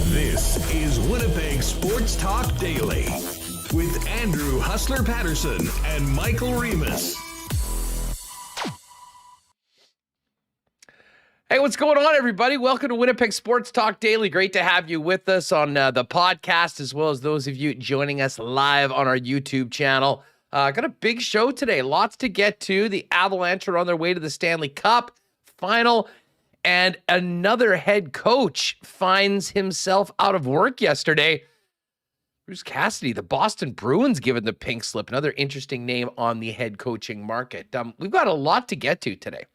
This is Winnipeg Sports Talk Daily with Andrew Hustler Paterson and Michael Remis. Hey, what's going on, everybody? Welcome to Winnipeg Sports Talk Daily. Great to have you with us on the podcast, as well as those of you joining us live on our YouTube channel. Got a big show today. Lots to get to. The Avalanche are on their way to the Stanley Cup Final, and another head coach finds himself out of work yesterday. Bruce Cassidy, the Boston Bruins, given the pink slip. Another interesting name on the head coaching market. We've got a lot to get to today.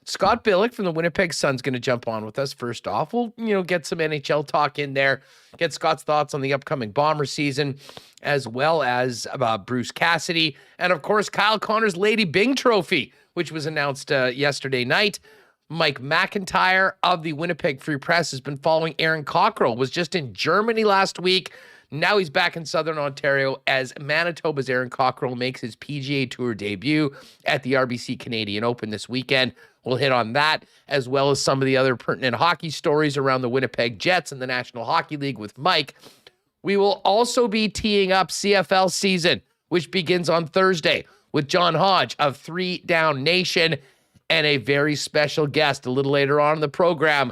Scott Billeck from the Winnipeg Sun's going to jump on with us. First off, we'll get some NHL talk in there, get Scott's thoughts on the upcoming Bomber season, as well as Bruce Cassidy, and of course Kyle Connor's Lady Byng trophy, which was announced yesterday night. Mike McIntyre of the Winnipeg Free Press has been following Aaron Cockrell, was just in Germany last week. Now he's back in Southern Ontario as Manitoba's Aaron Cockrell makes his PGA Tour debut at the RBC Canadian Open this weekend. We'll hit on that, as well as some of the other pertinent hockey stories around the Winnipeg Jets and the National Hockey League with Mike. We will also be teeing up CFL season, which begins on Thursday, with John Hodge of 3 Down Nation and a very special guest a little later on in the program,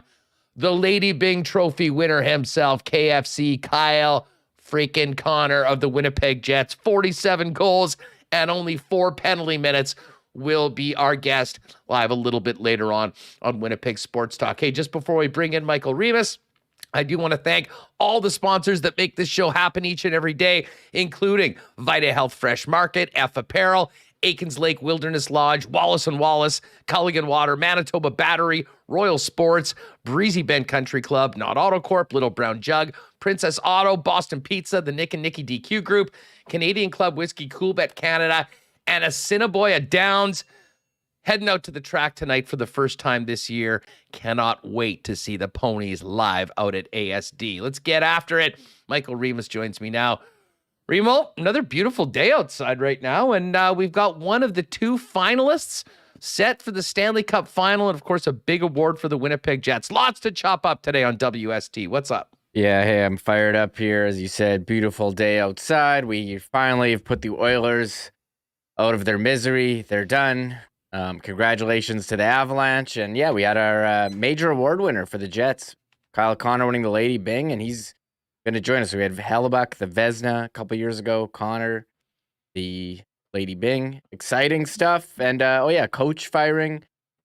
the Lady Byng trophy winner himself, KFC Kyle freaking Connor of the Winnipeg Jets. 47 goals and only 4 penalty minutes will be our guest live a little bit later on Winnipeg Sports Talk. Hey, just before we bring in Michael Remis, I do want to thank all the sponsors that make this show happen each and every day, including Vita Health Fresh Market, F Apparel, Aikens Lake Wilderness Lodge, Wallace & Wallace, Culligan Water, Manitoba Battery, Royal Sports, Breezy Bend Country Club, Not Auto Corp, Little Brown Jug, Princess Auto, Boston Pizza, the Nick and Nicky DQ Group, Canadian Club Whiskey, Coolbet Canada, and Assiniboia Downs. Heading out to the track tonight for the first time this year. Cannot wait to see the ponies live out at ASD. Let's get after it. Michael Remis joins me now. Remo, another beautiful day outside right now, and we've got one of the 2 finalists set for the Stanley Cup Final, and of course a big award for the Winnipeg Jets. Lots to chop up today on WST. What's up? Yeah, hey, I'm fired up here. As you said, beautiful day outside. We finally have put the Oilers out of their misery. They're done. Congratulations to the Avalanche. And yeah, we had our major award winner for the Jets, Kyle Connor, winning the Lady Byng, and he's going to join us. We had Hellebuck, the Vezina, a couple years ago, Connor, the Lady Byng. Exciting stuff. And coach firing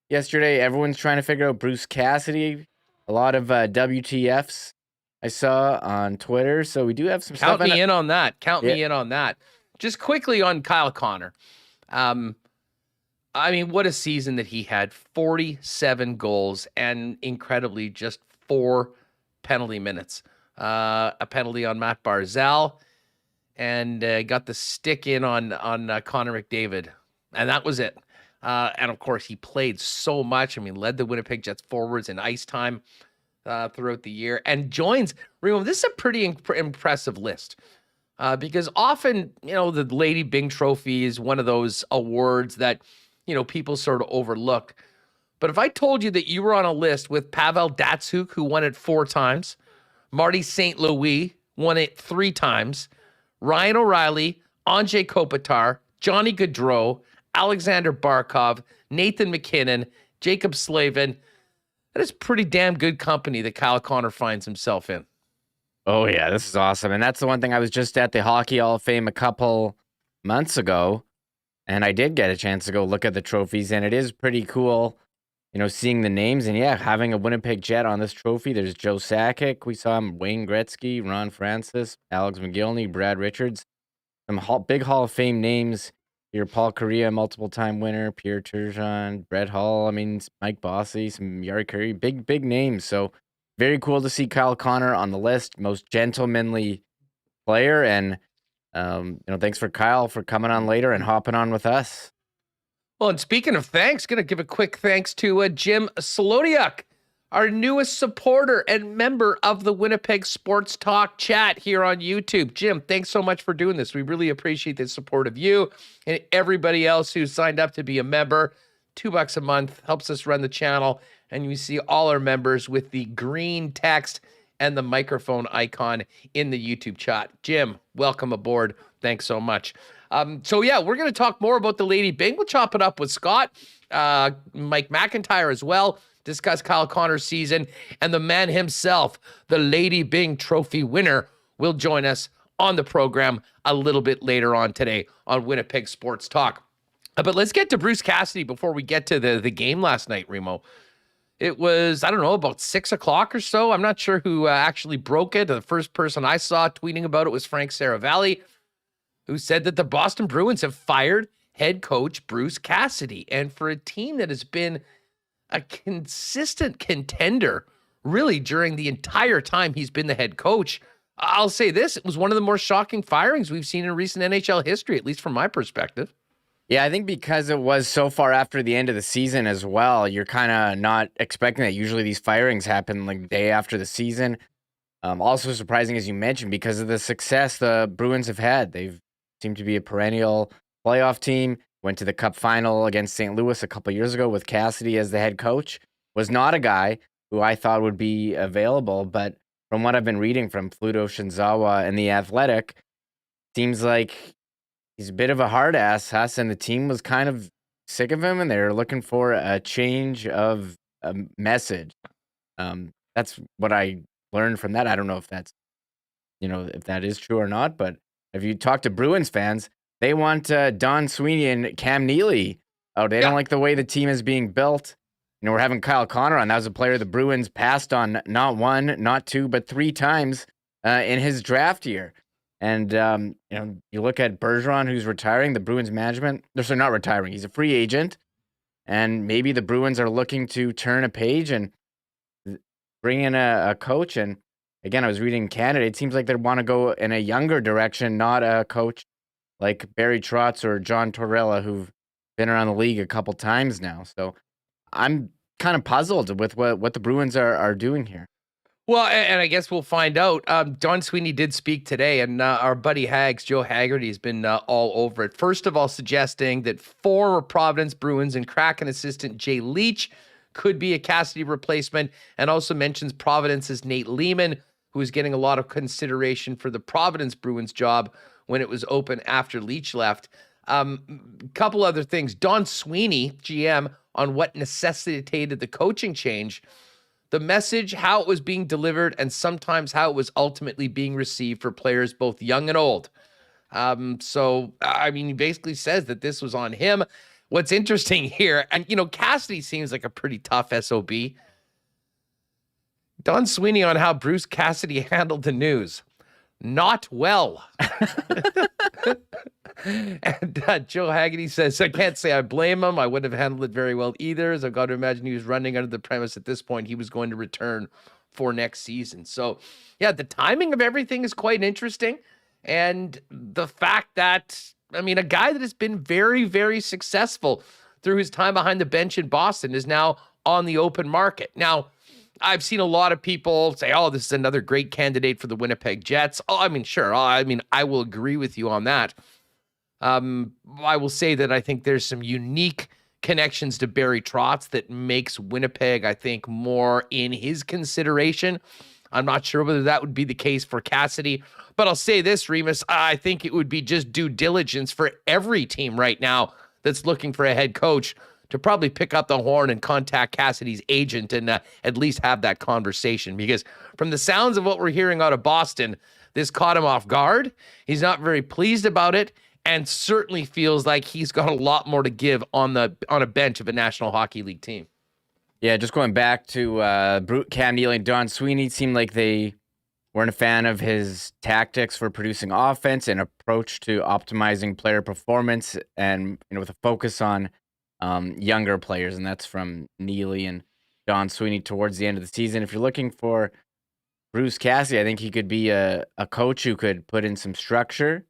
yesterday. Everyone's trying to figure out Bruce Cassidy. A lot of WTFs I saw on Twitter. So we do have some stuff. Count me in on that. Just quickly on Kyle Connor. I mean, what a season that he had. 47 goals and incredibly just 4 penalty minutes. A penalty on Matt Barzal, and got the stick in on Connor McDavid, and that was it. And of course, he played so much. I mean, led the Winnipeg Jets forwards in ice time throughout the year, and joins. Remember, this is a pretty impressive list because often, the Lady Byng Trophy is one of those awards that people sort of overlook. But if I told you that you were on a list with Pavel Datsyuk, who won it 4 times, Marty St. Louis won it 3 times, Ryan O'Reilly, Andrzej Kopitar, Johnny Gaudreau, Alexander Barkov, Nathan McKinnon, Jacob Slavin. That is pretty damn good company that Kyle Connor finds himself in. Oh, yeah, this is awesome. And that's the one thing. I was just at the Hockey Hall of Fame a couple months ago, and I did get a chance to go look at the trophies, and it is pretty cool, seeing the names. And yeah, having a Winnipeg Jet on this trophy. There's Joe Sakic. We saw him, Wayne Gretzky, Ron Francis, Alex McGillney, Brad Richards. Some big Hall of Fame names Your Paul Correa, multiple-time winner, Pierre Turgeon, Brett Hull, I mean, Mike Bossy, some Yari Curry, big names. So very cool to see Kyle Connor on the list, most gentlemanly player. And, thanks for Kyle for coming on later and hopping on with us. Well, and speaking of thanks, going to give a quick thanks to Jim Solodiuk, our newest supporter and member of the Winnipeg Sports Talk chat here on YouTube. Jim, thanks so much for doing this. We really appreciate the support of you and everybody else who signed up to be a member. $2 a month helps us run the channel, and you see all our members with the green text and the microphone icon in the YouTube chat. Jim, welcome aboard. Thanks so much. So yeah, we're going to talk more about the Lady Byng. We'll chop it up with Scott, Mike McIntyre as well, discuss Kyle Connor's season, and the man himself, the Lady Byng trophy winner, will join us on the program a little bit later on today on Winnipeg Sports Talk. But let's get to Bruce Cassidy before we get to the game last night, Remo. It was, I don't know, about 6 o'clock or so. I'm not sure who actually broke it. The first person I saw tweeting about it was Frank Saravalli, who said that the Boston Bruins have fired head coach Bruce Cassidy. And for a team that has been a consistent contender really during the entire time he's been the head coach, I'll say this, it was one of the more shocking firings we've seen in recent NHL history, at least from my perspective. Yeah, I think because it was so far after the end of the season as well, you're kind of not expecting that. Usually these firings happen like the day after the season. Also surprising, as you mentioned, because of the success the Bruins have had. They've seemed to be a perennial playoff team. Went to the Cup Final against St. Louis a couple years ago with Cassidy as the head coach. Was not a guy who I thought would be available, but from what I've been reading from Pluto Shinzawa and The Athletic, seems like he's a bit of a hard ass, Huss, and the team was kind of sick of him, and they're looking for a change of a message. That's what I learned from that. I don't know if that's, if that is true or not, but if you talk to Bruins fans, they want Don Sweeney and Cam Neely out. They don't like the way the team is being built. We're having Kyle Connor on. That was a player the Bruins passed on not one, not two, but 3 times in his draft year. And, you look at Bergeron, who's retiring, the Bruins management, they're not retiring. He's a free agent. And maybe the Bruins are looking to turn a page and bring in a coach. And again, I was reading Canada. It seems like they want to go in a younger direction, not a coach like Barry Trotz or John Tortorella, who've been around the league a couple times now. So I'm kind of puzzled with what the Bruins are doing here. Well, and I guess we'll find out. Don Sweeney did speak today, and our buddy Hags, Joe Haggerty, has been all over it. First of all, suggesting that former Providence Bruins and Kraken assistant Jay Leach could be a Cassidy replacement, and also mentions Providence's Nate Lehman, who is getting a lot of consideration for the Providence Bruins job when it was open after Leach left. Couple other things. Don Sweeney, GM, on what necessitated the coaching change, the message, how it was being delivered, and sometimes how it was ultimately being received for players both young and old. So, he basically says that this was on him. What's interesting here, and, Cassidy seems like a pretty tough SOB. Don Sweeney on how Bruce Cassidy handled the news. Not well. And Joe Haggerty says, I can't say I blame him. I wouldn't have handled it very well either, as I've got to imagine he was running under the premise at this point he was going to return for next season. So, yeah, the timing of everything is quite interesting. And the fact that, a guy that has been very, very successful through his time behind the bench in Boston is now on the open market. Now, I've seen a lot of people say, oh, this is another great candidate for the Winnipeg Jets. Sure. I will agree with you on that. I will say that I think there's some unique connections to Barry Trotz that makes Winnipeg, I think, more in his consideration. I'm not sure whether that would be the case for Cassidy, but I'll say this, Remis, I think it would be just due diligence for every team right now that's looking for a head coach to probably pick up the horn and contact Cassidy's agent and at least have that conversation. Because from the sounds of what we're hearing out of Boston, this caught him off guard. He's not very pleased about it, and certainly feels like he's got a lot more to give on a bench of a National Hockey League team. Yeah, just going back to Cam Neely and Don Sweeney, it seemed like they weren't a fan of his tactics for producing offense and approach to optimizing player performance, and with a focus on younger players, and that's from Neely and Don Sweeney towards the end of the season. If you're looking for Bruce Cassidy, I think he could be a coach who could put in some structure,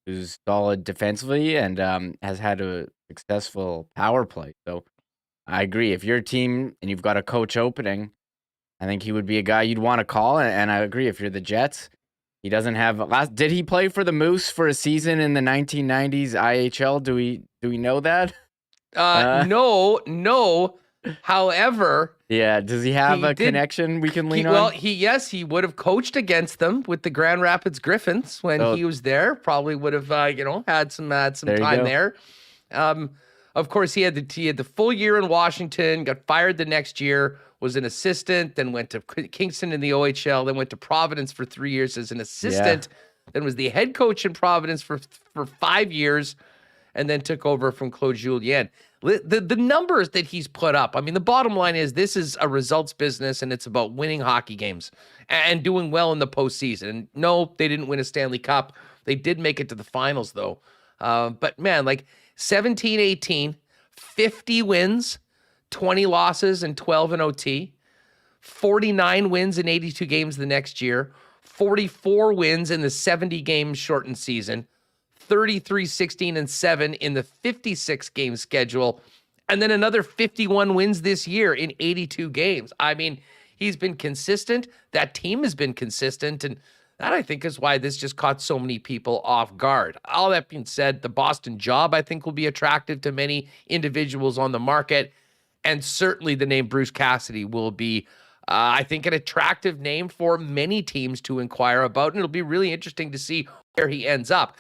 who's solid defensively, and has had a successful power play. So I agree. If you're a team and you've got a coach opening, I think he would be a guy you'd want to call. And I agree. If you're the Jets, he doesn't have did he play for the Moose for a season in the 1990s IHL? Do we know that? No. However, yeah. Does he have a connection we can lean on? Well, he would have coached against them with the Grand Rapids Griffins when he was there. Probably would have had some time there. Of course, he had the full year in Washington. Got fired the next year. Was an assistant. Then went to Kingston in the OHL. Then went to Providence for 3 years as an assistant. Yeah. Then was the head coach in Providence for 5 years, and then took over from Claude Julien. The numbers that he's put up, I mean, the bottom line is this is a results business, and it's about winning hockey games and doing well in the postseason. And no, they didn't win a Stanley Cup. They did make it to the finals, though. But, man, 17-18, 50 wins, 20 losses, and 12 in OT, 49 wins in 82 games the next year, 44 wins in the 70-game shortened season, 33, 16, and 7 in the 56-game schedule, and then another 51 wins this year in 82 games. I mean, he's been consistent. That team has been consistent, and that, I think, is why this just caught so many people off guard. All that being said, the Boston job, I think, will be attractive to many individuals on the market, and certainly the name Bruce Cassidy will be, I think, an attractive name for many teams to inquire about, and it'll be really interesting to see where he ends up.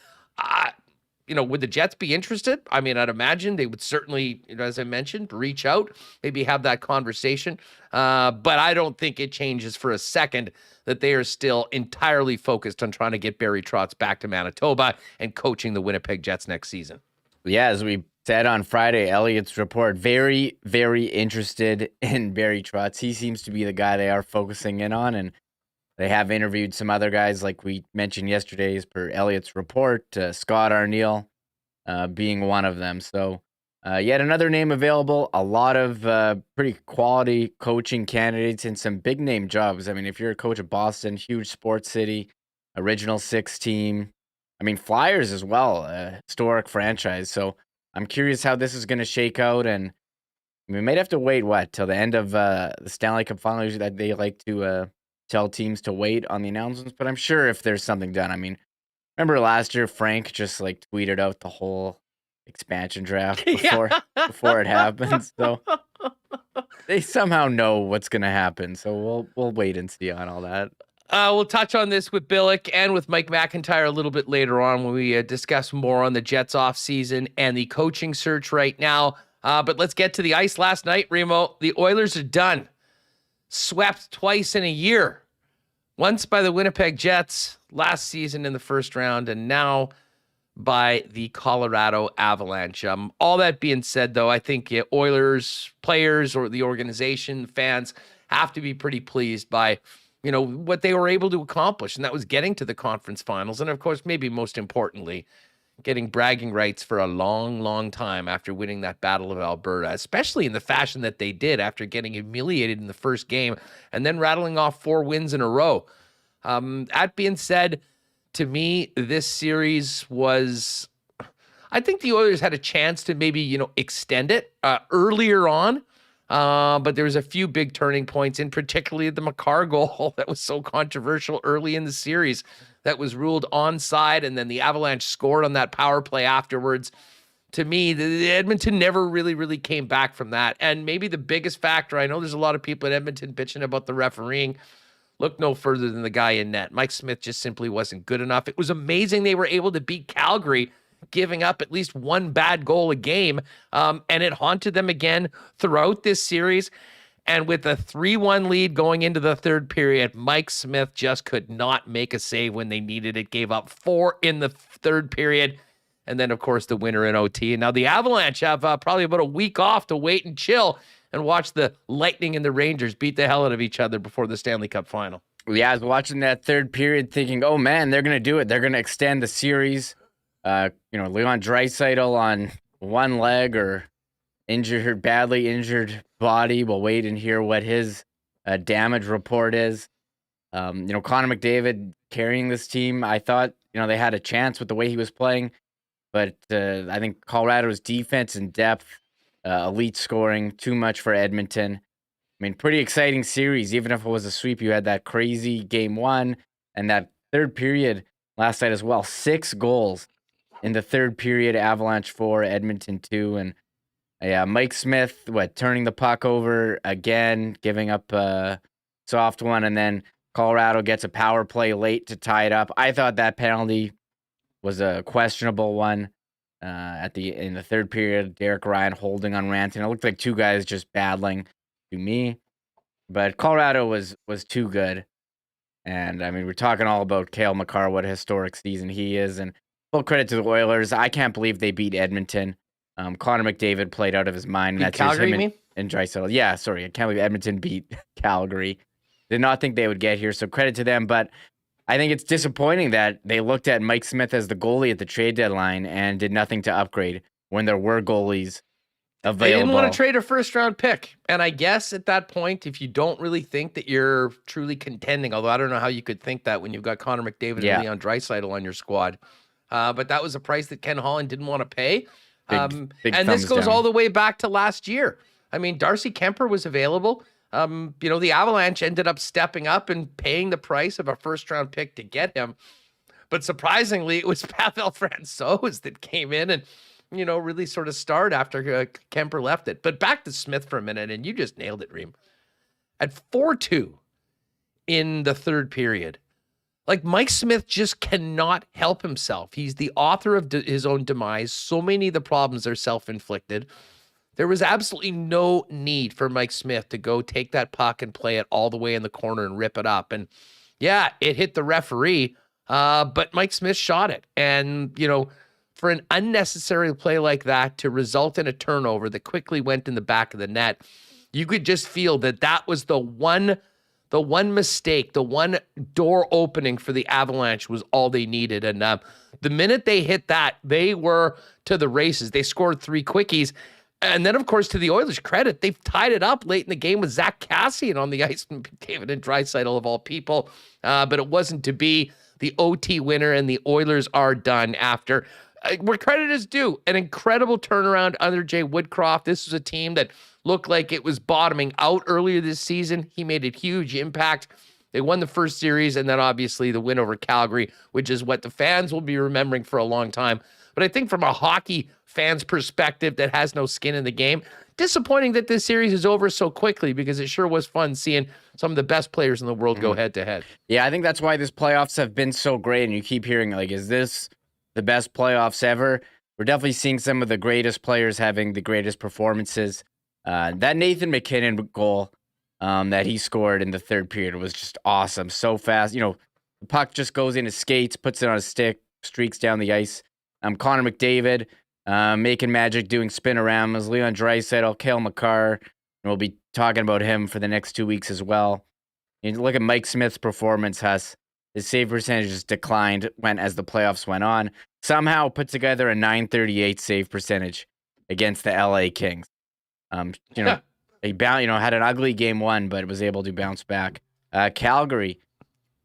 Would the Jets be interested? I mean, I'd imagine they would certainly, as I mentioned, reach out, maybe have that conversation. But I don't think it changes for a second that they are still entirely focused on trying to get Barry Trotz back to Manitoba and coaching the Winnipeg Jets next season. Yeah, as we said on Friday, Elliott's report, very, very interested in Barry Trotz. He seems to be the guy they are focusing in on, and they have interviewed some other guys, like we mentioned yesterday, as per Elliott's report, Scott Arniel being one of them. So yet another name available, a lot of pretty quality coaching candidates and some big name jobs. I mean, if you're a coach of Boston, huge sports city, original six team, I mean, Flyers as well, a historic franchise. So I'm curious how this is going to shake out, and we might have to wait, till the end of the Stanley Cup Final. That they like to tell teams to wait on the announcements, but I'm sure if there's something done. I mean, remember last year Frank just tweeted out the whole expansion draft before it happens. So they somehow know what's going to happen. So we'll wait and see on all that. We'll touch on this with Billeck and with Mike McIntyre a little bit later on when we discuss more on the Jets off season and the coaching search right now. But let's get to the ice last night, Remo. The Oilers are done. Swept twice in a year. Once by the Winnipeg Jets last season in the first round, and now by the Colorado Avalanche. All that being said, though, I think Oilers players or the organization, fans, have to be pretty pleased by what they were able to accomplish, and that was getting to the conference finals. And of course, maybe most importantly, getting bragging rights for a long, long time after winning that Battle of Alberta, especially in the fashion that they did after getting humiliated in the first game and then rattling off 4 wins in a row. That being said, to me, this series was, I think the Oilers had a chance to maybe, extend it earlier on. But there was a few big turning points, in particularly the Makar goal that was so controversial early in the series that was ruled onside, and then the Avalanche scored on that power play afterwards. To me, the Edmonton never really came back from that. And maybe the biggest factor, I know there's a lot of people in Edmonton bitching about the refereeing. Look no further than the guy in net. Mike Smith just simply wasn't good enough. It was amazing they were able to beat Calgary, giving up at least one bad goal a game, and it haunted them again throughout this series. And with a 3-1 lead going into the third period, Mike Smith just could not make a save when they needed it. Gave up 4 in the third period, and then, of course, the winner in OT. And now the Avalanche have probably about a week off to wait and chill and watch the Lightning and the Rangers beat the hell out of each other before the Stanley Cup Final. Yeah, I was watching that third period thinking, oh man, they're going to do it. They're going to extend the series. Leon Draisaitl on one leg or badly injured body. We'll wait and hear what his damage report is. Connor McDavid carrying this team. I thought, they had a chance with the way he was playing, but I think Colorado's defense and depth, elite scoring, too much for Edmonton. I mean, pretty exciting series. Even if it was a sweep, you had that crazy game one and that third period last night as well. 6 goals in the third period. Avalanche 4, Edmonton 2. And Mike Smith, turning the puck over again, giving up a soft one. And then Colorado gets a power play late to tie it up. I thought that penalty was a questionable one in the third period. Derek Ryan holding on Rantanen. It looked like two guys just battling to me, but Colorado was too good. And I mean, we're talking all about Cale Makar, what a historic season he is, and full credit to the Oilers. I can't believe they beat Edmonton. Connor McDavid played out of his mind. Beat Calgary, you mean? And Draisaitl. Yeah, sorry, I can't believe Edmonton beat Calgary. Did not think they would get here, so credit to them. But I think it's disappointing that they looked at Mike Smith as the goalie at the trade deadline and did nothing to upgrade when there were goalies available. They didn't want to trade a first-round pick. And I guess at that point, if you don't really think that you're truly contending, although I don't know how you could think that when you've got Connor McDavid and Leon Draisaitl on your squad. But that was a price that Ken Holland didn't want to pay. Big and this goes down. all the way back to last year. I mean, Darcy Kemper was available. The Avalanche ended up stepping up and paying the price of a first-round pick to get him. But surprisingly, it was Pavel Francouz that came in and really sort of starred after Kemper left it. But back to Smith for a minute, and you just nailed it, Reem. At 4-2 in the third period, like Mike Smith just cannot help himself. He's the author of his own demise. So many of the problems are self-inflicted. There was absolutely no need for Mike Smith to go take that puck and play it all the way in the corner and rip it up. And yeah, it hit the referee, but Mike Smith shot it. And, for an unnecessary play like that to result in a turnover that quickly went in the back of the net, you could just feel that was the one mistake, the one door opening for the Avalanche was all they needed. And the minute they hit that, they were to the races. They scored 3 quickies. And then, of course, to the Oilers' credit, they've tied it up late in the game with Zach Kassian on the ice, David and Draisaitl of all people. But it wasn't to be. The OT winner, and the Oilers are done after. Where credit is due, an incredible turnaround under Jay Woodcroft. This was a team that looked like it was bottoming out earlier this season. He made a huge impact. They won the first series, and then obviously the win over Calgary, which is what the fans will be remembering for a long time. But I think from a hockey fan's perspective that has no skin in the game, disappointing that this series is over so quickly, because it sure was fun seeing some of the best players in the world go head-to-head. Yeah, I think that's why this playoffs have been so great, and you keep hearing, is this the best playoffs ever? We're definitely seeing some of the greatest players having the greatest performances. That Nathan McKinnon goal that he scored in the third period was just awesome. So fast. The puck just goes in his skates, puts it on his stick, streaks down the ice. Connor McDavid making magic, doing spin-arounds. Leon Draisaitl, Cale Makar. And we'll be talking about him for the next 2 weeks as well. You look at Mike Smith's performance, Huss. His save percentage declined as the playoffs went on. Somehow put together a .938 save percentage against the LA Kings. He had an ugly game one, but was able to bounce back. Calgary,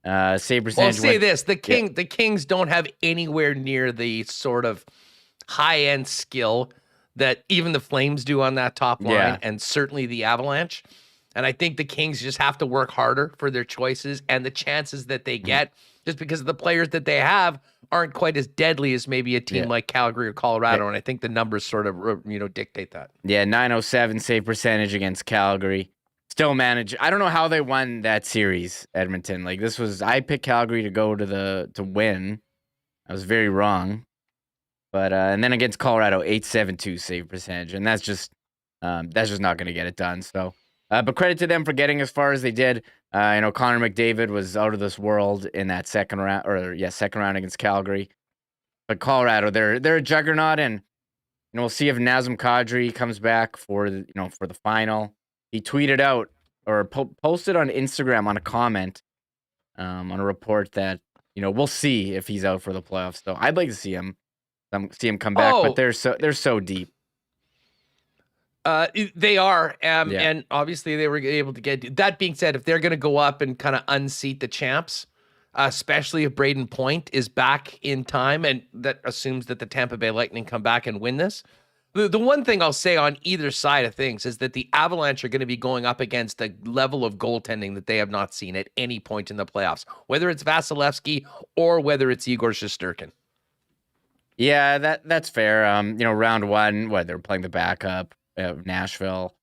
save percentage. Well, I'll say this: the Kings don't have anywhere near the sort of high-end skill that even the Flames do on that top line, and certainly the Avalanche. And I think the Kings just have to work harder for their choices, and the chances that they get, just because of the players that they have, aren't quite as deadly as maybe a team like Calgary or Colorado. And I think the numbers sort of, dictate that. Yeah, .907 save percentage against Calgary. Still managed. I don't know how they won that series, Edmonton. I picked Calgary to win. I was very wrong. But and then against Colorado, .872 save percentage, and that's just not going to get it done. So. But credit to them for getting as far as they did. Connor McDavid was out of this world in that second round against Calgary. But Colorado, they're a juggernaut, and we'll see if Nazem Kadri comes back for the final. He tweeted out or posted on Instagram on a comment on a report that, we'll see if he's out for the playoffs. So I'd like to see him come back, but they're so deep. They are, Yeah. and obviously they were able to get. That being said, if they're going to go up and kind of unseat the champs, especially if Braden Point is back in time, and that assumes that the Tampa Bay Lightning come back and win this. The one thing I'll say on either side of things is that the Avalanche are going to be going up against a level of goaltending that they have not seen at any point in the playoffs, whether it's Vasilevsky or whether it's Igor Shesterkin. Yeah, that's fair. Round one, they're playing the backup of Nashville.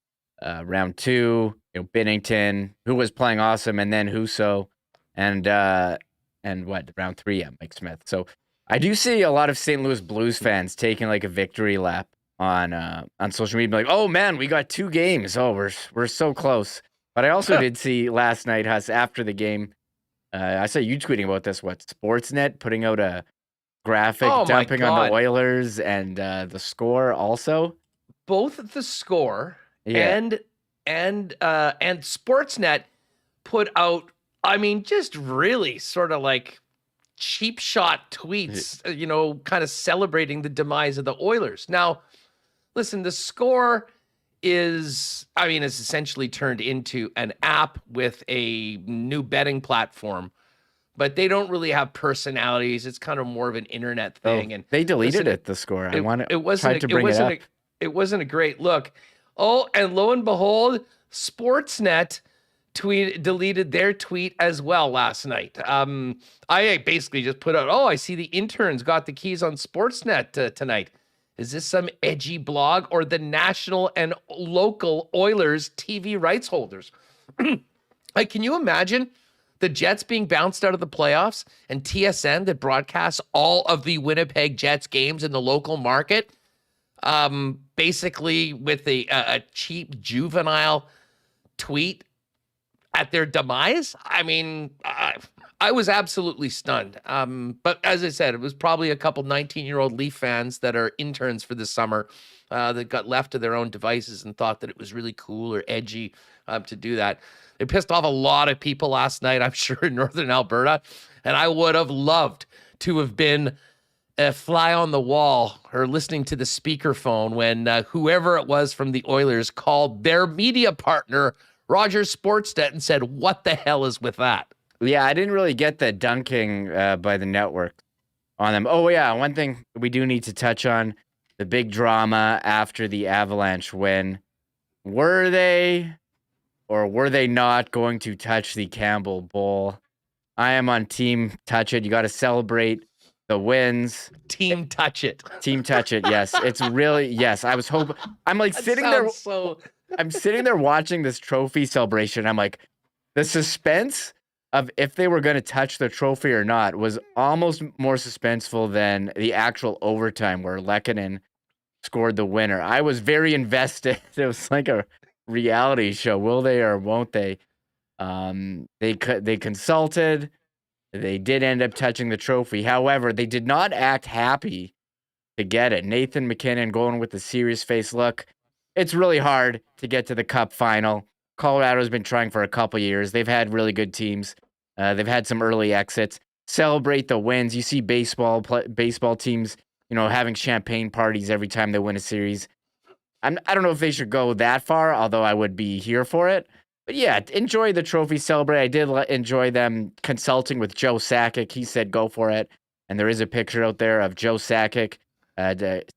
Round two, Binnington, who was playing awesome, and then Husso, and round three, Mike Smith. So I do see a lot of St. Louis Blues fans taking like a victory lap on social media, like, oh man, we got 2 games. Oh, we're so close. But I also did see last night, Huss, after the game, I saw you tweeting about this. Sportsnet putting out a graphic dumping on the Oilers and the score also. Both the score and Sportsnet put out, just really sort of like cheap shot tweets, kind of celebrating the demise of the Oilers. Now, listen, the score is essentially turned into an app with a new betting platform, but they don't really have personalities. It's kind of more of an internet thing. And they deleted the score. It wasn't a great look. Oh, and lo and behold, Sportsnet deleted their tweet as well last night. I basically just put out, I see the interns got the keys on Sportsnet tonight. Is this some edgy blog or the national and local Oilers TV rights holders? Like, can you imagine the Jets being bounced out of the playoffs and TSN that broadcasts all of the Winnipeg Jets games in the local market, basically with a cheap juvenile tweet at their demise? I was absolutely stunned. But as I said, it was probably a couple 19-year-old Leaf fans that are interns for this summer that got left to their own devices and thought that it was really cool or edgy to do that. It pissed off a lot of people last night, I'm sure, in Northern Alberta. And I would have loved to have been a fly on the wall or listening to the speakerphone when whoever it was from the Oilers called their media partner, Rogers Sportsnet, and said, what the hell is with that? Yeah, I didn't really get the dunking by the network on them. Oh, yeah, one thing we do need to touch on, the big drama after the Avalanche win. Were they or were they not going to touch the Campbell Bowl? I am on team touch it. You got to celebrate the wins. Team touch it. Team touch it, yes. It's really, yes. I was hoping, I'm like sitting there. I'm sitting there watching this trophy celebration. I'm like, the suspense of if they were going to touch the trophy or not was almost more suspenseful than the actual overtime where Lehkonen scored the winner. I was very invested. It was like a reality show. Will they or won't they? They consulted. They did end up touching the trophy. However, they did not act happy to get it. Nathan McKinnon going with the serious face. Look, it's really hard to get to the Cup final. Colorado's been trying for a couple years. They've had really good teams. They've had some early exits. Celebrate the wins. You see baseball teams, having champagne parties every time they win a series. I don't know if they should go that far, although I would be here for it. But yeah, enjoy the trophy, celebrate. I did enjoy them consulting with Joe Sakic. He said go for it. And there is a picture out there of Joe Sakic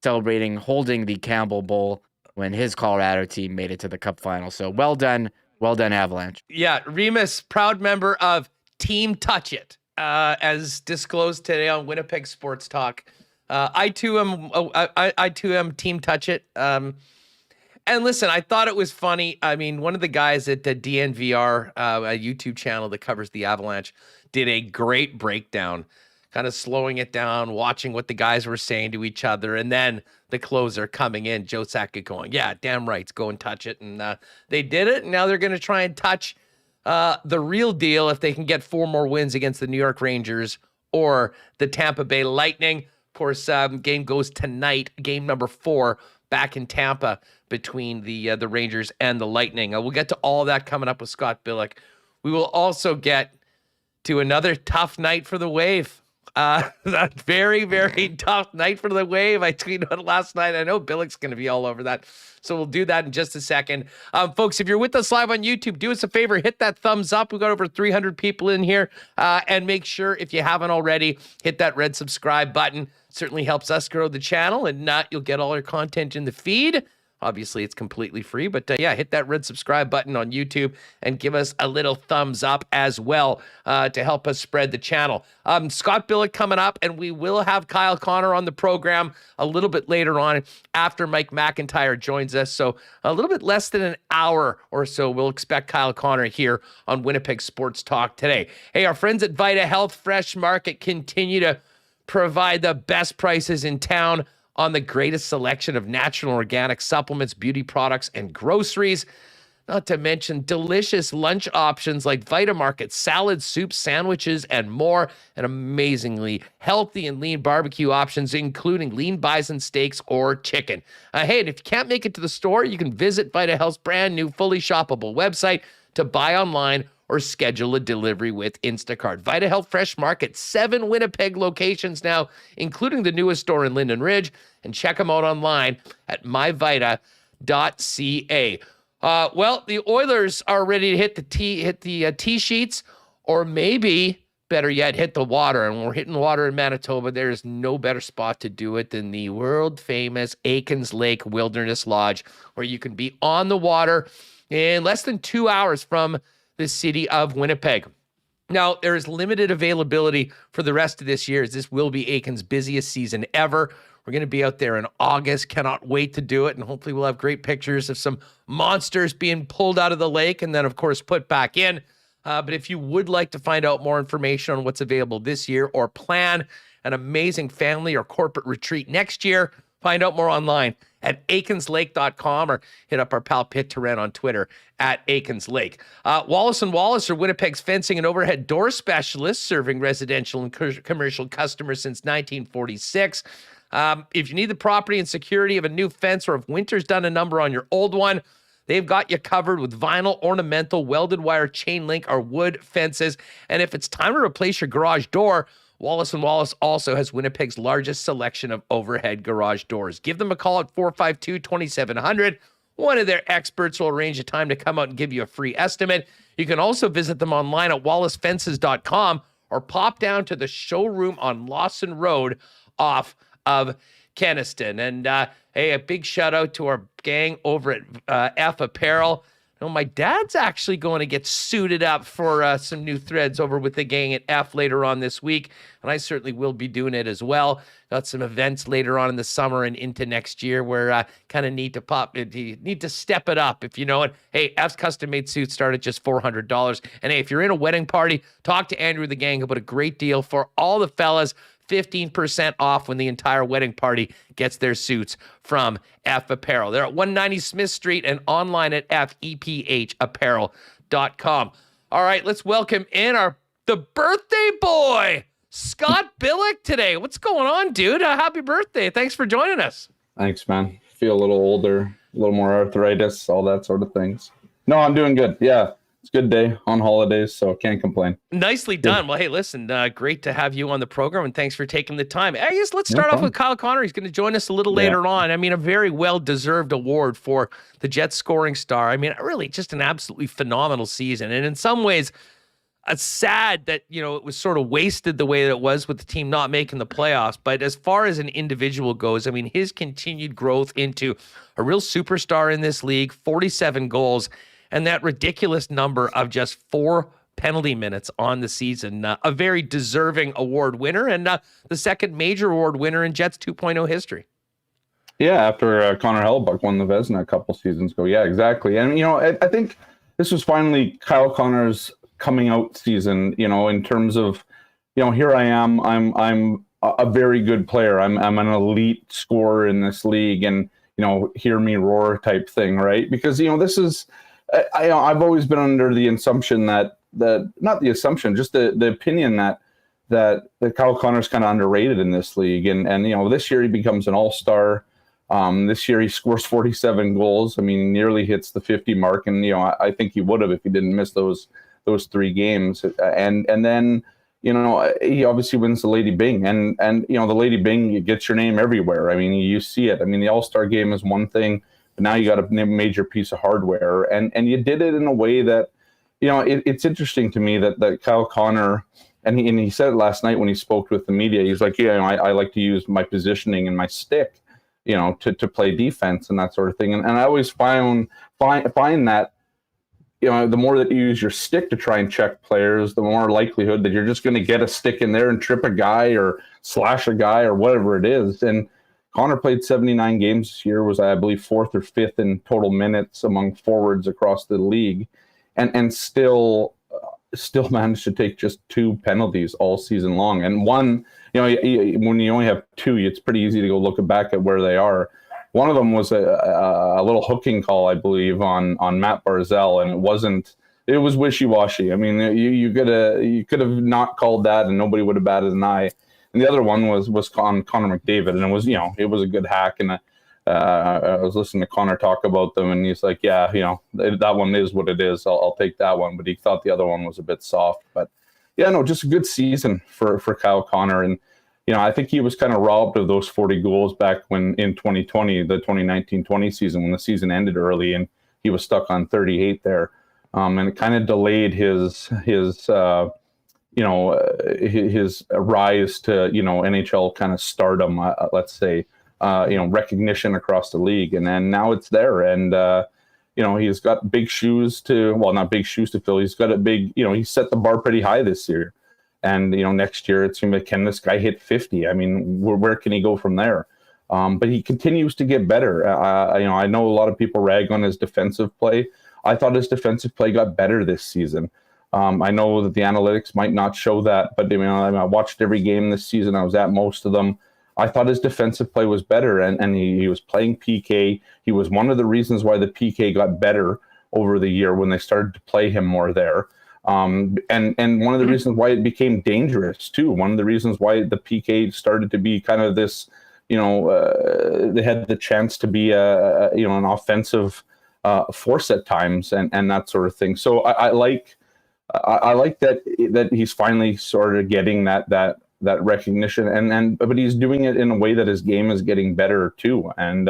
celebrating, holding the Campbell Bowl when his Colorado team made it to the Cup final. So well done, Avalanche. Yeah, Remis, proud member of Team Touch It, as disclosed today on Winnipeg Sports Talk. I too am Team Touch It. And listen, I thought it was funny. One of the guys at the DNVR, a YouTube channel that covers the Avalanche, did a great breakdown, kind of slowing it down, watching what the guys were saying to each other, and then the closer coming in, Joe Sakic going, yeah, damn right, go and touch it. And they did it, and now they're going to try and touch the real deal if they can get 4 more wins against the New York Rangers or the Tampa Bay Lightning. Of course, game goes tonight, game number 4, back in Tampa between the Rangers and the Lightning. We'll get to all that coming up with Scott Billeck. We will also get to another tough night for the Wave. That very, very tough night for the Wave. I tweeted it last night. I know Billeck's going to be all over that. So we'll do that in just a second. Folks, if you're with us live on YouTube, do us a favor, hit that thumbs up. We've got over 300 people in here. And make sure, if you haven't already, hit that red subscribe button. Certainly helps us grow the channel, and you'll get all our content in the feed. Obviously, it's completely free, but hit that red subscribe button on YouTube and give us a little thumbs up as well to help us spread the channel. Scott Billeck coming up, and we will have Kyle Connor on the program a little bit later on after Mike McIntyre joins us. So a little bit less than an hour or so, we'll expect Kyle Connor here on Winnipeg Sports Talk today. Hey, our friends at Vita Health Fresh Market continue to provide the best prices in town on the greatest selection of natural and organic supplements, beauty products, and groceries. Not to mention delicious lunch options like Vitamarket, salads, soups, sandwiches, and more. And amazingly healthy and lean barbecue options, including lean bison steaks or chicken. Hey, and if you can't make it to the store, you can visit Vita Health's brand new fully shoppable website to buy online or schedule a delivery with Instacart. Vita Health Fresh Market, 7 Winnipeg locations now, including the newest store in Linden Ridge. And check them out online at myvita.ca. Well, the Oilers are ready to hit the tee sheets, or maybe, better yet, hit the water. And when we're hitting water in Manitoba, there is no better spot to do it than the world-famous Aikens Lake Wilderness Lodge, where you can be on the water in less than 2 hours from the city of Winnipeg. Now, there is limited availability for the rest of this year, as this will be Aikens' busiest season ever. We're going to be out there in August. Cannot wait to do it. And hopefully we'll have great pictures of some monsters being pulled out of the lake and then, of course, put back in. But if you would like to find out more information on what's available this year or plan an amazing family or corporate retreat next year, find out more online at aikenslake.com or hit up our pal Pitt Turan on Twitter at Aikens Lake. Wallace & Wallace are Winnipeg's fencing and overhead door specialists, serving residential and commercial customers since 1946. If you need the property and security of a new fence, or if winter's done a number on your old one, they've got you covered with vinyl, ornamental, welded wire, chain link, or wood fences. And if it's time to replace your garage door, Wallace & Wallace also has Winnipeg's largest selection of overhead garage doors. Give them a call at 452-2700. One of their experts will arrange a time to come out and give you a free estimate. You can also visit them online at wallacefences.com or pop down to the showroom on Lawson Road off of Keniston. And hey, a big shout out to our gang over at F Apparel. You know, my dad's actually going to get suited up for some new threads over with the gang at F later on this week, and I certainly will be doing it as well. Got some events later on in the summer and into next year where kind of need to step it up, if you know it. Hey, F's custom-made suits start at just $400. And hey, if you're in a wedding party, talk to Andrew the gang about a great deal for all the fellas. 15% off when the entire wedding party gets their suits from F Apparel. They're at 190 Smith Street and online at fepapparel.com. All right, let's welcome in the birthday boy, Scott Billeck today. What's going on, dude? Happy birthday. Thanks for joining us. Thanks, man. Feel a little older, a little more arthritis, all that sort of things. No, I'm doing good. Yeah. It's a good day on holidays, so can't complain. Nicely done. Well, hey, listen, great to have you on the program, and thanks for taking the time. I guess let's start off with Kyle Connor. He's going to join us a little later on. I mean, a very well-deserved award for the Jets scoring star. I mean, really just an absolutely phenomenal season. And in some ways, it's sad that, you know, it was sort of wasted the way that it was with the team not making the playoffs. But as far as an individual goes, I mean, his continued growth into a real superstar in this league, 47 goals, and that ridiculous number of just 4 penalty minutes on the season. A very deserving award winner, and the second major award winner in Jets 2.0 history. Yeah, after Connor Hellebuyck won the Vezina a couple seasons ago. Yeah, exactly. And, you know, I think this was finally Kyle Connor's coming out season, you know, in terms of, you know, here I am. I'm a very good player. I'm an elite scorer in this league, and, you know, hear me roar type thing, right? Because, you know, this is... I've always been under the assumption that not the assumption, just the opinion that Kyle Connor's kind of underrated in this league. And you know, this year he becomes an all-star. This year he scores 47 goals. I mean, nearly hits the 50 mark. And, you know, I think he would have if he didn't miss those those 3 games, and then he obviously wins the Lady Byng, and the Lady Byng gets your name everywhere. I mean, you see it. I mean, the All-Star game is one thing, but now you got a major piece of hardware, and you did it in a way that, it's interesting to me that Kyle Connor, and he said it last night when he spoke with the media. He's like, I like to use my positioning and my stick, to play defense and that sort of thing. And I always find that, the more that you use your stick to try and check players, the more likelihood that you're just going to get a stick in there and trip a guy or slash a guy or whatever it is. And Connor played 79 games this year, was, I believe, 4th or 5th in total minutes among forwards across the league, and still managed to take just 2 penalties all season long. And one, when you only have 2, it's pretty easy to go look back at where they are. One of them was a little hooking call, I believe, on Matt Barzal, and it was wishy-washy. I mean, you could have not called that, and nobody would have batted an eye. And the other one was on Connor McDavid, and it was a good hack. And I was listening to Connor talk about them, and he's like, yeah, that one is what it is. I'll take that one, but he thought the other one was a bit soft. But yeah, no, just a good season for Kyle Connor. And I think he was kind of robbed of those 40 goals back when in 2020, the 2019-20 season, when the season ended early, and he was stuck on 38 there. And it kind of delayed his rise to, NHL kind of stardom, let's say, recognition across the league. And then now it's there. And, he's got big shoes to, well, not big shoes to fill. He's got a big, he set the bar pretty high this year. And, next year it's going to be, can this guy hit 50? I mean, where can he go from there? But he continues to get better. I know a lot of people rag on his defensive play. I thought his defensive play got better this season. I know that the analytics might not show that, but I watched every game this season. I was at most of them. I thought his defensive play was better, and he was playing PK. He was one of the reasons why the PK got better over the year when they started to play him more there. And one of the reasons why it became dangerous too. One of the reasons why the PK started to be kind of this, they had the chance to be an offensive force at times and that sort of thing. So I like that he's finally sort of getting that recognition, but he's doing it in a way that his game is getting better too. And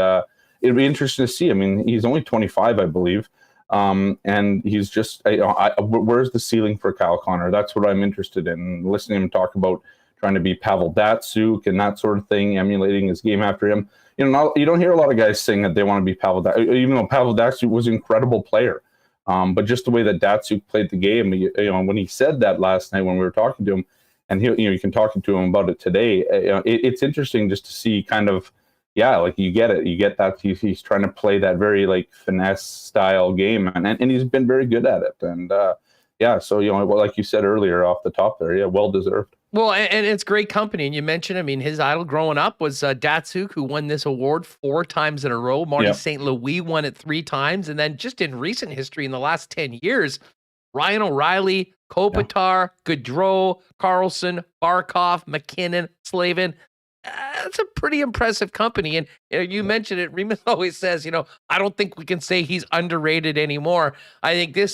it'd be interesting to see. I mean, he's only 25, I believe. And he's just, where's the ceiling for Kyle Connor? That's what I'm interested in. Listening to him talk about trying to be Pavel Datsyuk and that sort of thing, emulating his game after him. You don't hear a lot of guys saying that they want to be Pavel Datsyuk, even though Pavel Datsyuk was an incredible player. But just the way that Datsyuk played the game, when he said that last night when we were talking to him, and you can talk to him about it today, it's interesting just to see kind of, you get it. You get that he's trying to play that very finesse style game, and he's been very good at it. And so like you said earlier off the top there, well deserved. Well, and it's great company. And you mentioned, I mean, his idol growing up was Datsyuk, who won this award 4 times in a row. Marty St. Louis won it 3 times, and then just in recent history, in the last 10 years, Ryan O'Reilly, Kopitar, Gaudreau, Carlson, Barkov, McKinnon, Slavin. That's a pretty impressive company. And you mentioned it. Remis always says, I don't think we can say he's underrated anymore. I think this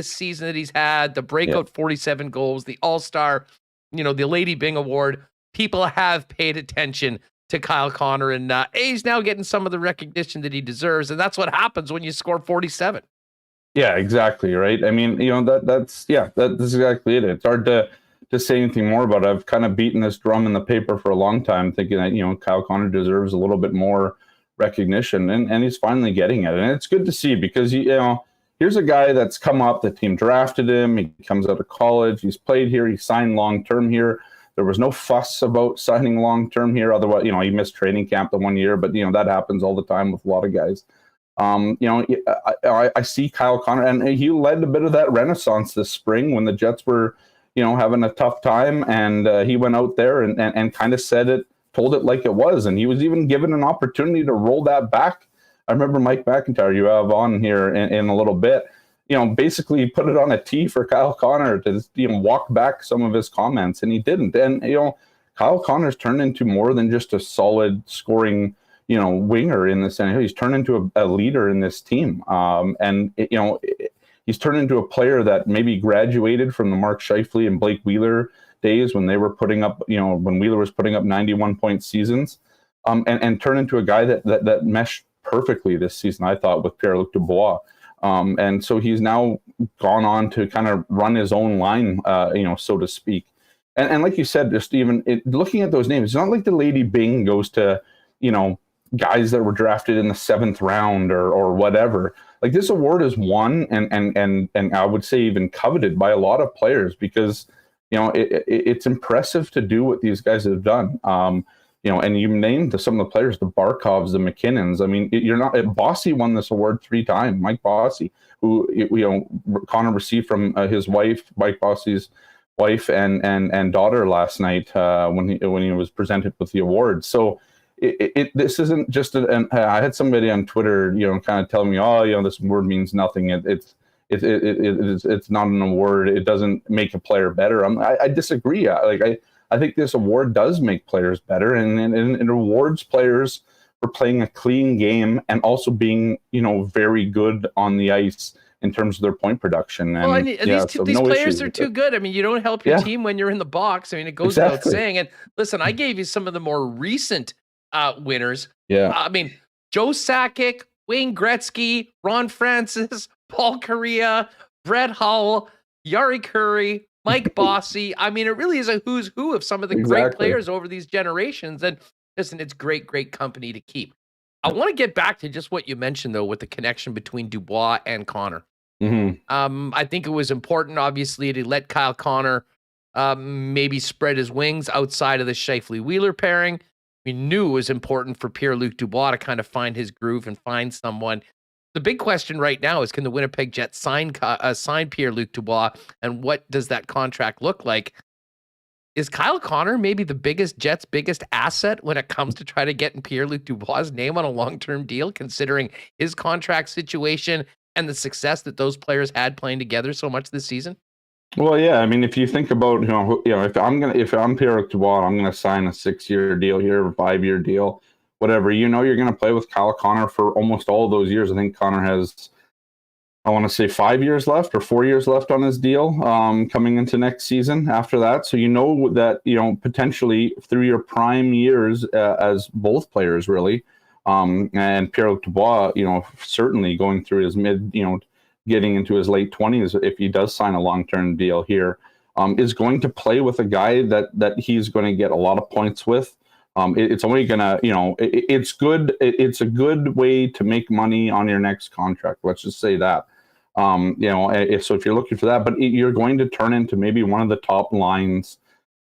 season that he's had, the breakout 47 goals, the All-Star, the Lady Byng Award, people have paid attention to Kyle Connor, and he's now getting some of the recognition that he deserves. And that's what happens when you score 47. Yeah, exactly. Right. I mean, that's exactly it. It's hard to say anything more about it. I've kind of beaten this drum in the paper for a long time, thinking that, Kyle Connor deserves a little bit more recognition, and he's finally getting it. And it's good to see, because, here's a guy that's come up, the team drafted him, he comes out of college, he's played here, he signed long-term here. There was no fuss about signing long-term here. Otherwise, he missed training camp the 1 year, but, that happens all the time with a lot of guys. I see Kyle Connor, and he led a bit of that renaissance this spring when the Jets were, having a tough time, and he went out there and kind of told it like it was, and he was even given an opportunity to roll that back. I remember Mike McIntyre, you have on here in a little bit, basically put it on a tee for Kyle Connor to walk back some of his comments, and he didn't. And Kyle Connor's turned into more than just a solid scoring winger in this. He's turned into a leader in this team, and he's turned into a player that maybe graduated from the Mark Scheifele and Blake Wheeler days when they were putting up, when Wheeler was putting up 91-point seasons, and turned into a guy that meshed perfectly this season, I thought, with Pierre-Luc Dubois. And so he's now gone on to kind of run his own line, so to speak. And like you said, just even looking at those names, it's not like the Lady Byng goes to, guys that were drafted in the 7th round or whatever. Like, this award is won and I would say even coveted by a lot of players because, it's impressive to do what these guys have done. And you named some of the players, the Barkovs, the McKinnons. I mean, you're not. Bossy won this award 3 times. Mike Bossy, who Connor received from his wife, Mike Bossy's wife and daughter last night when he was presented with the award. So this isn't just I had somebody on Twitter, kind of telling me, this award means nothing. It's not an award. It doesn't make a player better. I disagree. I think this award does make players better and it rewards players for playing a clean game and also being, very good on the ice in terms of their point production. And, these players are too good. I mean, you don't help your team when you're in the box. I mean, it goes without saying. And listen, I gave you some of the more recent winners. Yeah. I mean, Joe Sakic, Wayne Gretzky, Ron Francis, Paul Kariya, Brett Hull, Yari Curry, Mike Bossy. I mean, it really is a who's who of some of the great players over these generations. And listen, it's great company to keep. I want to get back to just what you mentioned, though, with the connection between Dubois and Connor. Mm-hmm. I think it was important, obviously, to let Kyle Connor maybe spread his wings outside of the Scheifele-Wheeler pairing. We knew it was important for Pierre-Luc Dubois to kind of find his groove and find someone. The big question right now is, can the Winnipeg Jets sign Pierre-Luc Dubois, and what does that contract look like? Is Kyle Connor maybe the Jets' biggest asset when it comes to try to get Pierre-Luc Dubois' name on a long-term deal, considering his contract situation and the success that those players had playing together so much this season? Well, yeah. I mean, if you think about, if I'm Pierre-Luc Dubois, I'm going to sign a 6-year deal here, a 5-year deal, whatever. You're going to play with Kyle Connor for almost all of those years. I think Connor has, I want to say 5 years left or 4 years left on his deal coming into next season after that. So that, potentially through your prime years as both players really, and Pierre-Luc Dubois, certainly going through his mid, getting into his late 20s, if he does sign a long-term deal here, is going to play with a guy that he's going to get a lot of points with. It's only gonna, it's good. It's a good way to make money on your next contract. Let's just say that. So if you're looking for that, but you're going to turn into maybe one of the top lines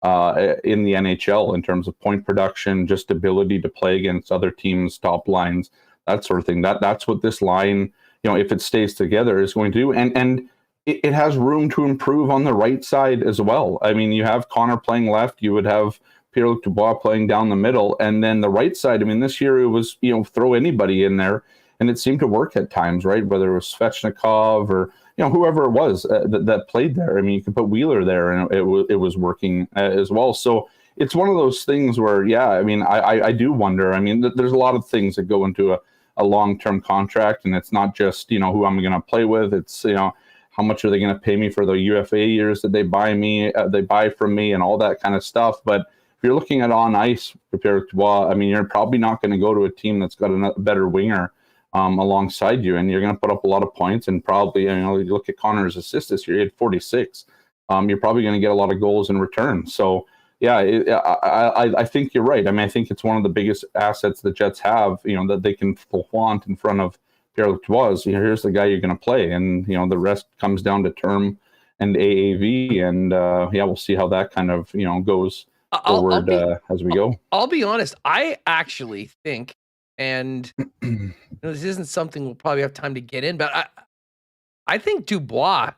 in the NHL in terms of point production, just ability to play against other teams' top lines, that sort of thing. That's what this line, if it stays together, is going to do. And it has room to improve on the right side as well. I mean, you have Connor playing left. You would have Pierre-Luc Dubois playing down the middle, and then the right side. I mean, this year it was, throw anybody in there, and it seemed to work at times, right? Whether it was Svechnikov or whoever it was that played there. I mean, you could put Wheeler there, and it was working as well. So it's one of those things where, I mean, I do wonder. I mean, there's a lot of things that go into a long-term contract, and it's not just who I'm going to play with. It's how much are they going to pay me for the UFA years that they buy from me, and all that kind of stuff. But if you're looking at on ice for Pierre-Luc Dubois, I mean, you're probably not going to go to a team that's got a better winger alongside you, and you're going to put up a lot of points. And probably, you look at Connor's assists this year, he had 46. You're probably going to get a lot of goals in return. So, I think you're right. I mean, I think it's one of the biggest assets the Jets have, that they can flaunt in front of Pierre-Luc Dubois. Here's the guy you're going to play, and the rest comes down to term and AAV, and we'll see how that kind of goes forward as we go. I'll be honest. I actually think, and this isn't something we'll probably have time to get in, but I think Dubois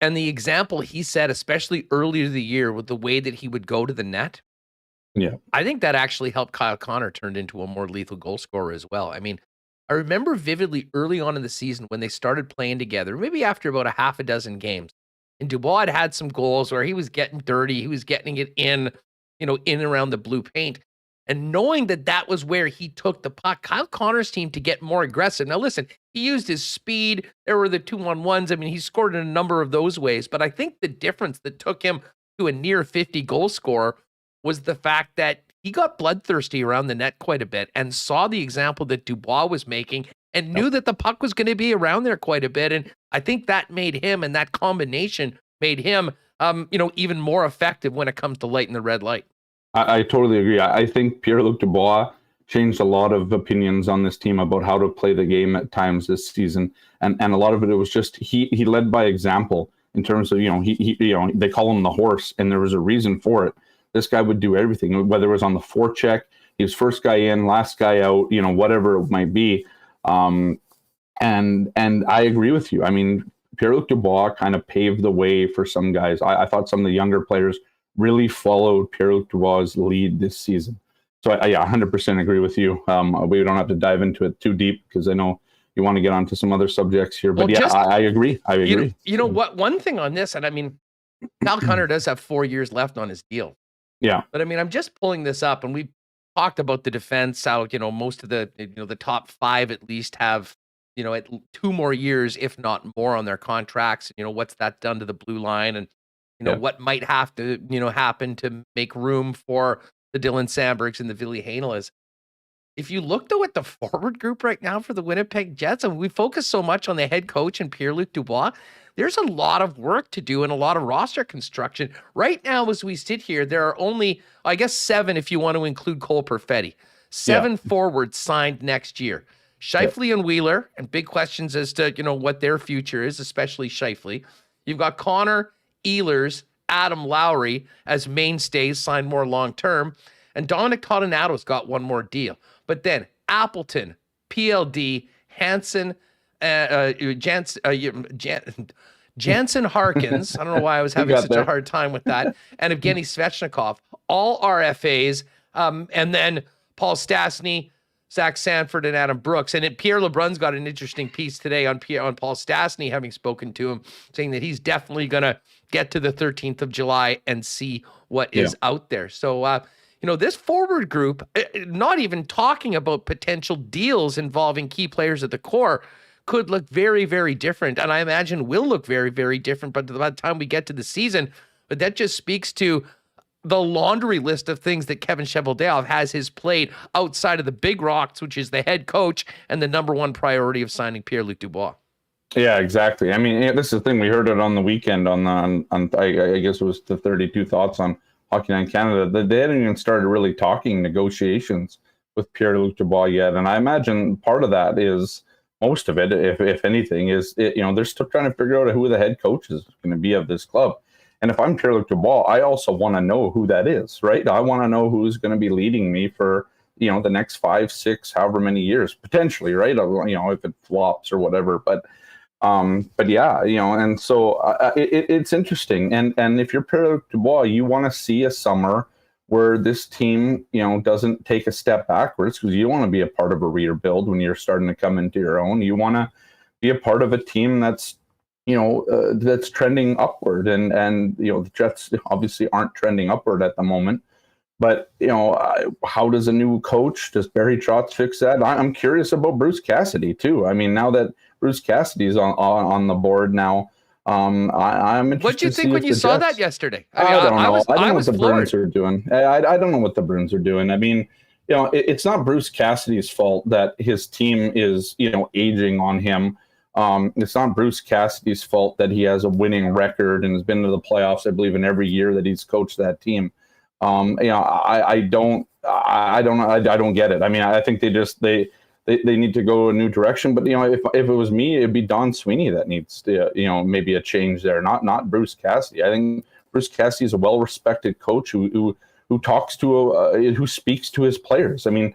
and the example he set, especially earlier the year with the way that he would go to the net, I think that actually helped Kyle Connor turn into a more lethal goal scorer as well. I mean, I remember vividly early on in the season when they started playing together, maybe after about a half a dozen games, and Dubois had some goals where he was getting dirty. He was getting it in and around the blue paint. And knowing that that was where he took the puck, Kyle Connor's team to get more aggressive. Now, listen, he used his speed. There were the 2-on-1s. I mean, he scored in a number of those ways. But I think the difference that took him to a near 50 goal scorer was the fact that he got bloodthirsty around the net quite a bit and saw the example that Dubois was making and knew that the puck was going to be around there quite a bit. And I think that made him, and that combination made him, even more effective when it comes to lighting the red light. I totally agree. I think Pierre-Luc Dubois changed a lot of opinions on this team about how to play the game at times this season, and a lot of it was just he led by example in terms of they call him the horse, and there was a reason for it. This guy would do everything, whether it was on the forecheck, he was first guy in, last guy out, whatever it might be. And I agree with you. I mean, Pierre-Luc Dubois kind of paved the way for some guys. I thought some of the younger players really followed Pierre-Luc Dubois' lead this season. So I 100% agree with you. We don't have to dive into it too deep because I know you want to get onto some other subjects here. But I agree. I agree. You know what? One thing on this, and I mean, Kyle Connor does have 4 years left on his deal. Yeah. But I mean, I'm just pulling this up, and we talked about the defense, how, most of the, the top 5 at least have, at 2 more years, if not more, on their contracts. What's that done to the blue line, and what might have to, happen to make room for the Dylan Sandbergs and the Ville Heinolas. If you look though at the forward group right now for the Winnipeg Jets, and we focus so much on the head coach and Pierre-Luc Dubois, there's a lot of work to do and a lot of roster construction. Right now, as we sit here, there are only, I guess, 7 if you want to include Cole Perfetti. 7 forwards signed next year. Scheifele and Wheeler, and big questions as to, what their future is, especially Scheifele. You've got Connor, Ehlers, Adam Lowry as mainstays, signed more long-term. And Dominic Toninado's got 1 more deal. But then Appleton, PLD, Hansen, Jansen Harkins. I don't know why I was having such a hard time with that. And Evgeny Svechnikov, all RFAs. And then Paul Stastny, Zach Sanford, and Adam Brooks. And Pierre LeBrun's got an interesting piece today on Paul Stastny, having spoken to him, saying that he's definitely going to get to the 13th of July and see what is out there. So, this forward group, not even talking about potential deals involving key players at the core, could look very, very different. And I imagine will look very, very different. But by the time we get to the season, but that just speaks to the laundry list of things that Kevin Cheveldayoff has his plate outside of the big rocks, which is the head coach and the number 1 priority of signing Pierre-Luc Dubois. Yeah, exactly. I mean, this is the thing. We heard it on the weekend on I guess it was the 32 Thoughts on Hockey Night in Canada. They hadn't even started really talking negotiations with Pierre-Luc Dubois yet. And I imagine part of that is, most of it, if anything, is, they're still trying to figure out who the head coach is going to be of this club. And if I'm Pierre-Luc Dubois, I also want to know who that is, right? I want to know who's going to be leading me for, the next 5, 6, however many years, potentially, right? If it flops or whatever. But yeah, and so it's interesting. And if you're Pierre-Luc Dubois, you want to see a summer where this team, doesn't take a step backwards, because you want to be a part of a rebuild when you're starting to come into your own. You want to be a part of a team that's, that's trending upward. And the Jets obviously aren't trending upward at the moment. But, how does a new coach, does Barry Trotz fix that? I'm curious about Bruce Cassidy, too. I mean, now that Bruce Cassidy's on the board now, I'm interested. What did you think when you saw that yesterday? I don't know. I don't know what the Bruins are doing. I don't know what the Bruins are doing. I mean, it's not Bruce Cassidy's fault that his team is, aging on him. It's not Bruce Cassidy's fault that he has a winning record and has been to the playoffs, I believe, in every year that he's coached that team. I don't get it. I mean, I think they need to go a new direction. But if it was me, it'd be Don Sweeney that needs to, maybe a change there, not Bruce Cassidy. I think Bruce Cassidy is a well-respected coach who talks to who speaks to his players. I mean,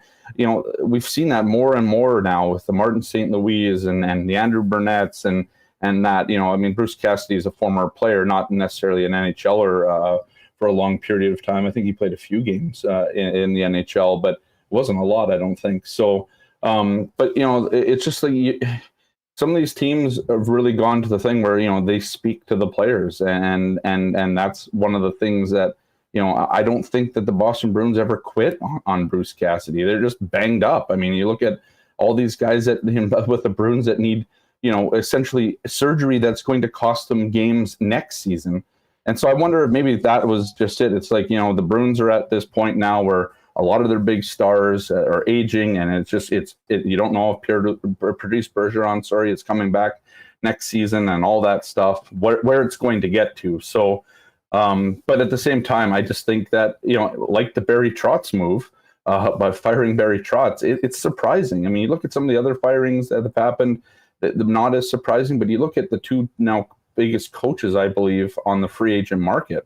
we've seen that more and more now with the Martin St. Louis and the Andrew Burnett's and that. I mean, Bruce Cassidy is a former player, not necessarily an NHLer for a long period of time. I think he played a few games in the NHL, but it wasn't a lot, I don't think. So. But it's just like some of these teams have really gone to the thing where they speak to the players, and that's one of the things that I don't think that the Boston Bruins ever quit on Bruce Cassidy. They're just banged up. I mean, you look at all these guys with the Bruins that need, essentially surgery that's going to cost them games next season. And so I wonder if maybe that was just it. It's like, the Bruins are at this point now where a lot of their big stars are aging, and you don't know if Patrice Bergeron, is coming back next season and all that stuff, where it's going to get to. So, but at the same time, I just think that, like the Barry Trotz move, by firing Barry Trotz, it's surprising. I mean, you look at some of the other firings that have happened, not as surprising, but you look at the two now biggest coaches, I believe, on the free agent market,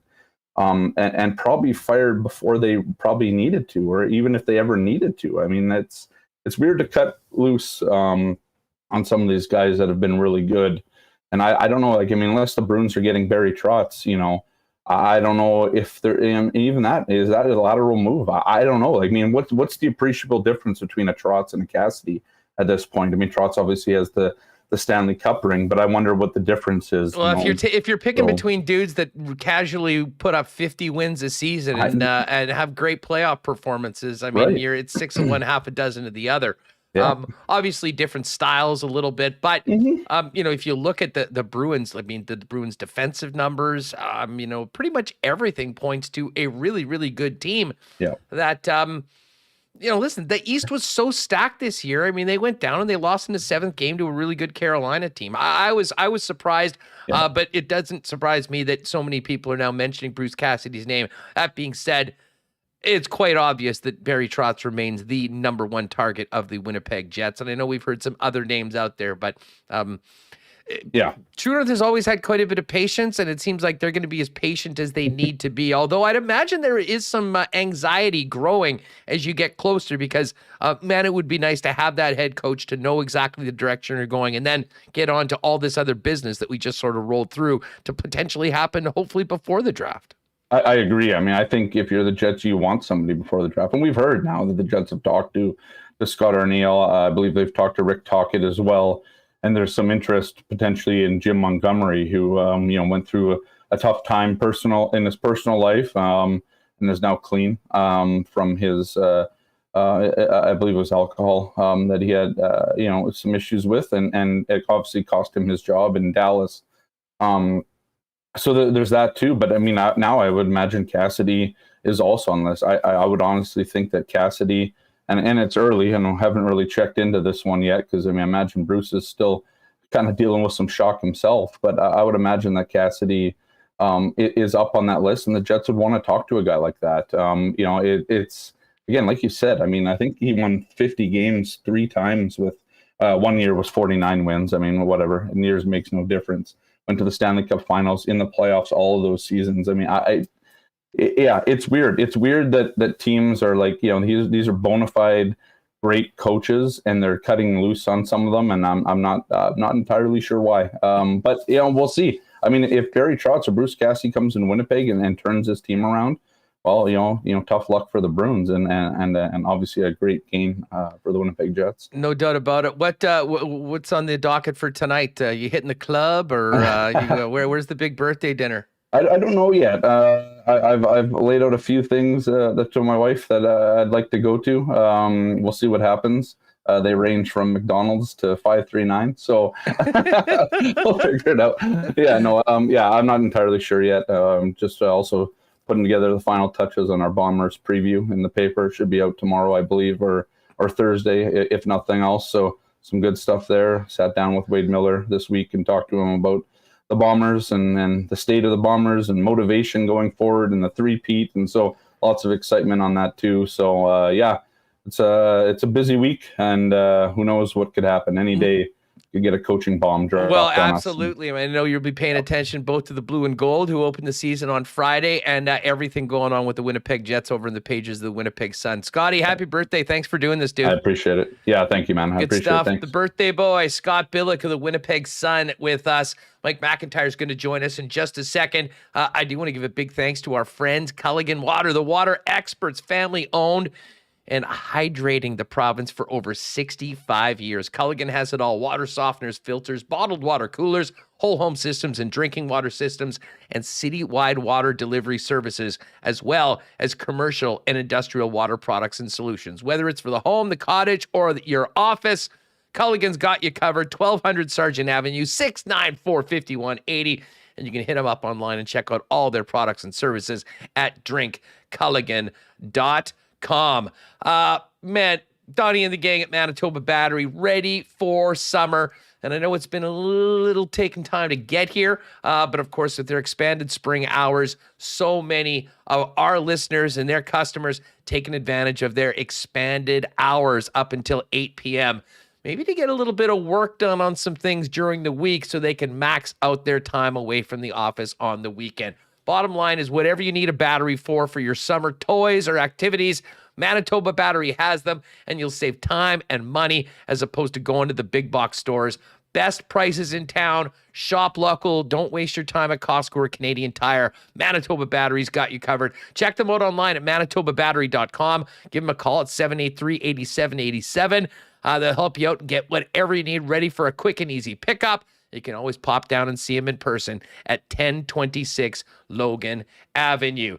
and probably fired before they probably needed to, or even if they ever needed to. I mean, it's weird to cut loose on some of these guys that have been really good. And I don't know, unless the Bruins are getting Barry Trotz, I don't know if they're even that is that a lateral move. I don't know. What's the appreciable difference between a Trotz and a Cassidy at this point? I mean, Trotz obviously has the Stanley Cup ring, but I wonder what the difference is. Well, if you're picking between dudes that casually put up 50 wins a season and have great playoff performances, I mean, it's 6 of one, half a dozen of the other. Yeah. Obviously different styles a little bit, but if you look at the Bruins, the Bruins defensive numbers, pretty much everything points to a really, really good team. Yeah. That listen, the East was so stacked this year. I mean, they went down and they lost in the 7th game to a really good Carolina team. I was surprised, but it doesn't surprise me that so many people are now mentioning Bruce Cassidy's name. That being said, it's quite obvious that Barry Trotz remains the number one target of the Winnipeg Jets. And I know we've heard some other names out there, but True North has always had quite a bit of patience, and it seems like they're going to be as patient as they need to be. Although I'd imagine there is some anxiety growing as you get closer because, man, it would be nice to have that head coach to know exactly the direction you're going and then get on to all this other business that we just sort of rolled through to potentially happen, hopefully, before the draft. I agree. I mean, I think if you're the Jets, you want somebody before the draft. And we've heard now that the Jets have talked to Scott Arniel. I believe they've talked to Rick Tocchet as well. And there's some interest potentially in Jim Montgomery, who, went through a tough time in his personal life and is now clean from his, I believe it was alcohol that he had, some issues with. And it obviously cost him his job in Dallas. So there's that too, but I mean, now I would imagine Cassidy is also on this. I would honestly think that Cassidy, and it's early, and I haven't really checked into this one yet because I imagine Bruce is still kind of dealing with some shock himself. But I would imagine that Cassidy is up on that list, and the Jets would want to talk to a guy like that. It's again, like you said. I mean, I think he won 50 games 3 times with 1 year was 49 wins. I mean, whatever. And years makes no difference. Went to the Stanley Cup Finals, in the playoffs, all of those seasons. I mean, it's weird. It's weird that teams are like, these are bona fide great coaches, and they're cutting loose on some of them, and I'm not entirely sure why. But we'll see. I mean, if Barry Trotz or Bruce Cassidy comes in Winnipeg and turns his team around, well, tough luck for the Bruins, and obviously a great game for the Winnipeg Jets. No doubt about it. What's on the docket for tonight? You hitting the club, or where's the big birthday dinner? I don't know yet. I've laid out a few things to my wife that I'd like to go to. We'll see what happens. They range from McDonald's to 539, so we'll figure it out. I'm not entirely sure yet. Just also putting together the final touches on our Bombers preview in the paper. It should be out tomorrow, I believe, or Thursday, if nothing else. So some good stuff there. Sat down with Wade Miller this week and talked to him about the Bombers and the state of the Bombers and motivation going forward and the three-peat. And so lots of excitement on that too. So it's a busy week, and who knows what could happen any day. You get a coaching bomb dropped. Well, absolutely. I know you'll be paying attention both to the Blue and Gold, who opened the season on Friday, and everything going on with the Winnipeg Jets over in the pages of the Winnipeg Sun. Scotty, happy birthday. Thanks for doing this, dude. I appreciate it. Yeah, thank you, man. I appreciate stuff. it. Thanks. The birthday boy, Scott Billeck of the Winnipeg Sun with us. Mike McIntyre is going to join us in just a second. I do want to give a big thanks to our friends, Culligan Water, the water experts, family owned, and hydrating the province for over 65 years. Culligan has it all: water softeners, filters, bottled water coolers, whole home systems and drinking water systems, and citywide water delivery services, as well as commercial and industrial water products and solutions. Whether it's for the home, the cottage, or your office, Culligan's got you covered. 1200 Sargent Avenue, 694-5180. And you can hit them up online and check out all their products and services at drinkculligan.com. Man, Donnie and the gang at Manitoba Battery ready for summer. And I know it's been a little taking time to get here, but of course, with their expanded spring hours, so many of our listeners and their customers taking advantage of their expanded hours up until 8 p.m., maybe to get a little bit of work done on some things during the week so they can max out their time away from the office on the weekend. Bottom line is, whatever you need a battery for your summer toys or activities, Manitoba Battery has them, and you'll save time and money as opposed to going to the big box stores. Best prices in town. Shop local. Don't waste your time at Costco or Canadian Tire. Manitoba Battery's got you covered. Check them out online at manitobabattery.com. Give them a call at 783-8787. They'll help you out and get whatever you need ready for a quick and easy pickup. You can always pop down and see them in person at 1026 Logan Avenue.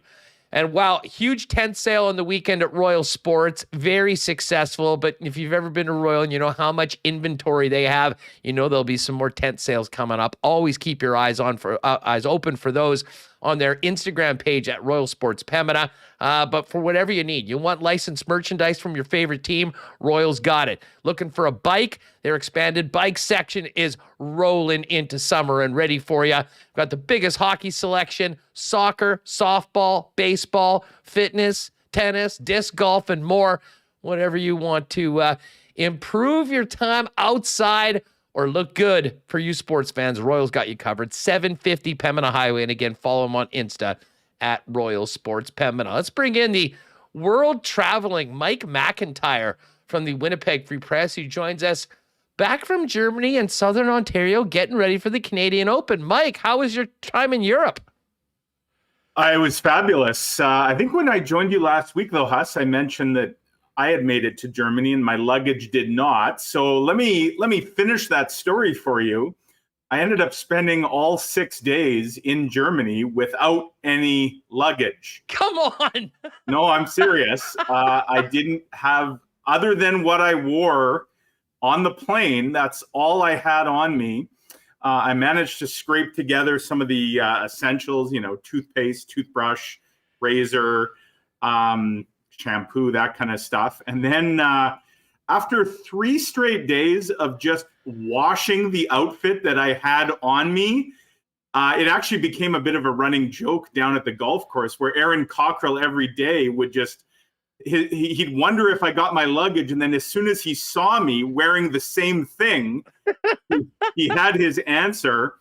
And wow, huge tent sale on the weekend at Royal Sports. Very successful. But if you've ever been to Royal and you know how much inventory they have, you know there'll be some more tent sales coming up. Always keep your eyes open for those on their Instagram page at Royal Sports Pembina. But for whatever you need, you want licensed merchandise from your favorite team, Royal's got it. Looking for a bike? Their expanded bike section is rolling into summer and ready for you. Got the biggest hockey selection, soccer, softball, baseball, fitness, tennis, disc golf, and more. Whatever you want to improve your time outside or look good for you sports fans, Royals got you covered. 750 Pembina Highway. And again, follow them on Insta at Royal Sports Pembina. Let's bring in the world-traveling Mike McIntyre from the Winnipeg Free Press, who joins us back from Germany and Southern Ontario, getting ready for the Canadian Open. Mike, how was your time in Europe? It was fabulous. I think when I joined you last week, though, Huss, I mentioned that I had made it to Germany and my luggage did not. So let me finish that story for you. I ended up spending all 6 days in Germany without any luggage. Come on. No, I'm serious. I didn't have, other than what I wore on the plane, that's all I had on me. I managed to scrape together some of the essentials, toothpaste, toothbrush, razor, shampoo, that kind of stuff. And then after 3 straight days of just washing the outfit that I had on me, it actually became a bit of a running joke down at the golf course where Aaron Cockrell every day would just, he'd wonder if I got my luggage. And then as soon as he saw me wearing the same thing, he had his answer.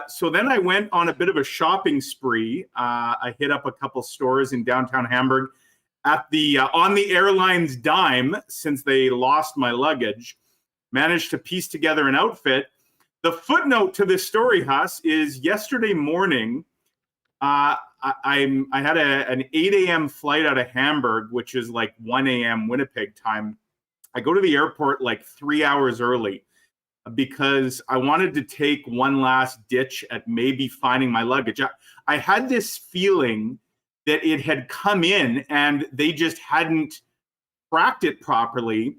So then I went on a bit of a shopping spree. I hit up a couple stores in downtown Hamburg at the on the airline's dime, since they lost my luggage. Managed to piece together an outfit. The footnote to this story, Huss, is yesterday morning, I had an 8 a.m. flight out of Hamburg, which is like 1 a.m. Winnipeg time. I go to the airport like 3 hours early because I wanted to take one last ditch at maybe finding my luggage. I had this feeling that it had come in and they just hadn't tracked it properly.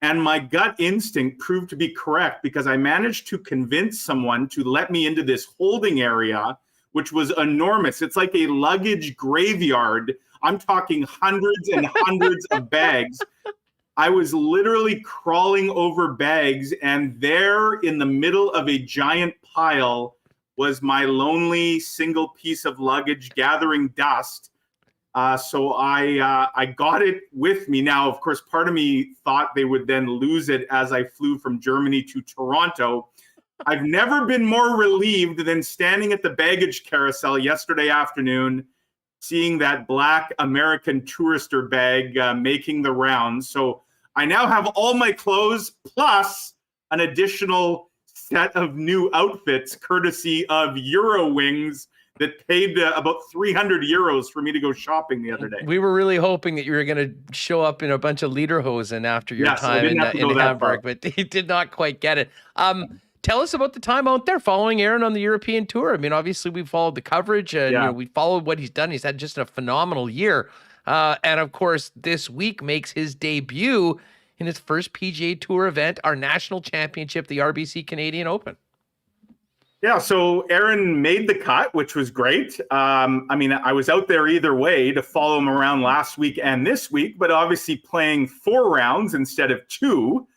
And my gut instinct proved to be correct because I managed to convince someone to let me into this holding area, which was enormous. It's like a luggage graveyard. I'm talking hundreds and hundreds of bags. I was literally crawling over bags, and there in the middle of a giant pile was my lonely single piece of luggage gathering dust. So I got it with me. Now, of course, part of me thought they would then lose it as I flew from Germany to Toronto. I've never been more relieved than standing at the baggage carousel yesterday afternoon, seeing that black American Tourister bag making the rounds. So I now have all my clothes plus an additional set of new outfits courtesy of Eurowings that paid about 300 euros for me to go shopping the other day. We were really hoping that you were going to show up in a bunch of lederhosen after your time in Hamburg, but you did not quite get it. tell us about the time out there following Aaron on the European tour. I mean, obviously we followed the coverage and we followed what he's done. He's had just a phenomenal year. And of course, this week makes his debut in his first PGA Tour event, our national championship, the RBC Canadian Open. Yeah, so Aaron made the cut, which was great. I mean, I was out there either way to follow him around last week and this week, but obviously playing 4 rounds instead of 2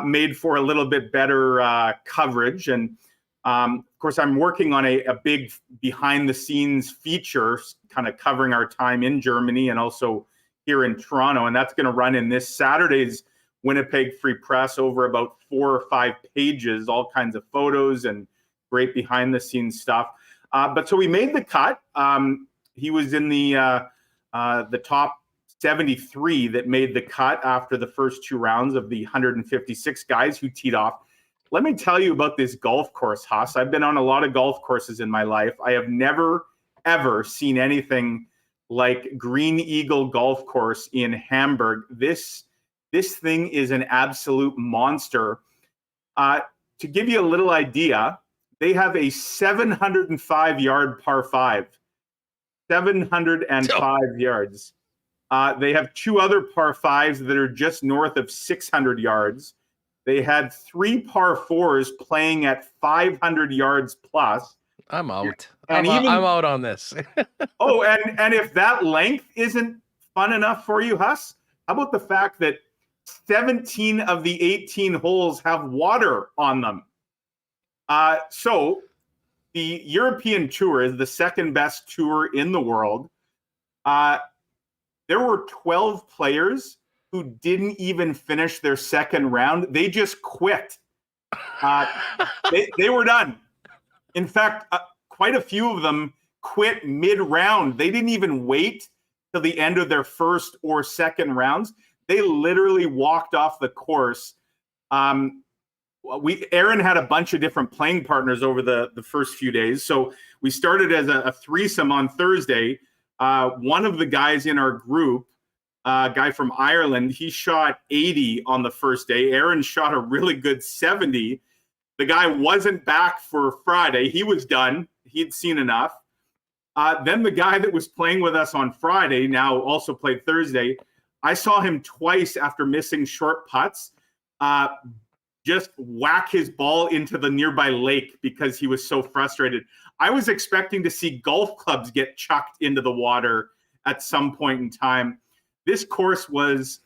made for a little bit better coverage. And of course, I'm working on a big behind-the-scenes feature kind of covering our time in Germany and also here in Toronto, and that's going to run in this Saturday's Winnipeg Free Press over about 4 or 5 pages, all kinds of photos and great behind the scenes stuff. But so we made the cut. He was in the top 73 that made the cut after the first 2 rounds of the 156 guys who teed off. Let me tell you about this golf course, Huss. I've been on a lot of golf courses in my life. I have never, ever seen anything like Green Eagle Golf Course in Hamburg. This thing is an absolute monster. To give you a little idea, they have a 705-yard par 5. 705 yards. They have 2 other par 5s that are just north of 600 yards. They had 3 par 4s playing at 500 yards plus. I'm out. And I'm out on this. Oh, and if that length isn't fun enough for you, Huss, how about the fact that 17 of the 18 holes have water on them? So the European Tour is the second best tour in the world. There were 12 players who didn't even finish their second round. They just quit. They were done. In fact, quite a few of them quit mid-round. They didn't even wait till the end of their first or second rounds. They literally walked off the course. Aaron had a bunch of different playing partners over the first few days. So we started as a threesome on Thursday. One of the guys in our group, a guy from Ireland, he shot 80 on the first day. Aaron shot a really good 70. The guy wasn't back for Friday. He was done. He'd seen enough. Then the guy that was playing with us on Friday now also played Thursday. I saw him twice after missing short putts, just whack his ball into the nearby lake because he was so frustrated. I was expecting to see golf clubs get chucked into the water at some point in time. This course was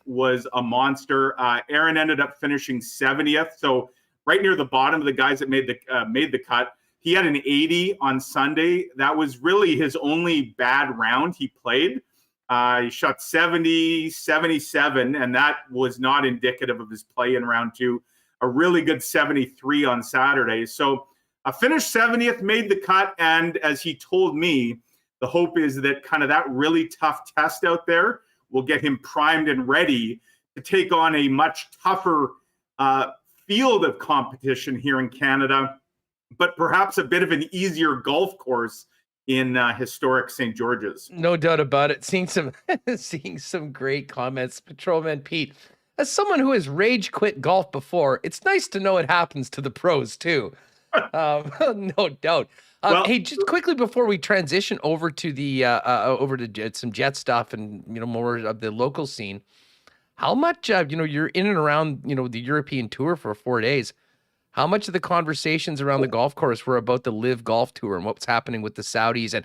a monster. Aaron ended up finishing 70th, so right near the bottom of the guys that made the cut. He had an 80 on Sunday. That was really his only bad round he played. He shot 70, 77, and that was not indicative of his play in round 2. A really good 73 on Saturday. So I finished 70th, made the cut, and as he told me, the hope is that kind of that really tough test out there will get him primed and ready to take on a much tougher field of competition here in Canada, but perhaps a bit of an easier golf course in historic St. George's. No doubt about it. Seeing some great comments. Patrolman Pete, as someone who has rage quit golf before, it's nice to know it happens to the pros too. No doubt. Hey, just quickly before we transition over to the over to some Jet stuff and more of the local scene, how much you're in and around the European Tour for 4 days? How much of the conversations around the golf course were about the Live Golf Tour and what's happening with the Saudis? And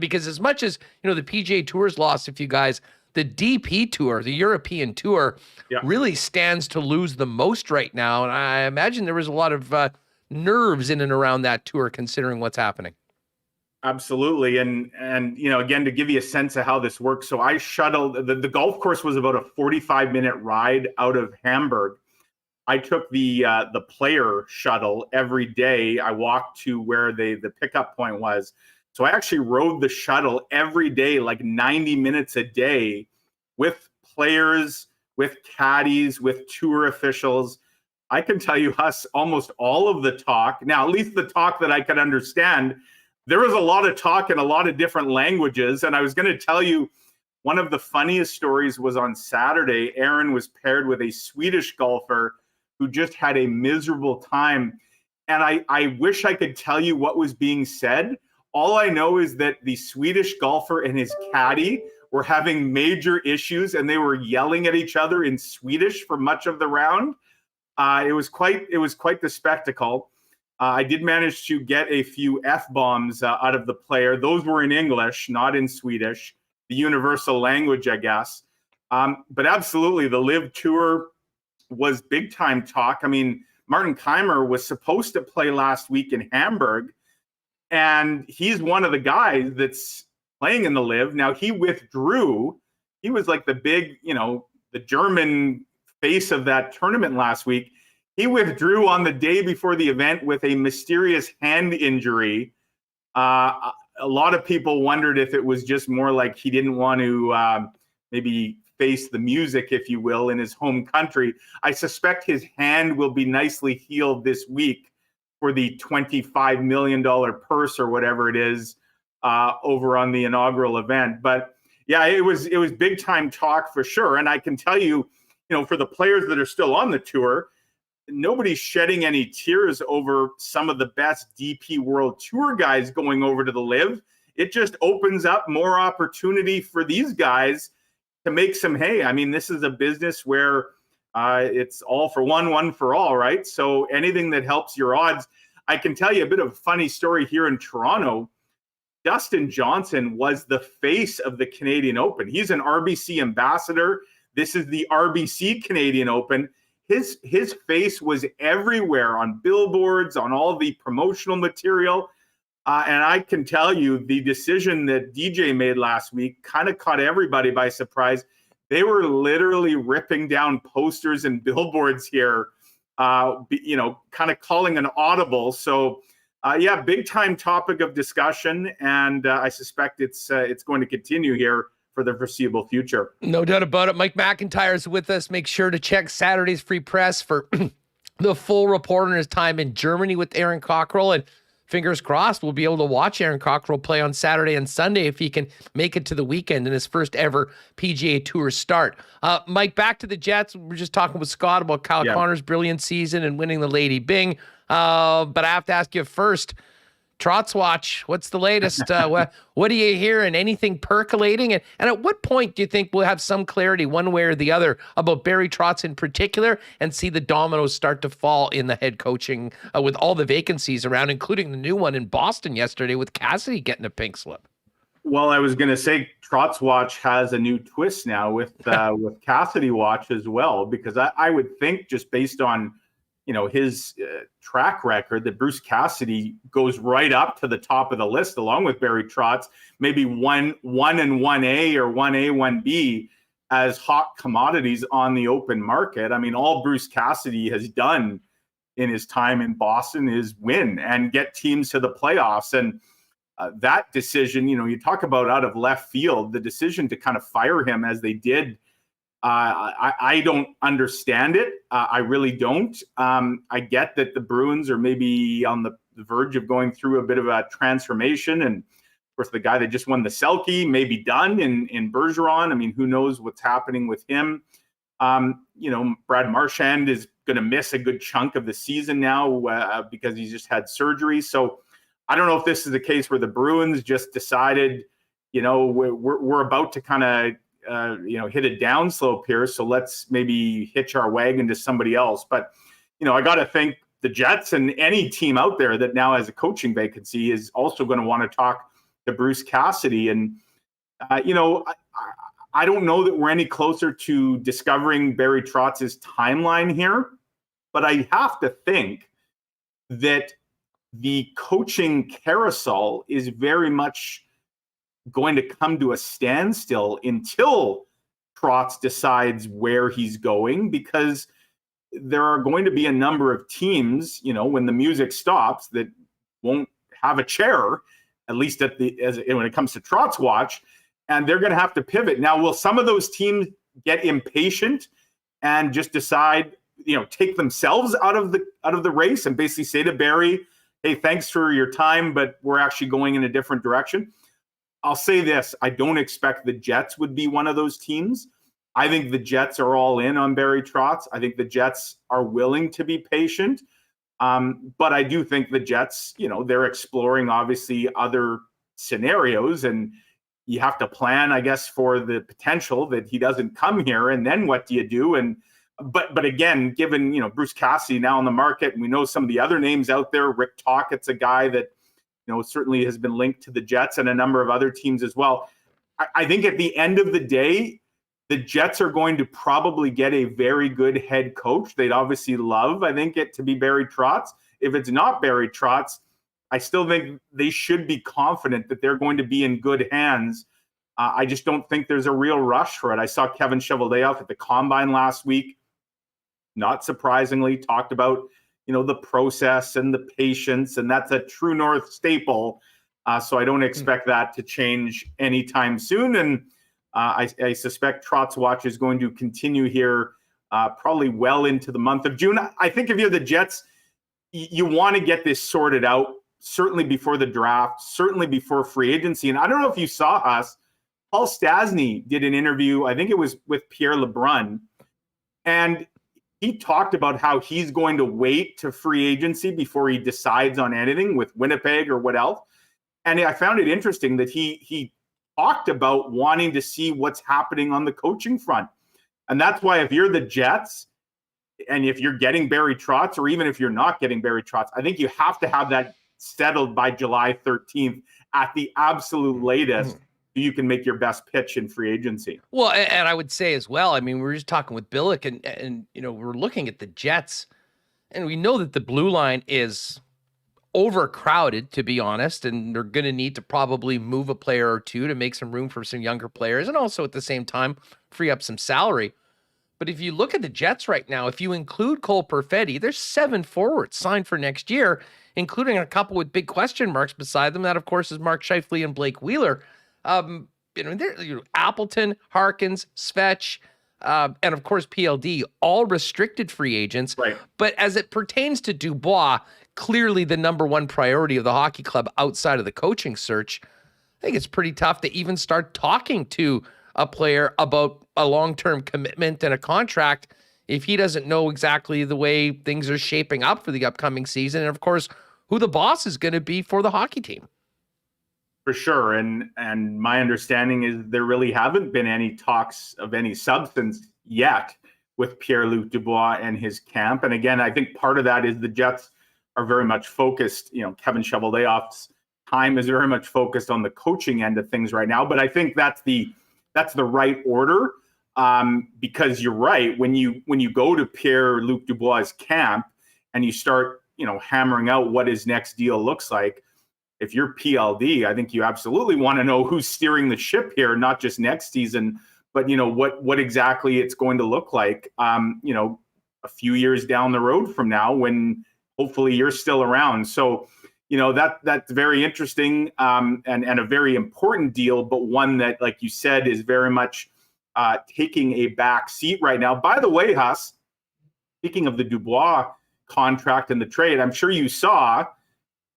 because as much as the PGA Tour's lost a few guys, the DP Tour, the European Tour, really stands to lose the most right now. And I imagine there was a lot of nerves in and around that tour, considering what's happening. Absolutely. And again, to give you a sense of how this works. So I shuttled, the golf course was about a 45-minute ride out of Hamburg. I took the player shuttle every day. I walked to where the pickup point was. So I actually rode the shuttle every day, like 90 minutes a day, with players, with caddies, with tour officials. I can tell you, Huss, almost all of the talk, now at least the talk that I could understand, there was a lot of talk in a lot of different languages. And I was going to tell you, one of the funniest stories was on Saturday. Aaron was paired with a Swedish golfer who just had a miserable time. And I wish I could tell you what was being said. All I know is that the Swedish golfer and his caddy were having major issues, and they were yelling at each other in Swedish for much of the round. It was quite the spectacle. I did manage to get a few F-bombs out of the player. Those were in English, not in Swedish, the universal language, I guess. But absolutely, the LIV Tour was big time talk. I mean, Martin Keimer was supposed to play last week in Hamburg, and he's one of the guys that's playing in the LIV. Now, he withdrew. He was like the big, the German face of that tournament last week. He withdrew on the day before the event with a mysterious hand injury. A lot of people wondered if it was just more like he didn't want to maybe face the music, if you will, in his home country. I suspect his hand will be nicely healed this week for the $25 million purse or whatever it is over on the inaugural event. But yeah, it was big time talk for sure. And I can tell you, for the players that are still on the tour, nobody's shedding any tears over some of the best DP World Tour guys going over to the LIV. It just opens up more opportunity for these guys to make some hay. I mean, this is a business where it's all for one for all, right? So anything that helps your odds. I can tell you a bit of a funny story here in Toronto. Dustin Johnson was the face of the Canadian Open. He's an RBC ambassador. This is the RBC Canadian Open. His face was everywhere on billboards, on all the promotional material. And I can tell you the decision that DJ made last week kind of caught everybody by surprise. They were literally ripping down posters and billboards here, kind of calling an audible. So, yeah, big time topic of discussion. And I suspect it's going to continue here for the foreseeable future. No doubt about it. Mike McIntyre is with us. Make sure to check Saturday's Free Press for the full report on his time in Germany with Aaron Cockrell. And fingers crossed, we'll be able to watch Aaron Cockrell play on Saturday and Sunday if he can make it to the weekend in his first ever PGA Tour start. Mike, back to the Jets. We were just talking with Scott about Kyle Connor's brilliant season and winning the Lady Byng. But I have to ask you first, Trotz Watch, what's the latest? What are you hearing? Anything percolating? And at what point do you think we'll have some clarity one way or the other about Barry Trotz in particular and see the dominoes start to fall in the head coaching with all the vacancies around, including the new one in Boston yesterday with Cassidy getting a pink slip? Well, I was going to say Trotz Watch has a new twist now with Cassidy Watch as well, because I would think just based on his track record that Bruce Cassidy goes right up to the top of the list along with Barry Trotz, maybe one and 1A or 1A, 1B as hot commodities on the open market. I mean, all Bruce Cassidy has done in his time in Boston is win and get teams to the playoffs. And that decision, you talk about out of left field, the decision to kind of fire him as they did. I don't understand it. I really don't. I get that the Bruins are maybe on the verge of going through a bit of a transformation. And of course, the guy that just won the Selke may be done in Bergeron. I mean, who knows what's happening with him? Brad Marchand is going to miss a good chunk of the season now because he's just had surgery. So I don't know if this is the case where the Bruins just decided, we're about to kind of hit a downslope here, so let's maybe hitch our wagon to somebody else. But, I got to think the Jets and any team out there that now has a coaching vacancy is also going to want to talk to Bruce Cassidy. And, I don't know that we're any closer to discovering Barry Trotz's timeline here, but I have to think that the coaching carousel is very much going to come to a standstill until Trotz decides where he's going, because there are going to be a number of teams, when the music stops, that won't have a chair, at least when it comes to Trotz Watch, and they're going to have to pivot. Now, will some of those teams get impatient and just decide, take themselves out of the race and basically say to Barry, hey, thanks for your time, but we're actually going in a different direction? I'll say this, I don't expect the Jets would be one of those teams. I think the Jets are all in on Barry Trotz. I think the Jets are willing to be patient. But I do think the Jets, they're exploring obviously other scenarios, and you have to plan, I guess, for the potential that he doesn't come here. And then what do you do? But again, given, Bruce Cassidy now on the market, and we know some of the other names out there, Rick Tockett's a guy that, certainly has been linked to the Jets and a number of other teams as well. I think at the end of the day, the Jets are going to probably get a very good head coach. They'd obviously love, I think, it to be Barry Trotz. If it's not Barry Trotz, I still think they should be confident that they're going to be in good hands. I just don't think there's a real rush for it. I saw Kevin Cheveldayoff at the Combine last week. Not surprisingly, talked about, the process and the patience, and that's a True North staple. So I don't expect that to change anytime soon. And I suspect Trotz Watch is going to continue here probably well into the month of June. I think if you're the Jets, you want to get this sorted out, certainly before the draft, certainly before free agency. And I don't know if you saw us, Paul Stastny did an interview, I think it was with Pierre LeBrun, and he talked about how he's going to wait to free agency before he decides on anything with Winnipeg or what else. And I found it interesting that he talked about wanting to see what's happening on the coaching front. And that's why if you're the Jets and if you're getting Barry Trotz, or even if you're not getting Barry Trotz, I think you have to have that settled by July 13th at the absolute latest. You can make your best pitch in free agency. Well, and I would say as well, I mean, we were just talking with Billeck and we're looking at the Jets, and we know that the blue line is overcrowded, to be honest, and they're going to need to probably move a player or two to make some room for some younger players, and also at the same time free up some salary. But if you look at the Jets right now, if you include Cole Perfetti, there's 7 forwards signed for next year, including a couple with big question marks beside them. That, of course, is Mark Scheifele and Blake Wheeler. Appleton, Harkins, Svetch, and of course PLD, all restricted free agents. Right. But as it pertains to Dubois, clearly the number one priority of the hockey club outside of the coaching search, I think it's pretty tough to even start talking to a player about a long-term commitment and a contract if he doesn't know exactly the way things are shaping up for the upcoming season, and of course, who the boss is going to be for the hockey team. For sure. And my understanding is there really haven't been any talks of any substance yet with Pierre-Luc Dubois and his camp. And again, I think part of that is the Jets are very much focused, Kevin Cheveldayoff's time is very much focused on the coaching end of things right now. But I think that's the right order, because you're right. When you go to Pierre-Luc Dubois' camp and you start, hammering out what his next deal looks like, if you're PLD, I think you absolutely want to know who's steering the ship here, not just next season, but what exactly it's going to look like, a few years down the road from now when hopefully you're still around. So, that's very interesting, and a very important deal, but one that, like you said, is very much taking a back seat right now. By the way, Huss, speaking of the Dubois contract and the trade, I'm sure you saw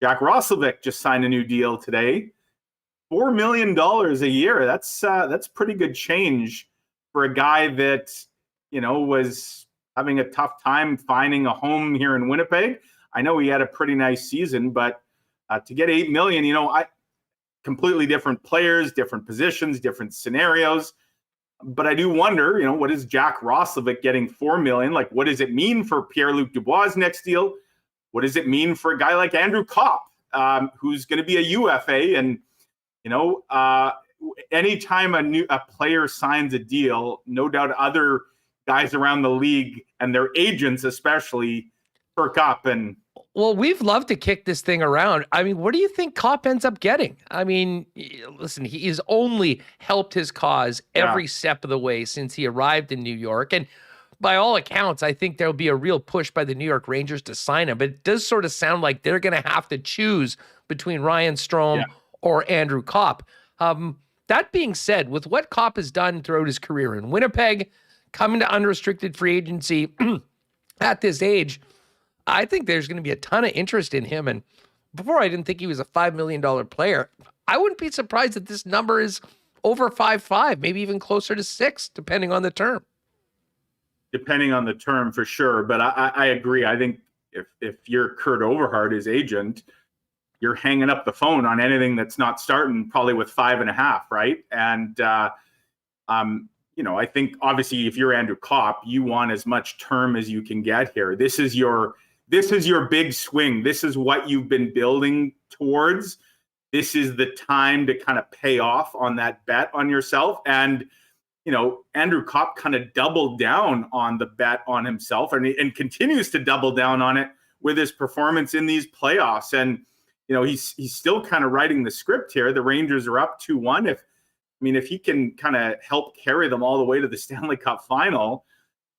Jack Roslovic just signed a new deal today. $4 million a year. That's pretty good change for a guy that, was having a tough time finding a home here in Winnipeg. I know he had a pretty nice season, but to get $8 million, completely different players, different positions, different scenarios. But I do wonder, what is Jack Roslovic getting $4 million? Like, what does it mean for Pierre-Luc Dubois' next deal? What does it mean for a guy like Andrew Kopp, who's going to be a UFA? And, anytime a player signs a deal, no doubt other guys around the league and their agents especially perk up. And well, we've loved to kick this thing around. I mean, what do you think Kopp ends up getting? I mean, listen, he has only helped his cause every step of the way since he arrived in New York. And by all accounts, I think there'll be a real push by the New York Rangers to sign him. But it does sort of sound like they're going to have to choose between Ryan Strome or Andrew Kopp. That being said, with what Kopp has done throughout his career in Winnipeg, coming to unrestricted free agency at this age, I think there's going to be a ton of interest in him. And before, I didn't think he was a $5 million player. I wouldn't be surprised if this number is over 5.5, maybe even closer to 6, depending on the term. Depending on the term, for sure. But I agree. I think if you're Kurt Overhart, his agent, you're hanging up the phone on anything that's not starting probably with 5.5, right? And I think obviously if you're Andrew Kopp, you want as much term as you can get here. This is your big swing. This is what you've been building towards. This is the time to kind of pay off on that bet on yourself. And Andrew Kopp kind of doubled down on the bet on himself and continues to double down on it with his performance in these playoffs. And, he's still kind of writing the script here. The Rangers are up 2-1. If he can kind of help carry them all the way to the Stanley Cup Final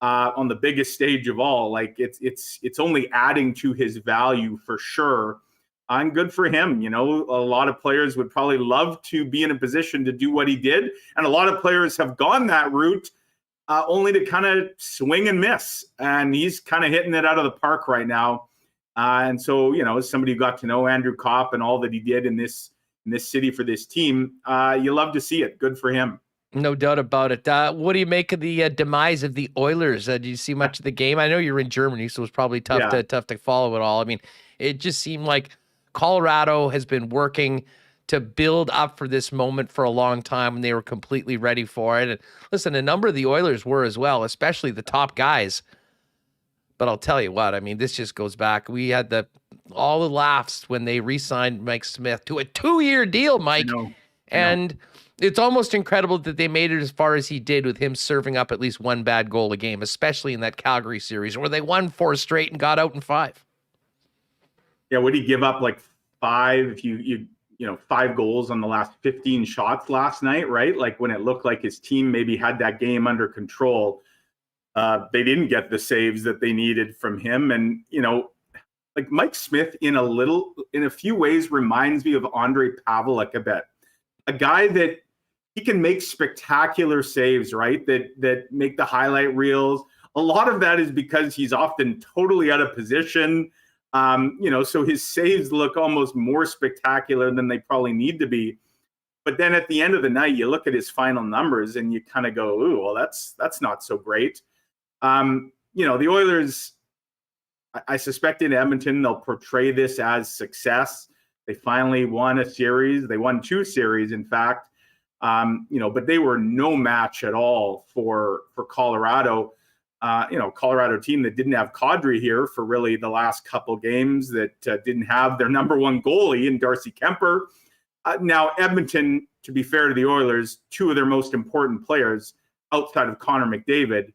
on the biggest stage of all, like it's only adding to his value for sure. I'm good for him. A lot of players would probably love to be in a position to do what he did. And a lot of players have gone that route only to kind of swing and miss. And he's kind of hitting it out of the park right now. And so, as somebody who got to know Andrew Kopp and all that he did in this city for this team, you love to see it. Good for him. No doubt about it. What do you make of the demise of the Oilers? Did you see much of the game? I know you're in Germany, so it's probably tough to follow it all. It just seemed like Colorado has been working to build up for this moment for a long time, and they were completely ready for it. And listen, a number of the Oilers were as well, especially the top guys. But I'll tell you what, this just goes back. We had all the laughs when they re-signed Mike Smith to a 2-year deal, Mike. And it's almost incredible that they made it as far as he did with him serving up at least one bad goal a game, especially in that Calgary series where they won 4 straight and got out in 5. Yeah, would he give up like 5 if you 5 goals on the last 15 shots last night, right? Like when it looked like his team maybe had that game under control, they didn't get the saves that they needed from him. And, like Mike Smith in a few ways reminds me of Andrei Pavelec a bit. A guy that he can make spectacular saves, right? That make the highlight reels. A lot of that is because he's often totally out of position. So his saves look almost more spectacular than they probably need to be. But then at the end of the night, you look at his final numbers and you kind of go, ooh, well, that's not so great. The Oilers, I suspect in Edmonton, they'll portray this as success. They finally won a series. They won 2 series, in fact. But they were no match at all for Colorado. Colorado team that didn't have Kadri here for really the last couple games, that didn't have their number one goalie in Darcy Kemper. Now, Edmonton, to be fair to the Oilers, 2 of their most important players outside of Connor McDavid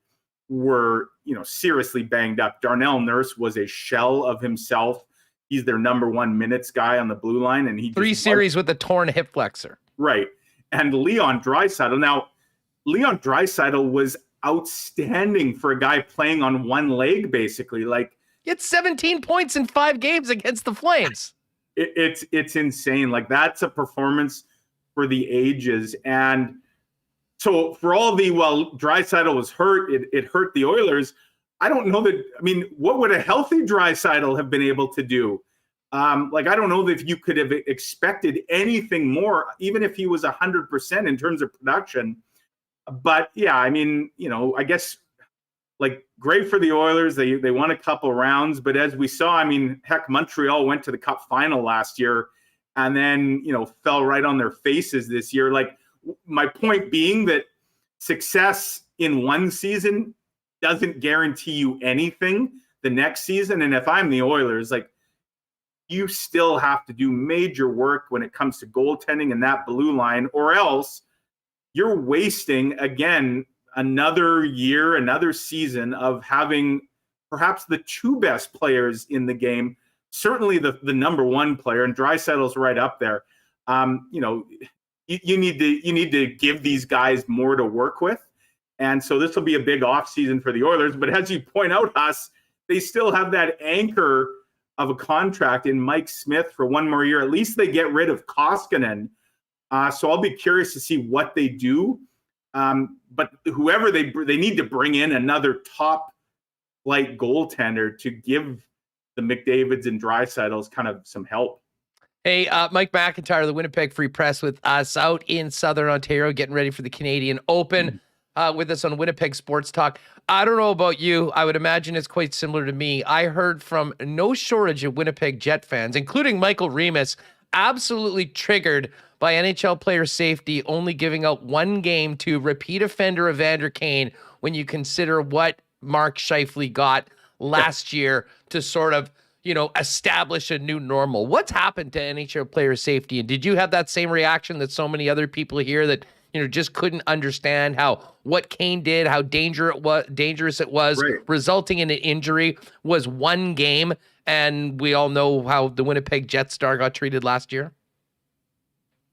were, seriously banged up. Darnell Nurse was a shell of himself. He's their number 1 minutes guy on the blue line. And he 3 series with a torn hip flexor. Right. And Leon Draisaitl. Now, Leon Draisaitl was outstanding for a guy playing on one leg, basically. Like, he had 17 points in 5 games against the Flames. It's insane. Like, that's a performance for the ages. And so for all Draisaitl was hurt, it hurt the Oilers. I don't know that. What would a healthy Draisaitl have been able to do? I don't know that you could have expected anything more, even if he was 100% in terms of production. But yeah, I guess great for the Oilers. They won a couple rounds, but as we saw, heck, Montreal went to the Cup Final last year and then, fell right on their faces this year. Like, my point being that success in one season doesn't guarantee you anything the next season. And if I'm the Oilers, you still have to do major work when it comes to goaltending and that blue line, or else you're wasting, again, another year, another season of having perhaps the 2 best players in the game, certainly the number 1 player, and Draisaitl's right up there. You need to give these guys more to work with. And so this will be a big offseason for the Oilers. But as you point out, Huss, they still have that anchor of a contract in Mike Smith for 1 more year. At least they get rid of Koskinen. So I'll be curious to see what they do. But whoever they need to bring in another top flight goaltender to give the McDavids and Draisaitl's kind of some help. Hey, Mike McIntyre, the Winnipeg Free Press with us out in Southern Ontario, getting ready for the Canadian Open. with us on Winnipeg Sports Talk. I don't know about you. I would imagine it's quite similar to me. I heard from no shortage of Winnipeg Jet fans, including Michael Remis, absolutely triggered by NHL player safety only giving out one game to repeat offender Evander Kane when you consider what Mark Scheifele got last year to sort of, establish a new normal. What's happened to NHL player safety? And did you have that same reaction that so many other people here that, just couldn't understand what Kane did, how dangerous it was, right, resulting in an injury was one game, and we all know how the Winnipeg Jet star got treated last year?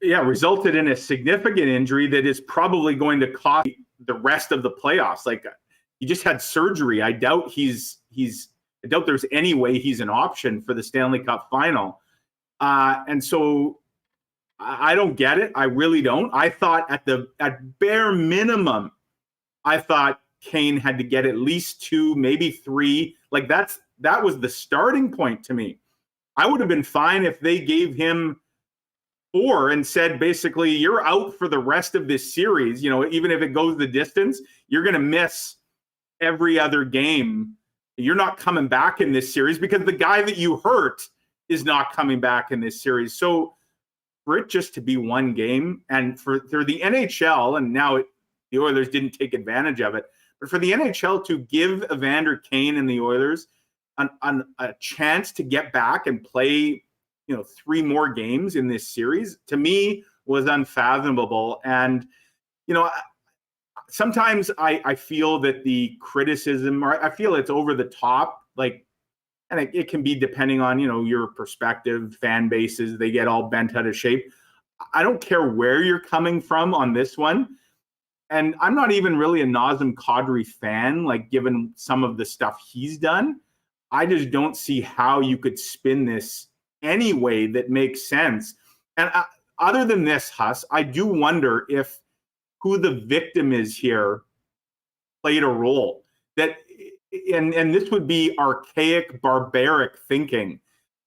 Yeah, resulted in a significant injury that is probably going to cost the rest of the playoffs. Like, he just had surgery. I doubt I doubt there's any way he's an option for the Stanley Cup Final. And so I don't get it. I really don't. I thought at bare minimum, I thought Kane had to get at least 2, maybe 3. Like, that was the starting point to me. I would have been fine if they gave him 4 and said, basically, you're out for the rest of this series. Even if it goes the distance, you're going to miss every other game. You're not coming back in this series because the guy that you hurt is not coming back in this series. So for it just to be one game, and for the NHL, and now the Oilers didn't take advantage of it, but for the NHL to give Evander Kane and the Oilers a chance to get back and play 3 more games in this series, to me was unfathomable. And sometimes I feel that the criticism, or I feel it's over the top, like, and it can be depending on, your perspective, fan bases, they get all bent out of shape. I don't care where you're coming from on this one. And I'm not even really a Nazem Kadri fan, like, given some of the stuff he's done. I just don't see how you could spin this any way that makes sense. And other than this, Huss, I do wonder if who the victim is here played a role. And this would be archaic, barbaric thinking.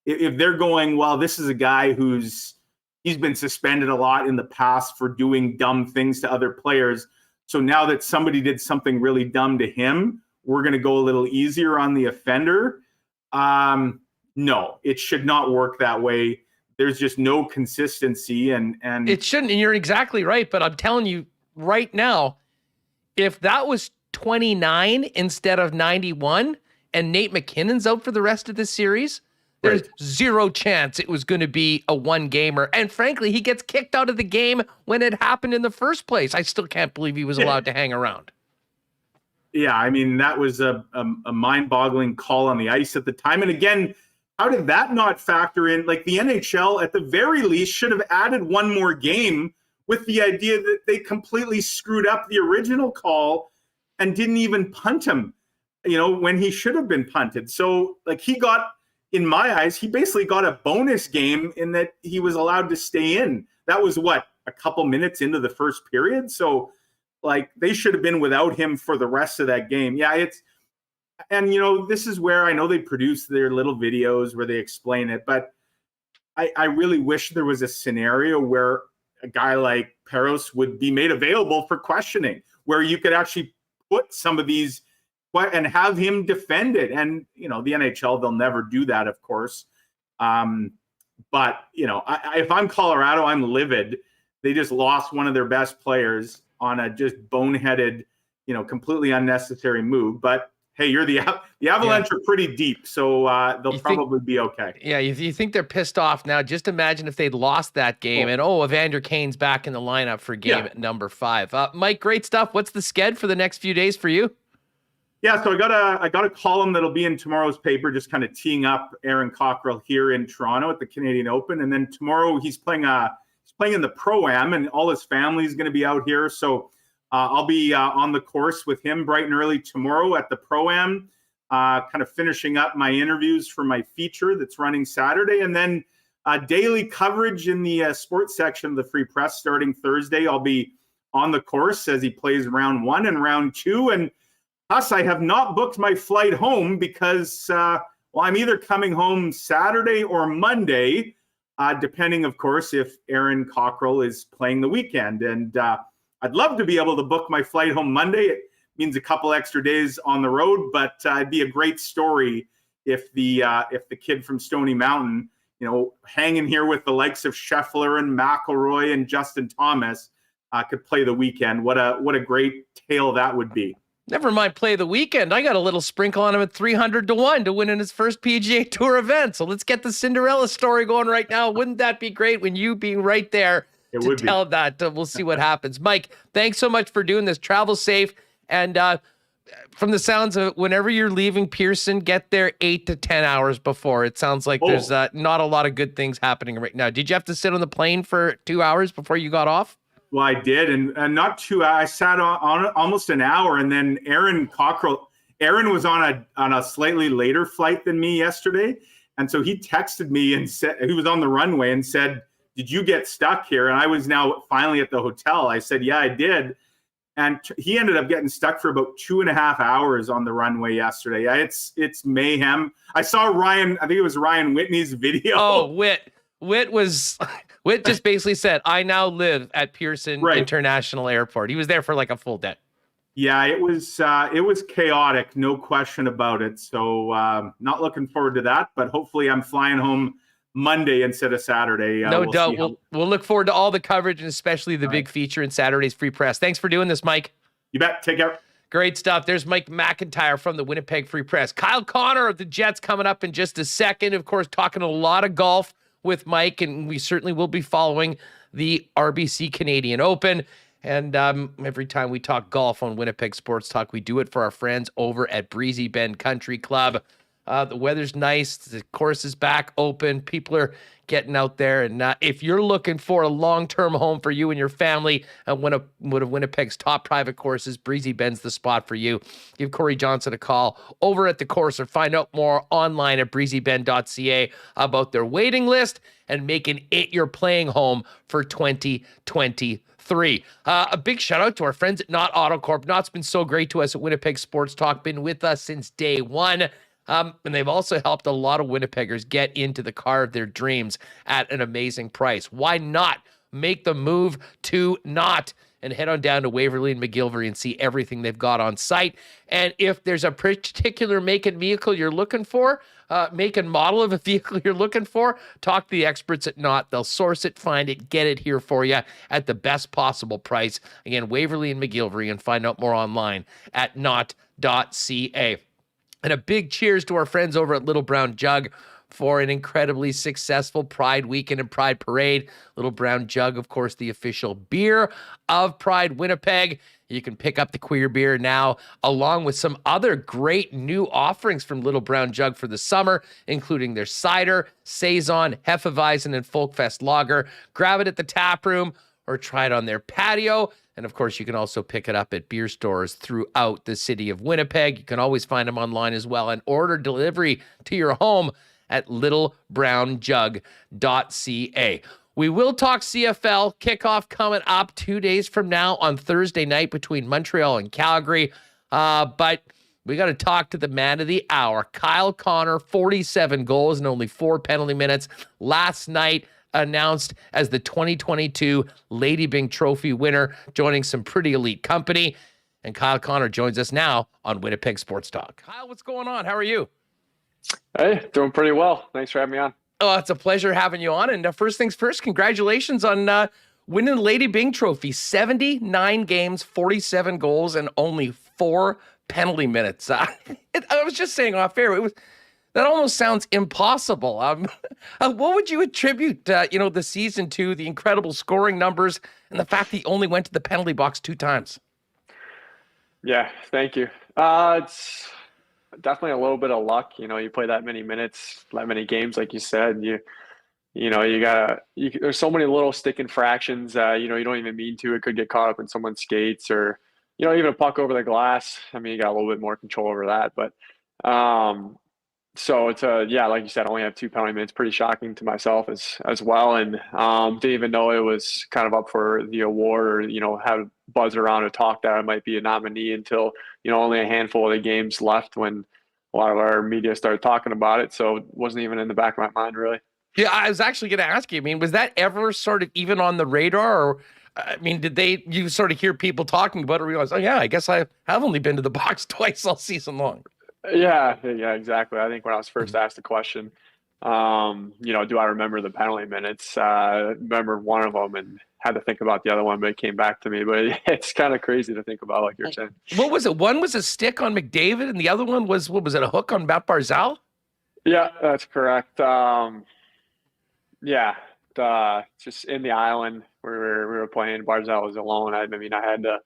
If they're going, well, this is a guy he's been suspended a lot in the past for doing dumb things to other players. So now that somebody did something really dumb to him, we're going to go a little easier on the offender. No, it should not work that way. There's just no consistency, and it shouldn't. And you're exactly right. But I'm telling you right now, if that was 29 instead of 91 and Nate McKinnon's out for the rest of the series, there's zero chance it was going to be a one-gamer. And frankly, he gets kicked out of the game when it happened in the first place. I still can't believe he was allowed to hang around. Yeah, I mean, that was a mind-boggling call on the ice at the time. And again, how did that not factor in? Like, the NHL, at the very least, should have added one more game with the idea that they completely screwed up the original call and didn't even punt him, when he should have been punted. So, like, he got, in my eyes, he basically got a bonus game in that he was allowed to stay in. That was a couple minutes into the first period. So, like, they should have been without him for the rest of that game. Yeah, and this is where I know they produce their little videos where they explain it, but I really wish there was a scenario where a guy like Paterson would be made available for questioning, where you could actually put some of these and have him defend it. And, the NHL, they'll never do that, of course. But, if I'm Colorado, I'm livid. They just lost one of their best players on a just boneheaded, completely unnecessary move. But hey, the Avalanche are pretty deep, so they'll probably be okay. Yeah, you think they're pissed off now. Just imagine if they'd lost that game and, Evander Kane's back in the lineup for game number 5. Mike, great stuff. What's the sched for the next few days for you? Yeah, so I got a column that'll be in tomorrow's paper, just kind of teeing up Aaron Cockrell here in Toronto at the Canadian Open. And then tomorrow he's playing in the Pro-Am, and all his family is going to be out here. So I'll be on the course with him bright and early tomorrow at the Pro-Am, kind of finishing up my interviews for my feature that's running Saturday. And then daily coverage in the sports section of the Free Press starting Thursday. I'll be on the course as he plays round 1 and round 2. And I have not booked my flight home because, I'm either coming home Saturday or Monday, depending, of course, if Aaron Cockrell is playing the weekend. And I'd love to be able to book my flight home Monday. It means a couple extra days on the road, but it'd be a great story if the kid from Stony Mountain, hanging here with the likes of Scheffler and McIlroy and Justin Thomas, could play the weekend. What a great tale that would be. Never mind play the weekend. I got a little sprinkle on him at 300-1 to win in his first PGA Tour event. So let's get the Cinderella story going right now. Wouldn't that be great when you being right there to tell that? We'll see what happens. Mike, thanks so much for doing this. Travel safe. And from the sounds of it, whenever you're leaving Pearson, get there 8 to 10 hours before. It sounds like there's not a lot of good things happening right now. Did you have to sit on the plane for 2 hours before you got off? Well, I did, and not 2 hours. I sat on almost an hour, and then Aaron was on a slightly later flight than me yesterday, and so he texted me and said he was on the runway and said, "Did you get stuck here?" And I was now finally at the hotel. I said, "Yeah, I did," and he ended up getting stuck for about 2.5 hours on the runway yesterday. Yeah, it's mayhem. I saw Ryan. I think it was Ryan Whitney's video. Oh, Whit just basically said, "I now live at Pearson International Airport." He was there for like a full day. Yeah, it was chaotic, no question about it. So not looking forward to that, but hopefully I'm flying home Monday instead of Saturday. No doubt. We'll look forward to all the coverage and especially the big feature in Saturday's Free Press. Thanks for doing this, Mike. You bet. Take care. Great stuff. There's Mike McIntyre from the Winnipeg Free Press. Kyle Connor of the Jets coming up in just a second. Of course, talking a lot of golf with Mike, and we certainly will be following the RBC Canadian Open. And every time we talk golf on Winnipeg Sports Talk, we do it for our friends over at Breezy Bend Country Club. The weather's nice. The course is back open. People are getting out there. And if you're looking for a long-term home for you and your family at one of Winnipeg's top private courses, Breezy Bend's the spot for you. Give Corey Johnson a call over at the course or find out more online at breezybend.ca about their waiting list and making it your playing home for 2023. A big shout out to our friends at Knott Auto Corp. Knott's been so great to us at Winnipeg Sports Talk, been with us since day one. And they've also helped a lot of Winnipeggers get into the car of their dreams at an amazing price. Why not make the move to Knott and head on down to Waverly and McGillivray and see everything they've got on site? And if there's a particular make and vehicle you're looking for, make and model of a vehicle you're looking for, talk to the experts at Knott. They'll source it, find it, get it here for you at the best possible price. Again, Waverly and McGillivray, and find out more online at knott.ca. And a big cheers to our friends over at Little Brown Jug for an incredibly successful Pride Weekend and Pride Parade. Little Brown Jug, of course, the official beer of Pride Winnipeg. You can pick up the queer beer now, along with some other great new offerings from Little Brown Jug for the summer, including their cider, Saison, Hefeweizen, and Folkfest Lager. Grab it at the tap room or try it on their patio. And of course, you can also pick it up at beer stores throughout the city of Winnipeg. You can always find them online as well and order delivery to your home at littlebrownjug.ca. We will talk CFL kickoff coming up 2 days from now on Thursday night between Montreal and Calgary. But we got to talk to the man of the hour, Kyle Connor, 47 goals and only 4 penalty minutes last night. Announced as the 2022 Lady Byng Trophy winner, joining some pretty elite company. And Kyle Connor joins us now on Winnipeg Sports Talk. Kyle, what's going on? How are you? Hey, doing pretty well. Thanks for having me on. Oh, it's a pleasure having you on. And first things first, congratulations on winning the Lady Byng Trophy. 79 games, 47 goals, and only 4 penalty minutes. I was just saying off air, that almost sounds impossible. What would you attribute, the season to, the incredible scoring numbers and the fact that he only went to the penalty box 2 times? Yeah, thank you. It's definitely a little bit of luck. You play that many minutes, that many games, like you said. There's so many little stick infractions. You don't even mean to. It could get caught up in someone's skates, or even a puck over the glass. I mean, you got a little bit more control over that, but. So it's like you said, I only have 2 penalty minutes. Pretty shocking to myself as well, and didn't even know it was kind of up for the award, or had buzz around to talk that I might be a nominee until only a handful of the games left when a lot of our media started talking about it. So it wasn't even in the back of my mind really. Yeah, I was actually going to ask you. I mean, was that ever sort of even on the radar, or I mean, you sort of hear people talking about it, realize, oh yeah, I guess I have only been to the box twice all season long. Yeah, exactly. I think when I was first asked the question, do I remember the penalty minutes? Remember one of them and had to think about the other one, but it came back to me. But it's kind of crazy to think about, like you're saying. What was it? One was a stick on McDavid, and the other one was, what was it, a hook on Matt Barzal? Yeah, that's correct. Just in the island where we were playing, Barzal was alone. I had to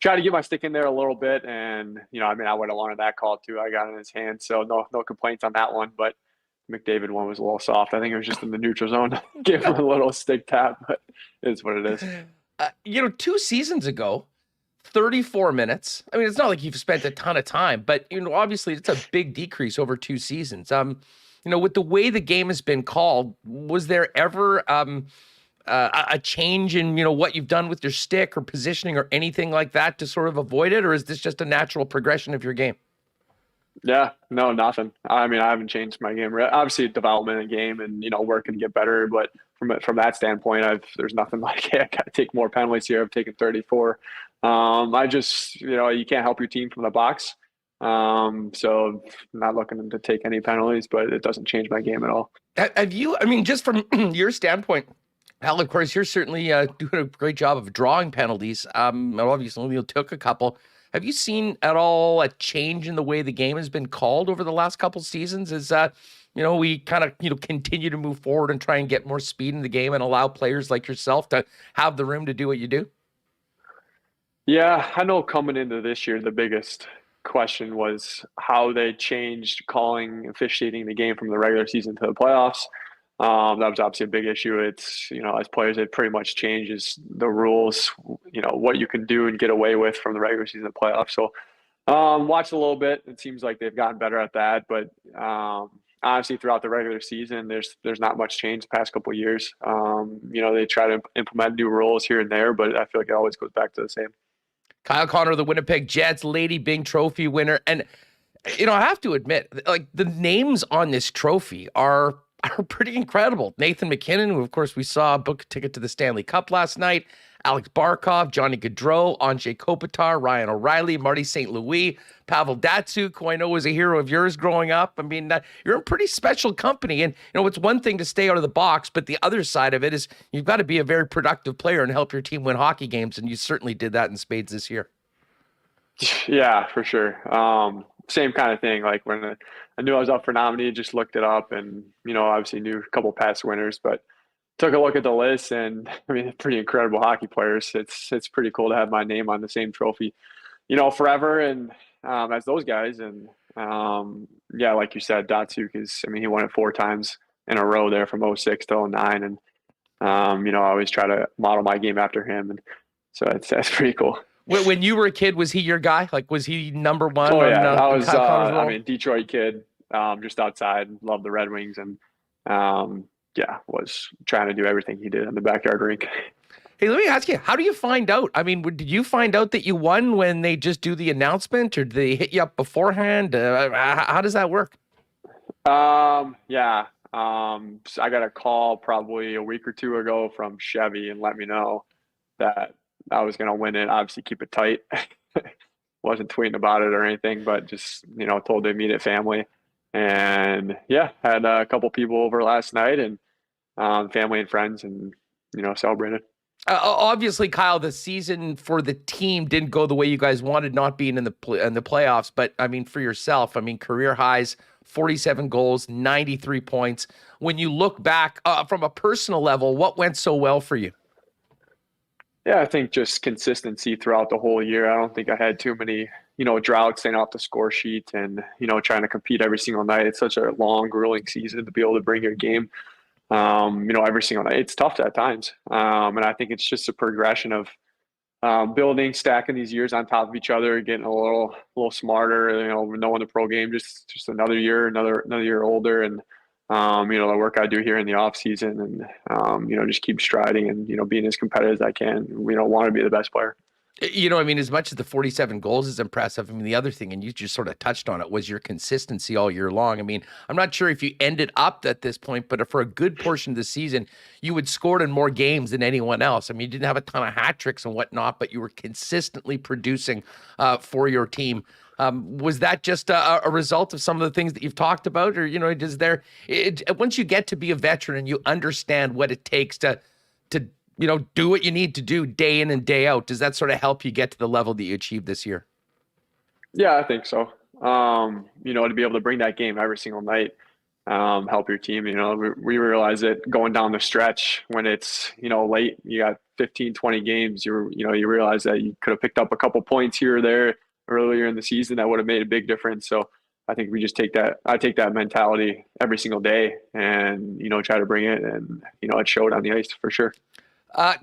try to get my stick in there a little bit, and I would have wanted that call too. I got in his hand, so no complaints on that one. But McDavid one was a little soft. I think it was just in the neutral zone. Give him a little stick tap, but it's what it is. 2 seasons ago, 34 minutes. I mean, it's not like you've spent a ton of time, but obviously it's a big decrease over 2 seasons. With the way the game has been called, was there ever a change in what you've done with your stick or positioning or anything like that to sort of avoid it, or is this just a natural progression of your game? Yeah, no, nothing. I haven't changed my game. Obviously, development in the game and working to get better. But from that standpoint, there's nothing like, hey, I got to take more penalties here. I've taken 34. I just you can't help your team from the box. So not looking to take any penalties, but it doesn't change my game at all. Have you? Just from your standpoint, Al, of course, you're certainly doing a great job of drawing penalties. Obviously, you took a couple. Have you seen at all a change in the way the game has been called over the last couple seasons? As we kind of continue to move forward and try and get more speed in the game and allow players like yourself to have the room to do what you do? Yeah, I know coming into this year, the biggest question was how they changed calling, officiating the game from the regular season to the playoffs. That was obviously a big issue. It's, as players, it pretty much changes the rules, what you can do and get away with from the regular season to playoffs. So watched a little bit. It seems like they've gotten better at that. But honestly, throughout the regular season, there's not much change the past couple of years. They try to implement new rules here and there, but I feel like it always goes back to the same. Kyle Connor, the Winnipeg Jets, Lady Byng trophy winner. And, I have to admit, like, the names on this trophy are pretty incredible. Nathan McKinnon, who, of course, we saw book a ticket to the Stanley Cup last night. Alex Barkov, Johnny Gaudreau, Anze Kopitar, Ryan O'Reilly, Marty St. Louis, Pavel Datsyuk, who I know was a hero of yours growing up. I mean, you're in pretty special company. And, it's one thing to stay out of the box, but the other side of it is you've got to be a very productive player and help your team win hockey games. And you certainly did that in spades this year. Yeah, for sure. Same kind of thing. Like when I knew I was up for nominee, just looked it up and, obviously knew a couple past winners, but took a look at the list and pretty incredible hockey players. It's pretty cool to have my name on the same trophy, forever. And as those guys. And like you said, Datsyuk he won it 4 times in a row there from 06 to 09. And, I always try to model my game after him. And so that's pretty cool. When you were a kid, was he your guy? Like, was he number one? Oh, yeah. I was, Detroit kid, just outside, loved the Red Wings, and, was trying to do everything he did in the backyard rink. Hey, let me ask you, how do you find out? Did you find out that you won when they just do the announcement, or do they hit you up beforehand? How does that work? So I got a call probably a week or 2 ago from Chevy and let me know that I was going to win it. Obviously keep it tight. Wasn't tweeting about it or anything, but just, told the immediate family. And had a couple people over last night and family and friends and, celebrated. Obviously, Kyle, the season for the team didn't go the way you guys wanted, not being in the playoffs. But, for yourself, career highs, 47 goals, 93 points. When you look back from a personal level, what went so well for you? Yeah, I think just consistency throughout the whole year. I don't think I had too many, droughts staying off the score sheet and, trying to compete every single night. It's such a long, grueling season to be able to bring your game, every single night. It's tough at times. And I think it's just a progression of building, stacking these years on top of each other, getting a little smarter, knowing the pro game, just another year, another year older. And, the work I do here in the off season and, just keep striding and, being as competitive as I can. We don't want to be the best player. You know, I mean, as much as the 47 goals is impressive, I mean, the other thing, and you just sort of touched on it, was your consistency all year long. I mean, I'm not sure if you ended up at this point, but for a good portion of the season, you had scored in more games than anyone else. I mean, you didn't have a ton of hat tricks and whatnot, but you were consistently producing for your team. Was that just a result of some of the things that you've talked about? Or, you know, once you get to be a veteran and you understand what it takes to you know, do what you need to do day in and day out, does that sort of help you get to the level that you achieved this year? Yeah, I think so. You know, to be able to bring that game every single night, help your team. You know, we realize that going down the stretch when it's, you know, late, you got 15, 20 games, you realize that you could have picked up a couple points here or there earlier in the season that would have made a big difference. So I think we just I take that mentality every single day and, you know, try to bring it, and, you know, it showed on the ice for sure.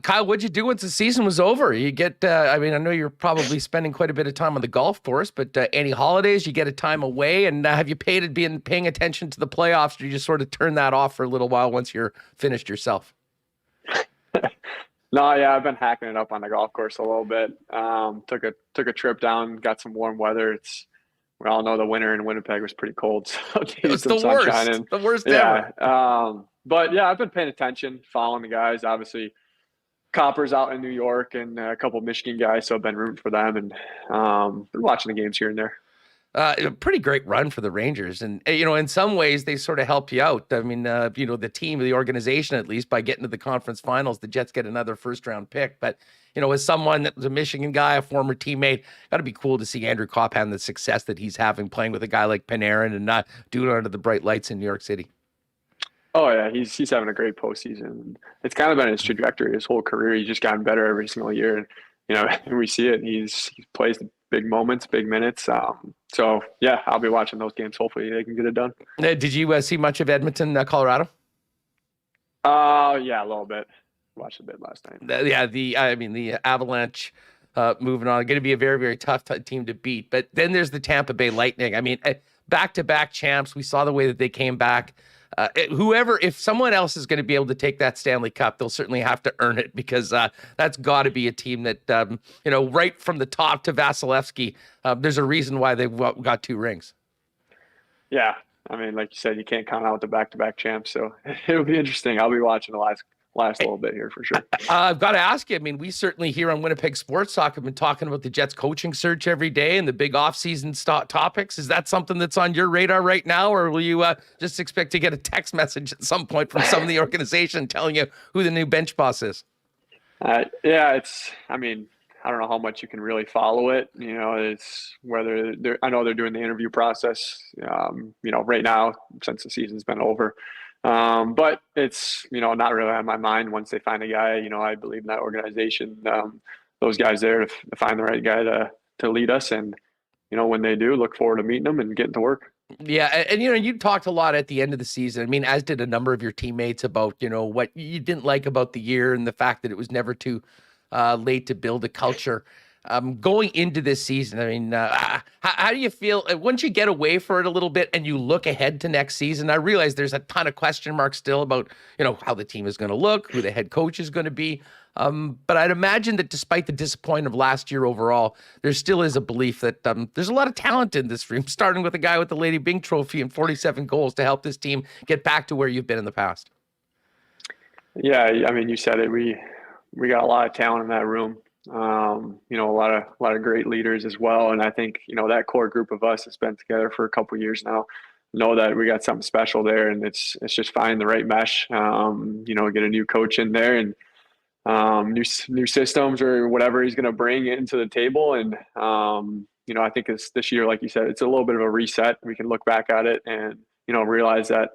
Kyle, what'd you do once the season was over? You get, I mean, I know you're probably spending quite a bit of time on the golf course, but any holidays, you get a time away, and have you been paying attention to the playoffs, or you just sort of turn that off for a little while once you're finished yourself? No, yeah, I've been hacking it up on the golf course a little bit. Took a trip down, got some warm weather. We all know the winter in Winnipeg was pretty cold, so it's the worst, the worst ever. But yeah, I've been paying attention, following the guys. Obviously, Copper's out in New York and a couple of Michigan guys, so I've been rooting for them and been watching the games here and there. A pretty great run for the Rangers. And, you know, in some ways, they sort of help you out. I mean, you know, the team, the organization, at least, by getting to the conference finals, the Jets get another first-round pick. But, you know, as someone that was a Michigan guy, a former teammate, got to be cool to see Andrew Kopp having the success that he's having, playing with a guy like Panarin and not doing it under the bright lights in New York City. Oh, yeah, he's having a great postseason. It's kind of been his trajectory, his whole career. He's just gotten better every single year. And, you know, we see it. He plays the big moments, big minutes. So, yeah, I'll be watching those games. Hopefully they can get it done. Did you see much of Edmonton, Colorado? Yeah, a little bit. Watched a bit last night. Yeah, the Avalanche moving on. Going to be a very, very tough team to beat. But then there's the Tampa Bay Lightning. I mean, back-to-back champs. We saw the way that they came back. If someone else is going to be able to take that Stanley Cup, they'll certainly have to earn it, because that's got to be a team that, you know, right from the top to Vasilevsky, there's a reason why they've got 2 rings. Yeah. I mean, like you said, you can't count out the back-to-back champs, so it'll be interesting. I'll be watching the last little bit here for sure. I've got to ask you, I mean, we certainly here on Winnipeg Sports Talk have been talking about the Jets coaching search every day and the big off-season topics. Is that something that's on your radar right now, or will you just expect to get a text message at some point from some of the organization telling you who the new bench boss is? Yeah, I mean, I don't know how much you can really follow it. You know, it's whether I know they're doing the interview process, you know, right now since the season's been over. But it's, you know, not really on my mind. Once they find a guy, you know, I believe in that organization, those guys there to find the right guy to lead us. And, you know, when they do, look forward to meeting them and getting to work. Yeah. And, you know, you talked a lot at the end of the season. I mean, as did a number of your teammates, about, you know, what you didn't like about the year and the fact that it was never too late to build a culture. Going into this season, I mean, how do you feel once you get away for it a little bit and you look ahead to next season? I realize there's a ton of question marks still about, you know, how the team is going to look, who the head coach is going to be. But I'd imagine that despite the disappointment of last year overall, there still is a belief that there's a lot of talent in this room, starting with a guy with the Lady Byng trophy and 47 goals to help this team get back to where you've been in the past. Yeah, I mean, you said it. We got a lot of talent in that room. You know, a lot of great leaders as well. And I think, you know, that core group of us has been together for a couple of years now, know that we got something special there, and it's just finding the right mesh. You know, get a new coach in there and new systems or whatever he's going to bring into the table. And, you know, I think this year, like you said, it's a little bit of a reset. We can look back at it and, you know, realize that,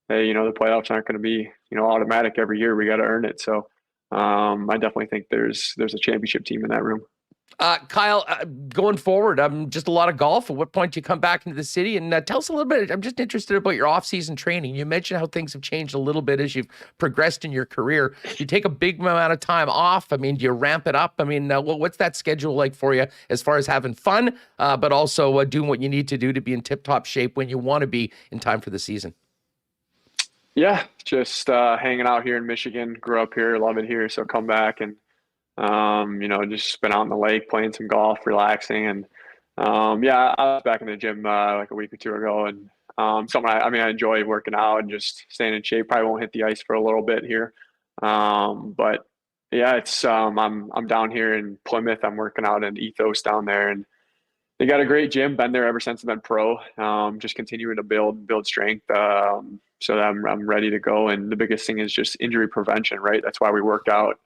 hey, you know, the playoffs aren't going to be, you know, automatic every year. We got to earn it. So, I definitely think there's a championship team in that room. Kyle, going forward, just a lot of golf. At what point do you come back into the city? And tell us a little bit. I'm just interested about your off-season training. You mentioned how things have changed a little bit as you've progressed in your career. You take a big amount of time off. I mean, do you ramp it up? I mean, what's that schedule like for you as far as having fun, but also doing what you need to do to be in tip-top shape when you want to be in time for the season? Yeah, just hanging out here in Michigan. Grew up here, love it here. So come back and Just been out on the lake, playing some golf, relaxing. And I was back in the gym like a week or two ago, and I enjoy working out and just staying in shape. Probably won't hit the ice for a little bit here. But yeah, it's I'm down here in Plymouth. I'm working out in Ethos down there, and they got a great gym. Been there ever since I've been pro. Just continuing to build strength, so that I'm ready to go. And the biggest thing is just injury prevention, right? That's why we work out.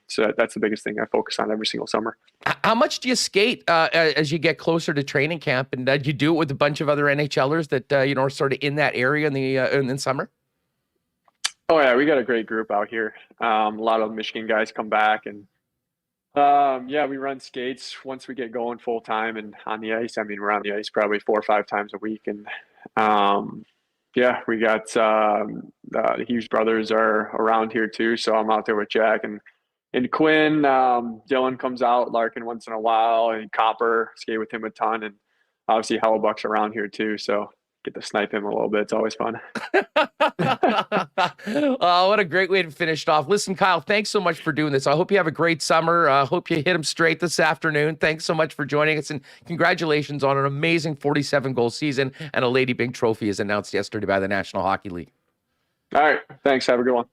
So that's the biggest thing I focus on every single summer. How much do you skate as you get closer to training camp? And you do it with a bunch of other NHLers that are sort of in that area in the summer? Oh yeah, we got a great group out here. A lot of Michigan guys come back, and we run skates once we get going full time and on the ice. I mean, we're on the ice probably 4 or 5 times a week, and we got the Hughes brothers are around here too, so I'm out there with Jack and Quinn. Dylan comes out, Larkin once in a while, and Copper, skate with him a ton, and obviously Hellebuck's around here too, so get to snipe him a little bit. It's always fun. Oh, what a great way to finish it off. Listen, Kyle, thanks so much for doing this. I hope you have a great summer. I hope you hit them straight this afternoon. Thanks so much for joining us, and congratulations on an amazing 47-goal season and a Lady Byng trophy as announced yesterday by the National Hockey League. All right. Thanks. Have a good one.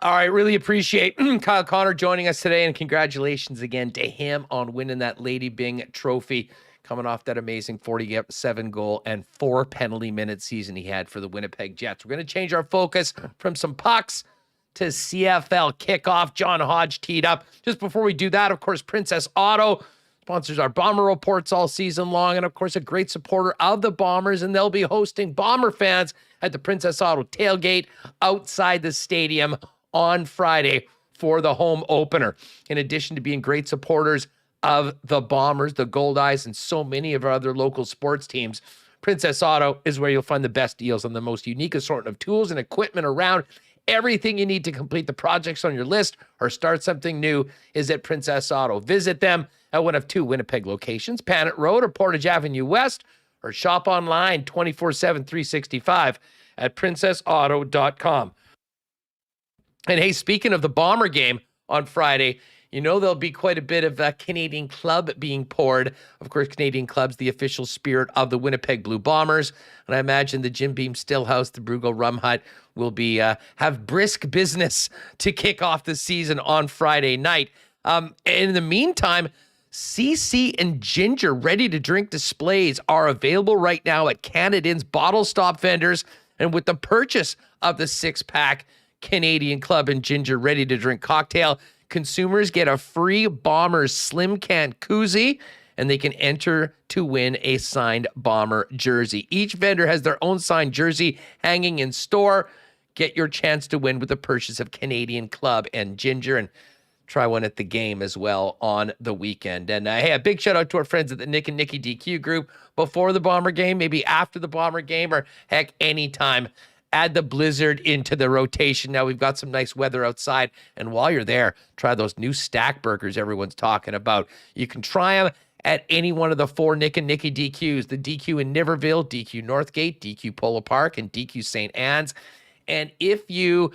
All right, really appreciate Kyle Connor joining us today, and congratulations again to him on winning that Lady Byng trophy, coming off that amazing 47-goal and 4 penalty minute season he had for the Winnipeg Jets. We're going to change our focus from some pucks to CFL kickoff. John Hodge teed up. Just before we do that, of course, Princess Auto sponsors our Bomber Reports all season long, and of course, a great supporter of the Bombers, and they'll be hosting Bomber fans at the Princess Auto tailgate outside the stadium on Friday for the home opener. In addition to being great supporters of the Bombers, the Gold Eyes, and so many of our other local sports teams, Princess Auto is where you'll find the best deals on the most unique assortment of tools and equipment around. Everything you need to complete the projects on your list or start something new is at Princess Auto. Visit them at one of 2 Winnipeg locations, Panet Road or Portage Avenue West, or shop online 24/7, 365 at princessauto.com. And hey, speaking of the Bomber game on Friday, there'll be quite a bit of Canadian Club being poured. Of course, Canadian Club's the official spirit of the Winnipeg Blue Bombers. And I imagine the Jim Beam Stillhouse, the Bruegel Rum Hut, will be have brisk business to kick off the season on Friday night. In the meantime, CC and Ginger ready-to-drink displays are available right now at Canadian's bottle stop vendors. And with the purchase of the 6-pack Canadian Club and Ginger ready-to-drink cocktail, consumers get a free Bombers Slim Can koozie, and they can enter to win a signed Bomber jersey. Each vendor has their own signed jersey hanging in store. Get your chance to win with the purchase of Canadian Club and Ginger, and try one at the game as well on the weekend. And hey, a big shout out to our friends at the Nick and Nicky DQ group before the Bomber game, maybe after the Bomber game, or heck, anytime. Add the blizzard into the rotation. Now we've got some nice weather outside. And while you're there, try those new stack burgers everyone's talking about. You can try them at any one of the 4 Nick and Nicky DQs, the DQ in Niverville, DQ Northgate, DQ Polo Park, and DQ St. Anne's. And if you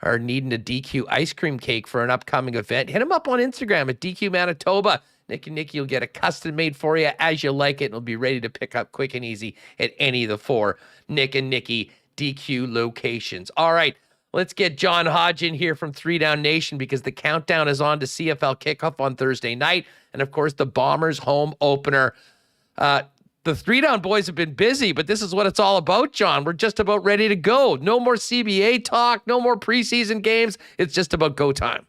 are needing a DQ ice cream cake for an upcoming event, hit them up on Instagram at DQ Manitoba. Nick and Nicky will get a custom made for you as you like it, and it'll be ready to pick up quick and easy at any of the 4 Nick and Nicky DQ locations. All right, let's get John Hodge in here from 3 Down Nation, because the countdown is on to CFL kickoff on Thursday night. And of course, the Bombers home opener. The 3 Down boys have been busy, but this is what it's all about, John. We're just about ready to go. No more CBA talk, no more preseason games. It's just about go time.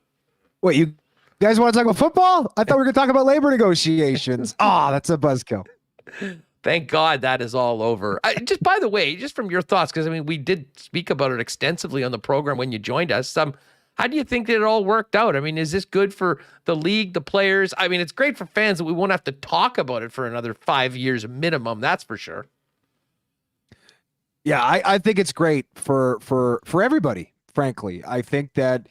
Wait, you guys want to talk about football? I thought we were going to talk about labor negotiations. That's a buzzkill. Thank God that is all over. Just by the way, just from your thoughts, because we did speak about it extensively on the program when you joined us. How do you think that it all worked out? Is this good for the league, the players? It's great for fans that we won't have to talk about it for another 5 years minimum. That's for sure. Yeah, I think it's great for everybody. Frankly, I think that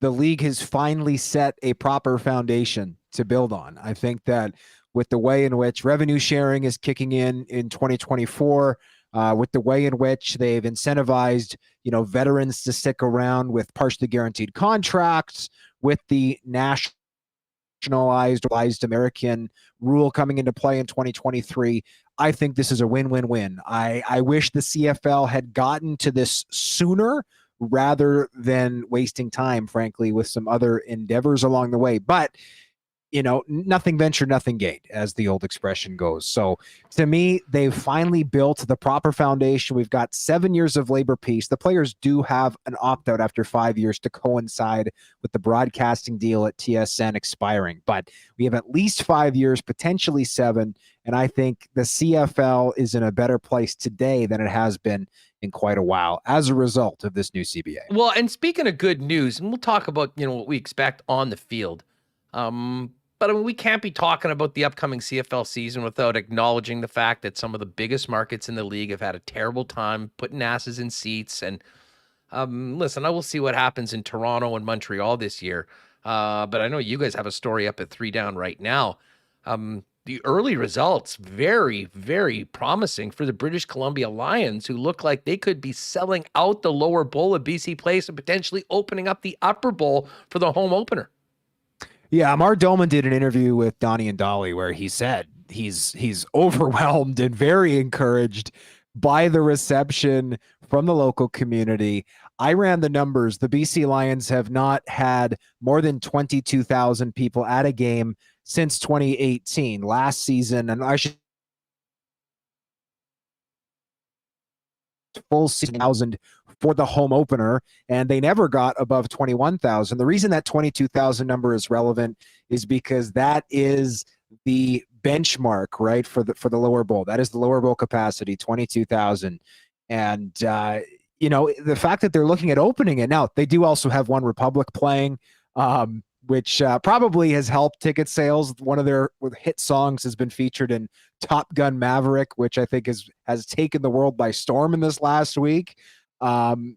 the league has finally set a proper foundation to build on. I think that with the way in which revenue sharing is kicking in 2024, with the way in which they've incentivized, veterans to stick around with partially guaranteed contracts, with the nationalized American rule coming into play in 2023. I think this is a win-win-win. I wish the CFL had gotten to this sooner rather than wasting time, frankly, with some other endeavors along the way. But, nothing ventured, nothing gained, as the old expression goes. So to me, they've finally built the proper foundation. We've got 7 years of labor peace. The players do have an opt-out after 5 years to coincide with the broadcasting deal at TSN expiring. But we have at least 5 years, potentially 7. And I think the CFL is in a better place today than it has been in quite a while as a result of this new CBA. Well, and speaking of good news, and we'll talk about, what we expect on the field. But we can't be talking about the upcoming CFL season without acknowledging the fact that some of the biggest markets in the league have had a terrible time putting asses in seats. And listen, I will see what happens in Toronto and Montreal this year. But I know you guys have a story up at 3 Down right now. The early results, very, very promising for the British Columbia Lions, who look like they could be selling out the lower bowl of BC Place and potentially opening up the upper bowl for the home opener. Yeah, Mark Dolman did an interview with Donnie and Dolly where he said he's overwhelmed and very encouraged by the reception from the local community. I ran the numbers. The BC Lions have not had more than 22,000 people at a game since 2018, last season, and I should full 6,000 for the home opener, and they never got above 21,000. The reason that 22,000 number is relevant is because that is the benchmark, right, for the lower bowl. That is the lower bowl capacity, 22,000. And the fact that they're looking at opening it now, they do also have One Republic playing, which probably has helped ticket sales. One of their hit songs has been featured in Top Gun Maverick, which I think has taken the world by storm in this last week,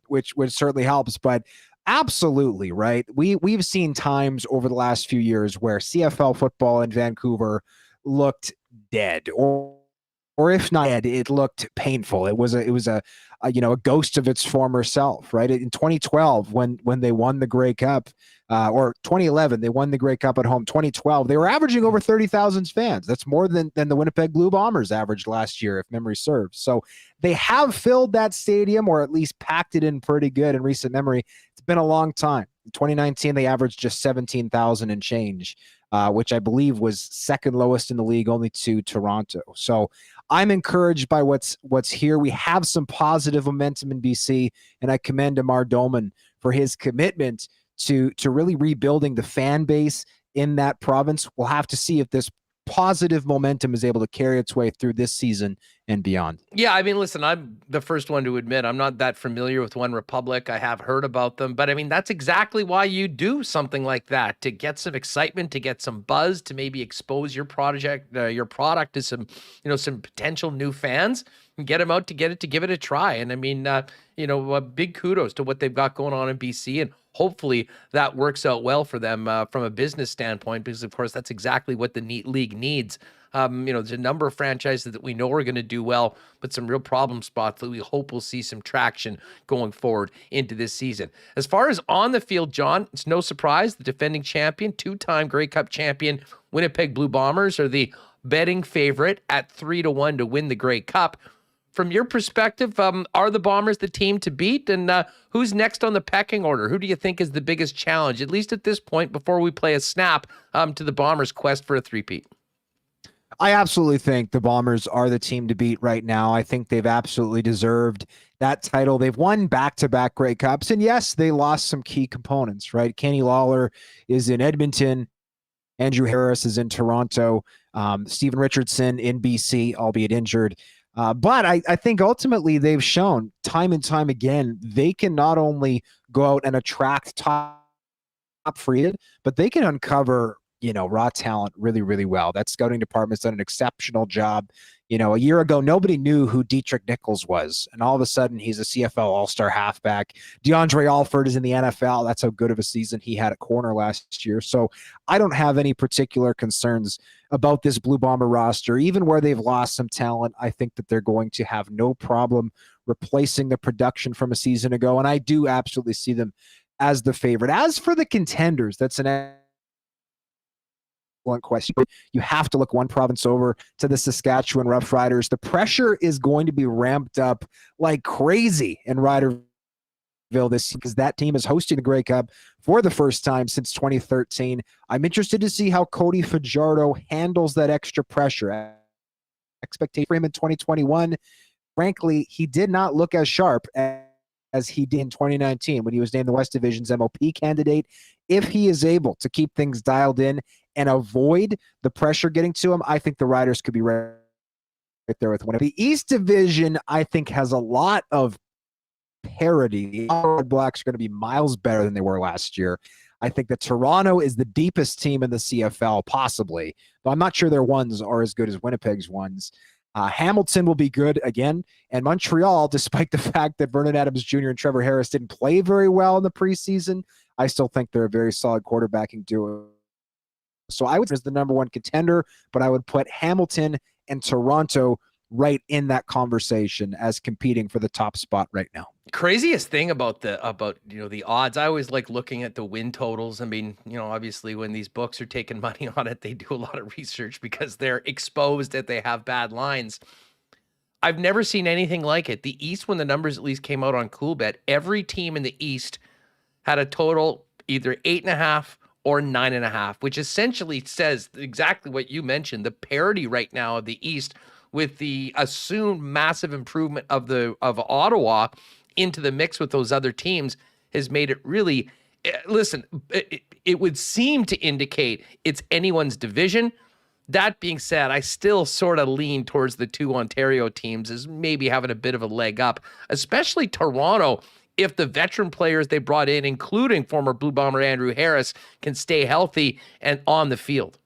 which certainly helps. But absolutely, right? We've seen times over the last few years where CFL football in Vancouver looked dead, or if not dead, it looked painful. It was a ghost of its former self, right? In 2012, when they won the Grey Cup, or 2011, they won the Grey Cup at home. 2012, they were averaging over 30,000 fans. That's more than the Winnipeg Blue Bombers averaged last year, if memory serves. So they have filled that stadium, or at least packed it in pretty good in recent memory. It's been a long time. In 2019, they averaged just 17,000 and change, which I believe was second lowest in the league, only to Toronto. So I'm encouraged by what's here. We have some positive momentum in BC, and I commend Amar Dolman for his commitment to really rebuilding the fan base in that province. We'll have to see if this positive momentum is able to carry its way through this season and beyond. Yeah, I mean, listen, I'm the first one to admit I'm not that familiar with One Republic. I have heard about them, but I mean, that's exactly why you do something like that, to get some excitement, to get some buzz, to maybe expose your product to some, some potential new fans, and get them out to give it a try. And I mean, big kudos to what they've got going on in BC, and hopefully that works out well for them from a business standpoint, because of course that's exactly what the league needs. There's a number of franchises that we know are going to do well, but some real problem spots that we hope will see some traction going forward into this season. As far as on the field, John, it's no surprise the defending champion, 2-time Grey Cup champion Winnipeg Blue Bombers are the betting favorite at 3-1 to win the Grey Cup. From your perspective, are the Bombers the team to beat? And who's next on the pecking order? Who do you think is the biggest challenge, at least at this point, before we play a snap to the Bombers' quest for a three-peat? I absolutely think the Bombers are the team to beat right now. I think they've absolutely deserved that title. They've won back-to-back Grey Cups, and yes, they lost some key components, right? Kenny Lawler is in Edmonton. Andrew Harris is in Toronto. Stephen Richardson in BC, albeit injured. But I think ultimately they've shown time and time again they can not only go out and attract top free, but they can uncover raw talent really, really well. That scouting department's done an exceptional job. A year ago, nobody knew who Dietrich Nichols was. And all of a sudden, he's a CFL all-star halfback. DeAndre Alford is in the NFL. That's how good of a season he had at corner last year. So I don't have any particular concerns about this Blue Bomber roster. Even where they've lost some talent, I think that they're going to have no problem replacing the production from a season ago. And I do absolutely see them as the favorite. As for the contenders, that's an excellent question. You have to look one province over to the Saskatchewan Roughriders. The pressure is going to be ramped up like crazy in Riderville this because that team is hosting the Grey Cup for the first time since 2013. I'm interested to see how Cody Fajardo handles that extra pressure. Expectation for him in 2021, frankly, he did not look as sharp as he did in 2019 when he was named the West Division's MOP candidate. If he is able to keep things dialed in and avoid the pressure getting to him, I think the Riders could be right there with one. The East Division, I think, has a lot of parity. The Red Blacks are going to be miles better than they were last year. I think that Toronto is the deepest team in the CFL, possibly, but I'm not sure their ones are as good as Winnipeg's ones. Hamilton will be good again, and Montreal, despite the fact that Vernon Adams Jr. and Trevor Harris didn't play very well in the preseason, I still think they're a very solid quarterbacking duo. So I would say as the number one contender, but I would put Hamilton and Toronto right in that conversation as competing for the top spot right now. Craziest thing about the odds, I always like looking at the win totals. I mean, obviously when these books are taking money on it, they do a lot of research because they're exposed that they have bad lines. I've never seen anything like it. The East, when the numbers at least came out on Coolbet, every team in the East had a total either 8.5 or 9.5, which essentially says exactly what you mentioned. The parity right now of the East, with the assumed massive improvement of Ottawa into the mix with those other teams, has made it really, listen, it would seem to indicate it's anyone's division. That being said, I still sort of lean towards the two Ontario teams as maybe having a bit of a leg up, especially Toronto, if the veteran players they brought in, including former Blue Bomber Andrew Harris, can stay healthy and on the field.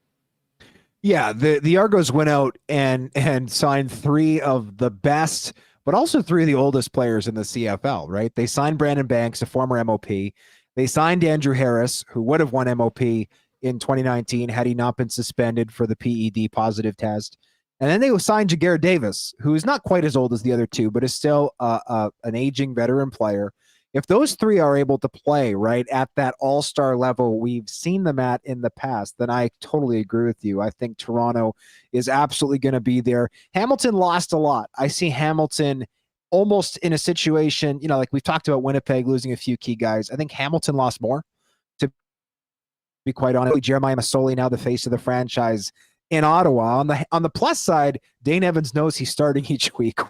Yeah, the Argos went out and signed three of the best, but also three of the oldest players in the CFL, right? They signed Brandon Banks, a former MOP. They signed Andrew Harris, who would have won MOP in 2019 had he not been suspended for the PED positive test. And then they signed Jaguar Davis, who is not quite as old as the other two, but is still an aging veteran player. If those three are able to play right at that all-star level we've seen them at in the past, then I totally agree with you. I think Toronto is absolutely going to be there. Hamilton lost a lot. I see Hamilton almost in a situation, like we've talked about Winnipeg losing a few key guys. I think Hamilton lost more, to be quite honest. Jeremiah Masoli now the face of the franchise in Ottawa. On the plus side, Dane Evans knows he's starting each week,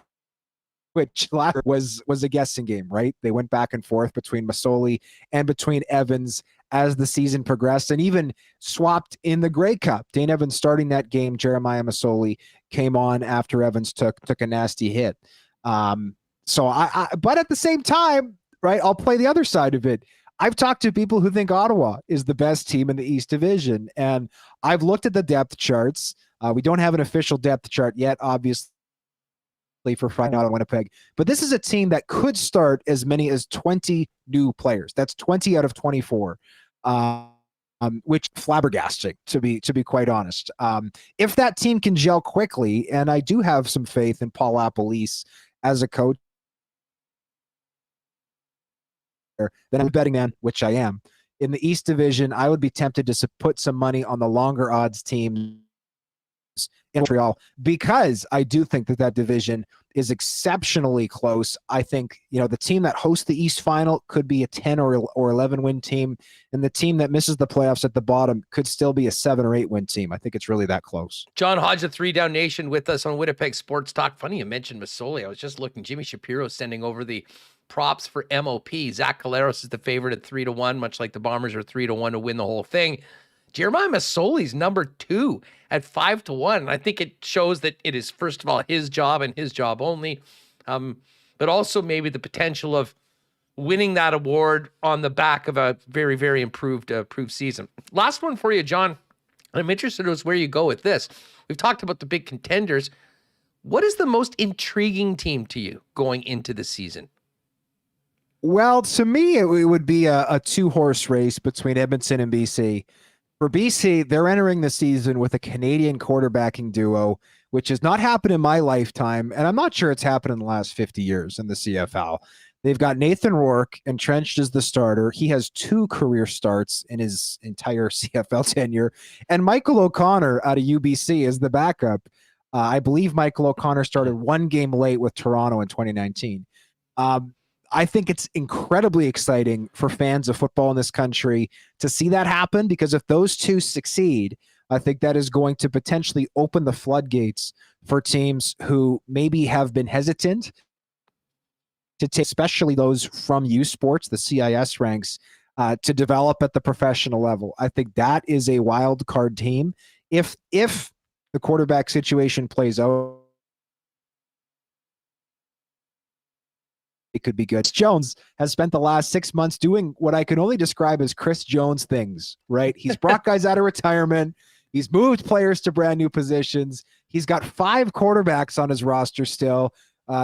which last was a guessing game, right? They went back and forth between Masoli and between Evans as the season progressed, and even swapped in the Grey Cup. Dane Evans starting that game, Jeremiah Masoli came on after Evans took a nasty hit. So but at the same time, right, I'll play the other side of it. I've talked to people who think Ottawa is the best team in the East Division, and I've looked at the depth charts. We don't have an official depth chart yet, obviously, for Friday night on Winnipeg, but this is a team that could start as many as 20 new players. That's 20 out of 24, which flabbergasting, to be quite honest. If that team can gel quickly, and I do have some faith in Paul Appolise as a coach, then I'm a betting man, which I am. In the East Division, I would be tempted to put some money on the longer odds teams in Montreal, because I do think that division is exceptionally close. I think, the team that hosts the East Final could be a 10 or 11 win team, and the team that misses the playoffs at the bottom could still be a 7 or 8 win team. I think it's really that close. John Hodge of 3 Down Nation with us on Winnipeg Sports Talk. Funny you mentioned Masoli. I was just looking. Jimmy Shapiro sending over the props for MOP. Zach Caleros is the favorite at 3-1, much like the Bombers are 3-1 to win the whole thing. Jeremiah Masoli's number 2 at 5-1. And I think it shows that it is, first of all, his job and his job only, but also maybe the potential of winning that award on the back of a very, very improved season. Last one for you, John. I'm interested in where you go with this. We've talked about the big contenders. What is the most intriguing team to you going into the season? Well, to me, it would be a two-horse race between Edmonton and BC. For BC, they're entering the season with a Canadian quarterbacking duo, which has not happened in my lifetime, and I'm not sure it's happened in the last 50 years in the CFL. They've got Nathan Rourke entrenched as the starter. He has 2 career starts in his entire CFL tenure, and Michael O'Connor out of UBC is the backup. I believe Michael O'Connor started 1 game late with Toronto in 2019. I think it's incredibly exciting for fans of football in this country to see that happen, because if those 2 succeed, I think that is going to potentially open the floodgates for teams who maybe have been hesitant to take, especially those from U Sports, the CIS ranks, to develop at the professional level. I think that is a wild card team. If the quarterback situation plays out, it could be good. Jones has spent the last 6 months doing what I can only describe as Chris Jones things, right? He's brought guys out of retirement. He's moved players to brand new positions. He's got 5 quarterbacks on his roster still.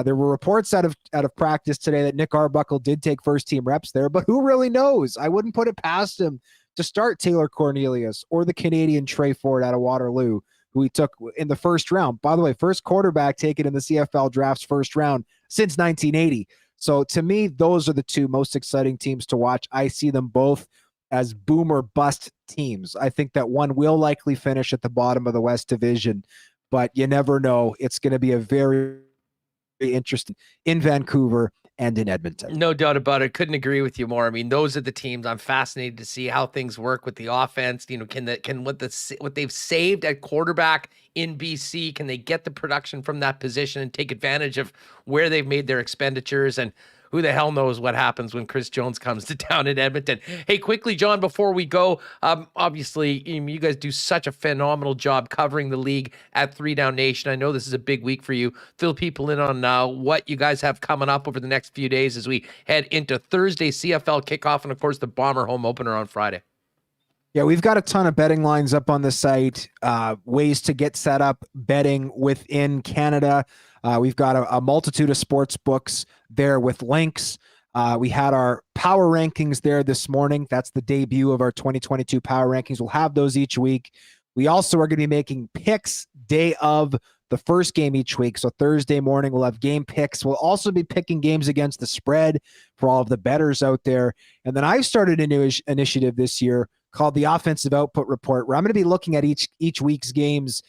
There were reports out of practice today that Nick Arbuckle did take first team reps there, but who really knows? I wouldn't put it past him to start Taylor Cornelius or the Canadian Trey Ford out of Waterloo, who he took in the first round. By the way, first quarterback taken in the CFL draft's first round since 1980. So to me, those are the 2 most exciting teams to watch. I see them both as boom or bust teams. I think that one will likely finish at the bottom of the West Division, but you never know. It's going to be a very interesting in Vancouver and in Edmonton. No doubt about it. Couldn't agree with you more. I mean, those are the teams I'm fascinated to see how things work with the offense. You know, what they've saved at quarterback in BC, can they get the production from that position and take advantage of where they've made their expenditures? And who the hell knows what happens when Chris Jones comes to town in Edmonton. Hey, quickly, John, before we go, obviously, you guys do such a phenomenal job covering the league at 3 Down Nation. I know this is a big week for you. Fill people in on what you guys have coming up over the next few days as we head into Thursday CFL kickoff and, of course, the Bomber home opener on Friday. Yeah, we've got a ton of betting lines up on the site, ways to get set up betting within Canada. We've got a multitude of sports books there with links. We had our power rankings there this morning. That's the debut of our 2022 power rankings. We'll have those each week. We also are going to be making picks day of the first game each week. So Thursday morning, we'll have game picks. We'll also be picking games against the spread for all of the bettors out there. And then I've started a new initiative this year called the Offensive Output Report, where I'm going to be looking at each week's games,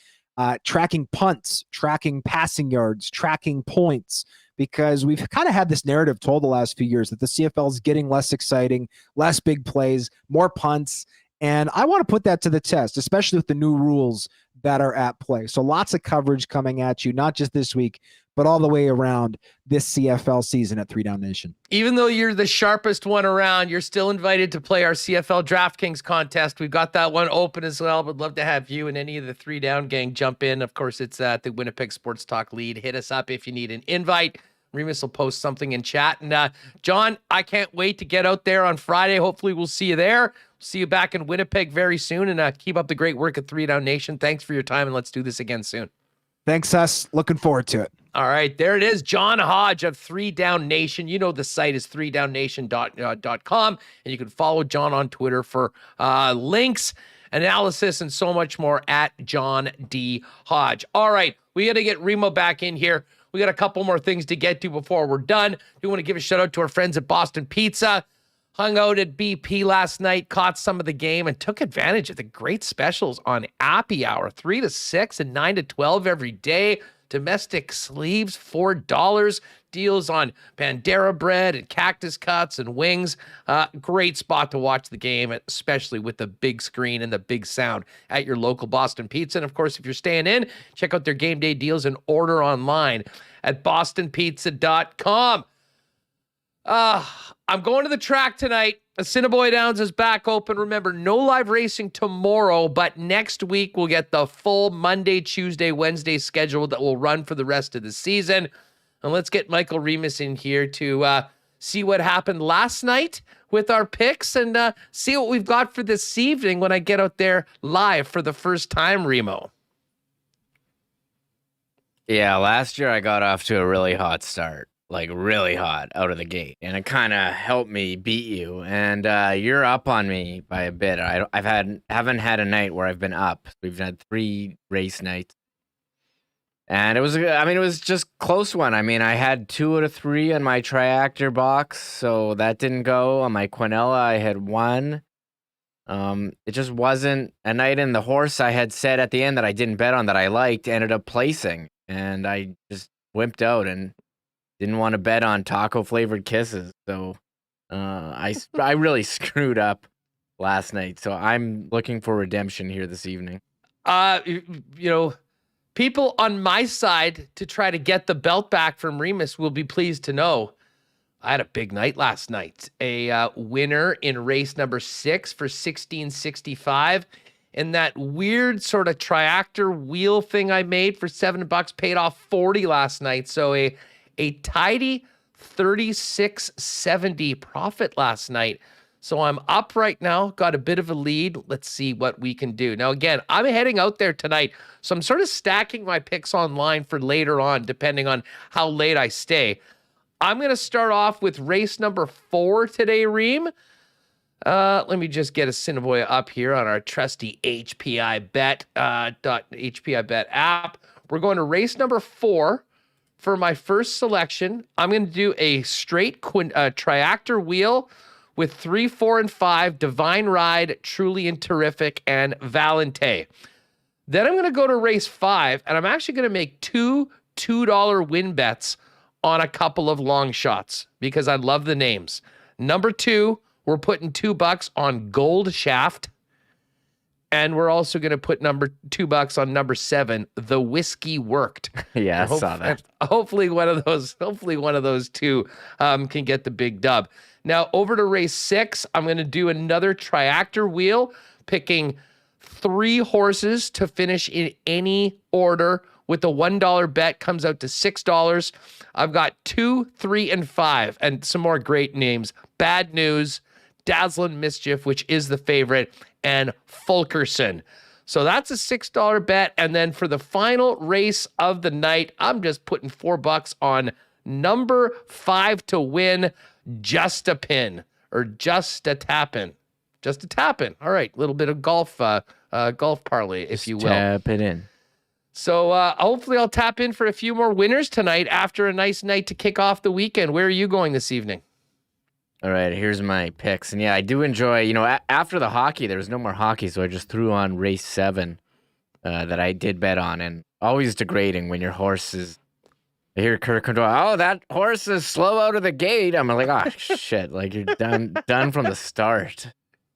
tracking punts, tracking passing yards, tracking points, because we've kind of had this narrative told the last few years that the CFL is getting less exciting, less big plays, more punts. And I want to put that to the test, especially with the new rules that are at play. So lots of coverage coming at you, not just this week, but all the way around this CFL season at 3 Down Nation. Even though you're the sharpest one around, you're still invited to play our CFL DraftKings contest. We've got that one open as well. Would love to have you and any of the 3 Down gang jump in. Of course, it's at the Winnipeg Sports Talk lead. Hit us up if you need an invite. Remis will post something in chat. And John, I can't wait to get out there on Friday. Hopefully we'll see you there. See you back in Winnipeg very soon. And keep up the great work at 3 Down Nation. Thanks for your time, and let's do this again soon. Thanks, Huss. Looking forward to it. All right, there it is. John Hodge of 3 Down Nation. You know the site is 3downnation.com, and you can follow John on Twitter for links, analysis, and so much more at John D. Hodge. All right, we got to get Remo back in here. We got a couple more things to get to before we're done. We want to give a shout out to our friends at Boston Pizza. Hung out at BP last night, caught some of the game, and took advantage of the great specials on Appy Hour, 3 to 6 and 9 to 12 every day. Domestic sleeves, $4. Deals on Bandera bread and cactus cuts and wings. Great spot to watch the game, especially with the big screen and the big sound at your local Boston Pizza. And of course, if you're staying in, check out their game day deals and order online at bostonpizza.com. I'm going to the track tonight. Assiniboia Downs is back open. Remember, no live racing tomorrow, but next week we'll get the full Monday, Tuesday, Wednesday schedule that will run for the rest of the season. And let's get Michael Remis in here to see what happened last night with our picks and see what we've got for this evening when I get out there live for the first time, Remo. Yeah, last year I got off to a really hot start, like really hot out of the gate, and it kind of helped me beat you. And you're up on me by a bit. Haven't had a night where I've been up. We've had 3 race nights, and it was just close one. I mean, I had 2 out of 3 on my triactor box, so that didn't go. On my Quinella, I had 1. It just wasn't a night. In the horse I had said at the end that I didn't bet on that I liked ended up placing. And I just wimped out and didn't want to bet on taco flavored kisses. So I really screwed up last night. So I'm looking for redemption here this evening. People on my side to try to get the belt back from Remis will be pleased to know I had a big night last night. A winner in race number 6 for $16.65. And that weird sort of triactor wheel thing I made for $7 paid off $40 last night. So a tidy $36.70 profit last night. So I'm up right now, got a bit of a lead. Let's see what we can do. Now, again, I'm heading out there tonight. So I'm sort of stacking my picks online for later on, depending on how late I stay. I'm going to start off with race number 4 today, Reem. Let me just get a Cineboy up here on our trusty HPI Bet app. We're going to race number 4 for my first selection. I'm going to do a straight triactor wheel with 3, 4, and 5, Divine Ride, Truly and Terrific, and Valente. Then I'm going to go to race 5, and I'm actually going to make 2 $2 win bets on a couple of long shots because I love the names. Number 2, we're putting $2 on Gold Shaft. And we're also going to put $2 on number 7, The Whiskey Worked. Yeah, I saw that. Hopefully one of those two can get the big dub. Now over to race 6, I'm going to do another triactor wheel, picking 3 horses to finish in any order. With the $1 bet comes out to $6. I've got 2, 3, and 5, and some more great names. Bad News, Dazzlin' Mischief, which is the favorite, and Fulkerson. So that's a $6 bet. And then for the final race of the night, I'm just putting $4 on number 5 to win, Just a Pin, or Just a Tappin'. Just a Tappin'. All right, little bit of golf parlay, if you will. Tap it in. So hopefully I'll tap in for a few more winners tonight after a nice night to kick off the weekend. Where are you going this evening? All right, here's my picks. And yeah, I do enjoy, after the hockey, there was no more hockey, so I just threw on race 7 that I did bet on. And always degrading when your horse is, I hear Kirk control, oh, that horse is slow out of the gate. I'm like, oh, shit, like you're done from the start.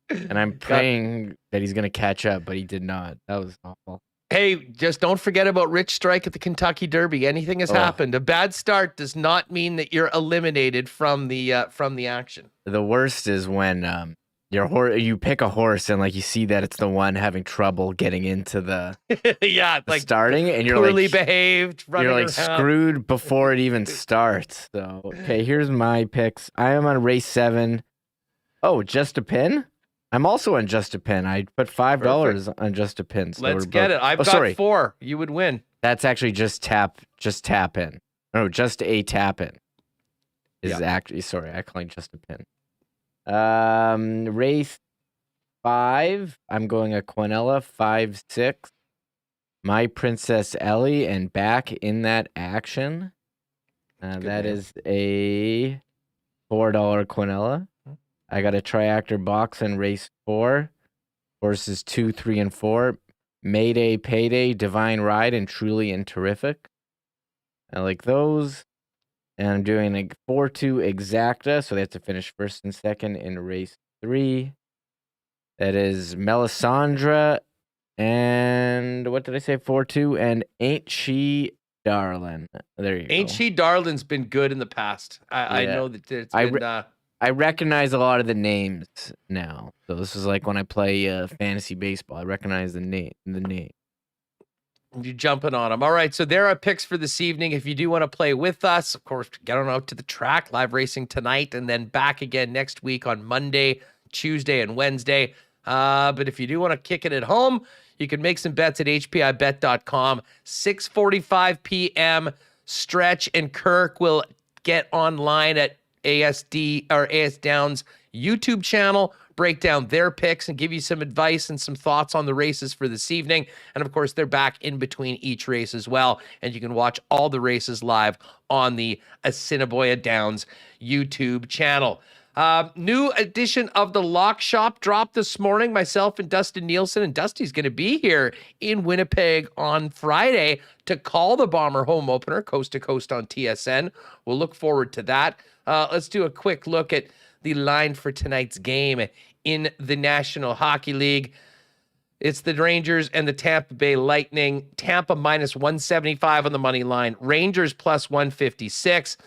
And I'm praying that he's going to catch up, but he did not. That was awful. Hey, just don't forget about Rich Strike at the Kentucky Derby. Anything has happened. A bad start does not mean that you're eliminated from the action. The worst is when you pick a horse and like you see that it's the one having trouble getting into the like starting, and you're poorly like behaved. You're like around. Screwed before it even starts. So okay, here's my picks. I am on race 7. Oh, Just a Pin. I'm also on Just a Pin. I put $5 on Just a Pin. So let's get it. I've got 4. You would win. That's actually just tap in. No, Just a Tap In. Actually, sorry, I claimed Just a Pin. Race 5. I'm going a Quinella 5-6. My Princess Ellie, and back in that action. That is a $4 Quinella. I got a triactor box in race 4. Horses 2, 3, and 4. Mayday, Payday, Divine Ride, and Truly and Terrific. I like those. And I'm doing a 4-2 Exacta, so they have to finish first and second in race 3. That is Melisandre and what did I say? 4-2 and Ain't She Darlin'. There you go. Ain't She Darlin's been good in the past. I know that it's been. I recognize a lot of the names now. So this is like when I play fantasy baseball. I recognize the name. You're jumping on them. All right, so there are picks for this evening. If you do want to play with us, of course, get on out to the track. Live racing tonight and then back again next week on Monday, Tuesday, and Wednesday. But if you do want to kick it at home, you can make some bets at hpibet.com. 6:45 p.m. Stretch and Kirk will get online at ASD or AS Downs YouTube channel, break down their picks and give you some advice and some thoughts on the races for this evening. And of course, they're back in between each race as well. And you can watch all the races live on the Assiniboia Downs YouTube channel. New edition of the Lock Shop dropped this morning. Myself and Dustin Nielsen, and Dusty's going to be here in Winnipeg on Friday to call the Bomber home opener, coast to coast on TSN. We'll look forward to that. Let's do a quick look at the line for tonight's game in the National Hockey League. It's the Rangers and the Tampa Bay Lightning. Tampa minus 175 on the money line. Rangers plus 156.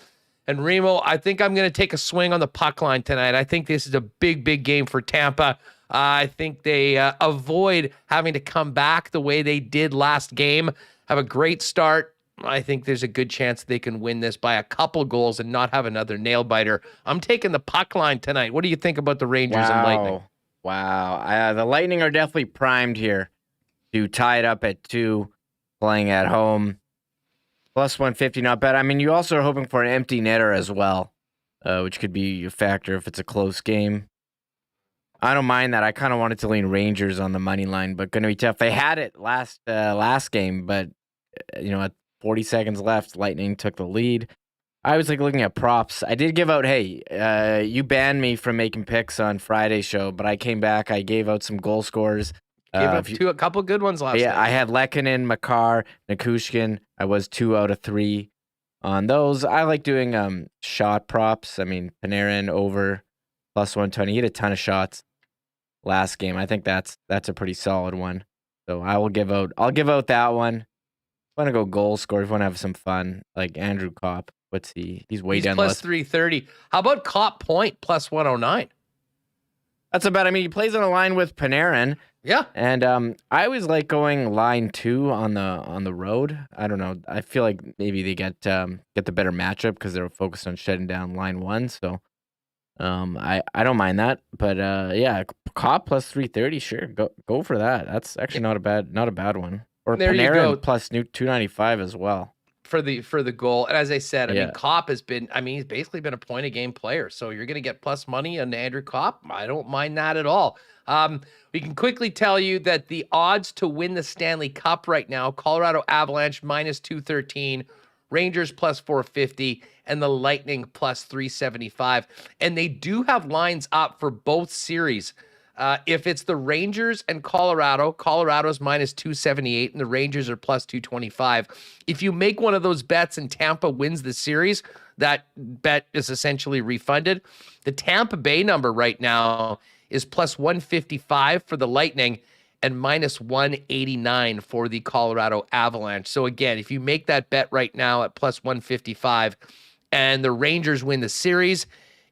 And Remo, I think I'm going to take a swing on the puck line tonight. I think this is a big, big game for Tampa. I think they avoid having to come back the way they did last game. Have a great start. I think there's a good chance they can win this by a couple goals and not have another nail biter. I'm taking the puck line tonight. What do you think about the Rangers and Lightning? Wow. The Lightning are definitely primed here to tie it up at 2, playing at home. Plus 150, not bad. I mean, you also are hoping for an empty netter as well, which could be a factor if it's a close game. I don't mind that. I kind of wanted to lean Rangers on the money line, but going to be tough. They had it last game, but at 40 seconds left, Lightning took the lead. I was looking at props. I did give out, hey, you banned me from making picks on Friday's show, but I came back. I gave out some goal scorers. Gave up a couple good ones last night. I had Lehkonen, Makar, Nikushkin. I was 2 out of 3 on those. I like doing shot props. I mean, Panarin over plus 120. He had a ton of shots last game. I think that's a pretty solid one. So I'll give out that one. I want to go goal score. If you want to have some fun, like Andrew Kopp. What's he? He's way down plus 330. How about Kopp point plus 109? That's about. I mean, he plays on a line with Panarin. Yeah, and I always like going line 2 on the road. I don't know. I feel like maybe they get the better matchup because they're focused on shutting down line 1. So I don't mind that. But yeah, Kopp plus 330. Sure, go for that. That's actually not a bad one. Or there Panarin you go. plus 295 as well. For the goal. And as I said, I mean, Kopp he's basically been a point a game player. So you're going to get plus money on Andrew Kopp. I don't mind that at all. We can quickly tell you that the odds to win the Stanley Cup right now, Colorado Avalanche minus 213, Rangers plus 450, and the Lightning plus 375. And they do have lines up for both series. If it's the Rangers and Colorado's minus 278 and the Rangers are plus 225. If you make one of those bets and Tampa wins the series, that bet is essentially refunded. The Tampa Bay number right now is plus 155 for the Lightning and minus 189 for the Colorado Avalanche. So again, if you make that bet right now at plus 155 and the Rangers win the series,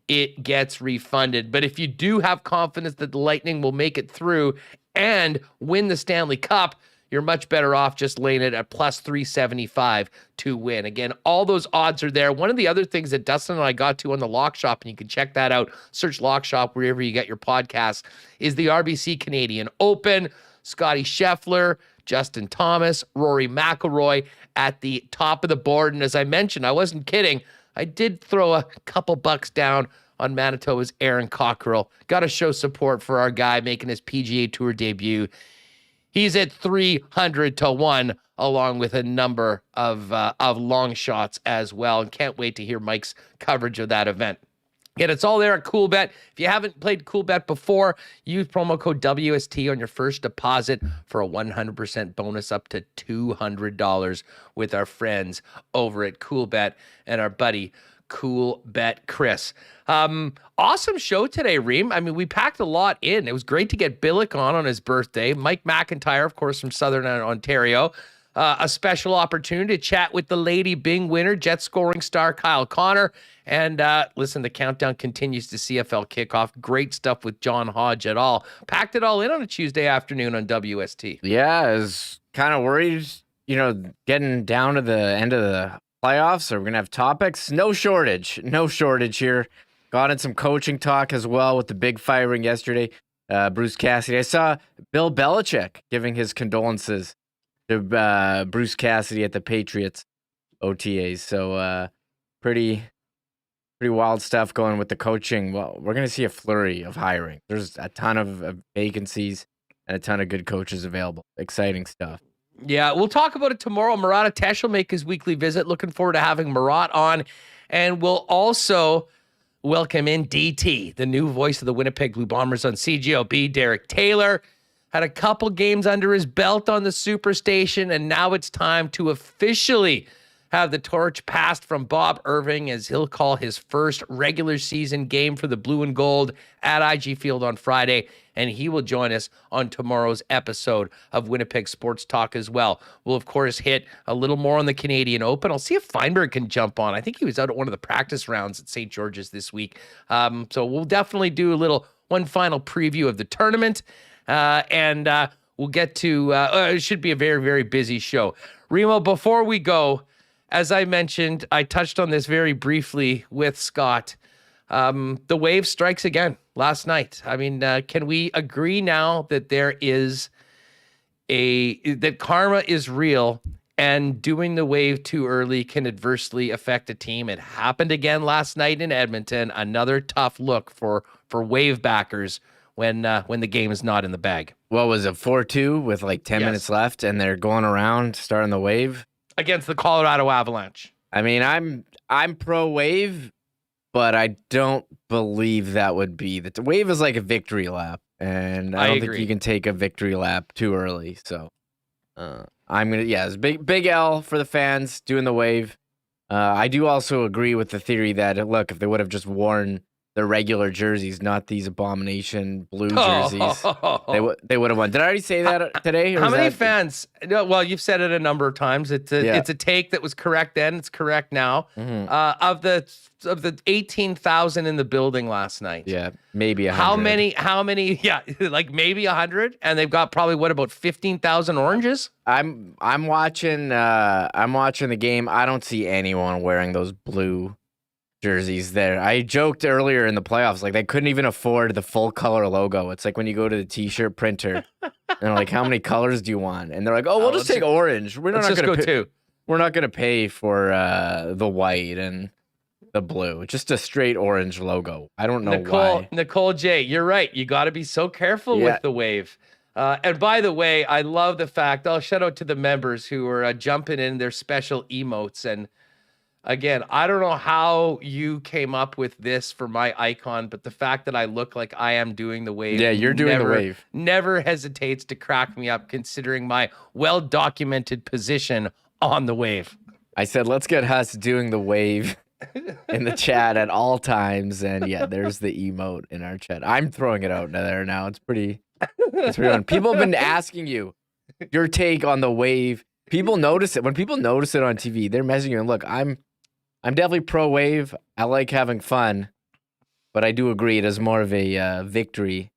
it gets refunded. But if you do have confidence that the Lightning will make it through and win the Stanley Cup, you're much better off just laying it at plus 375 to win. Again, all those odds are there. One of the other things that Dustin and I got to on the Lock Shop, and you can check that out, search Lock Shop wherever you get your podcasts, is the RBC Canadian Open. Scotty Scheffler, Justin Thomas, Rory McIlroy at the top of the board. And as I mentioned, I wasn't kidding. I did throw a couple bucks down on Manitoba's Aaron Cockrell. Got to show support for our guy making his PGA Tour debut. He's at 300-1, along with a number of long shots as well. And can't wait to hear Mike's coverage of that event. Again, it's all there at Coolbet. If you haven't played Coolbet before, use promo code WST on your first deposit for a 100% bonus up to $200 with our friends over at Coolbet and our buddy Coolbet Chris. Awesome show today, Reem. I mean, we packed a lot in. It was great to get Billeck on his birthday. Mike McIntyre, of course, from Southern Ontario. A special opportunity to chat with the Lady Byng winner, Jet scoring star Kyle Connor. And listen, the countdown continues to CFL kickoff. Great stuff with John Hodge et al. Packed it all in on a Tuesday afternoon on WST. Yeah, I was kind of worried getting down to the end of the playoffs, so we're going to have topics. No shortage here. Got in some coaching talk as well with the big firing yesterday. Bruce Cassidy. I saw Bill Belichick giving his condolences to Bruce Cassidy at the Patriots OTAs. So pretty wild stuff going with the coaching. Well, we're going to see a flurry of hiring. There's a ton of vacancies and a ton of good coaches available. Exciting stuff. Yeah, we'll talk about it tomorrow. Murat Atesh will make his weekly visit. Looking forward to having Murat on. And we'll also welcome in DT, the new voice of the Winnipeg Blue Bombers on CGOB. Derek Taylor had a couple games under his belt on the Superstation, and now it's time to officially have the torch passed from Bob Irving as he'll call his first regular season game for the Blue and Gold at IG Field on Friday, and he will join us on tomorrow's episode of Winnipeg Sports Talk as well. We'll, of course, hit a little more on the Canadian Open. I'll see if Feinberg can jump on. I think he was out at one of the practice rounds at St. George's this week. So we'll definitely do one final preview of the tournament, and we'll get to, it should be a very, very busy show. Remo, before we go, as I mentioned, I touched on this very briefly with Scott. The wave strikes again last night. I mean, can we agree now that that karma is real and doing the wave too early can adversely affect a team? It happened again last night in Edmonton. Another tough look for wave backers when the game is not in the bag. What was it, 4-2 with like 10 minutes left, and they're going around starting the wave? Against the Colorado Avalanche. I mean, I'm pro wave, but I don't believe that would be the wave is like a victory lap, and I don't think you can take a victory lap too early. So I'm gonna it's big L for the fans doing the wave. I do also agree with the theory that look, if they would have just worn their regular jerseys, not these abomination blue jerseys, they would have won. Did I already say that today? How many fans? No, well, you've said it a number of times. It's a take that was correct then. It's correct now. Mm-hmm. Of the 18,000 in the building last night. Yeah, maybe 100. How many? Yeah, like maybe 100, and they've got probably what, about 15,000 oranges. I'm watching the game. I don't see anyone wearing those blue jerseys there. I joked earlier in the playoffs, like they couldn't even afford the full color logo. It's like when you go to the t-shirt printer and they're like, how many colors do you want? And they're like, we'll just take orange. We're not going to pay for the white and the blue. Just a straight orange logo. I don't know why. Nicole J, you're right. You got to be so careful with the wave. And by the way, I love the fact, I'll shout out to the members who are jumping in their special emotes. And again, I don't know how you came up with this for my icon, but the fact that I look like I am doing the wave. Yeah, you're doing the wave. Never hesitates to crack me up considering my well-documented position on the wave. I said, let's get Huss doing the wave in the chat at all times. And yeah, there's the emote in our chat. I'm throwing it out there now. It's pretty fun. People have been asking you your take on the wave. People notice it. When people notice it on TV, they're messaging you. And look, I'm definitely pro wave. I like having fun, but I do agree it is more of a victory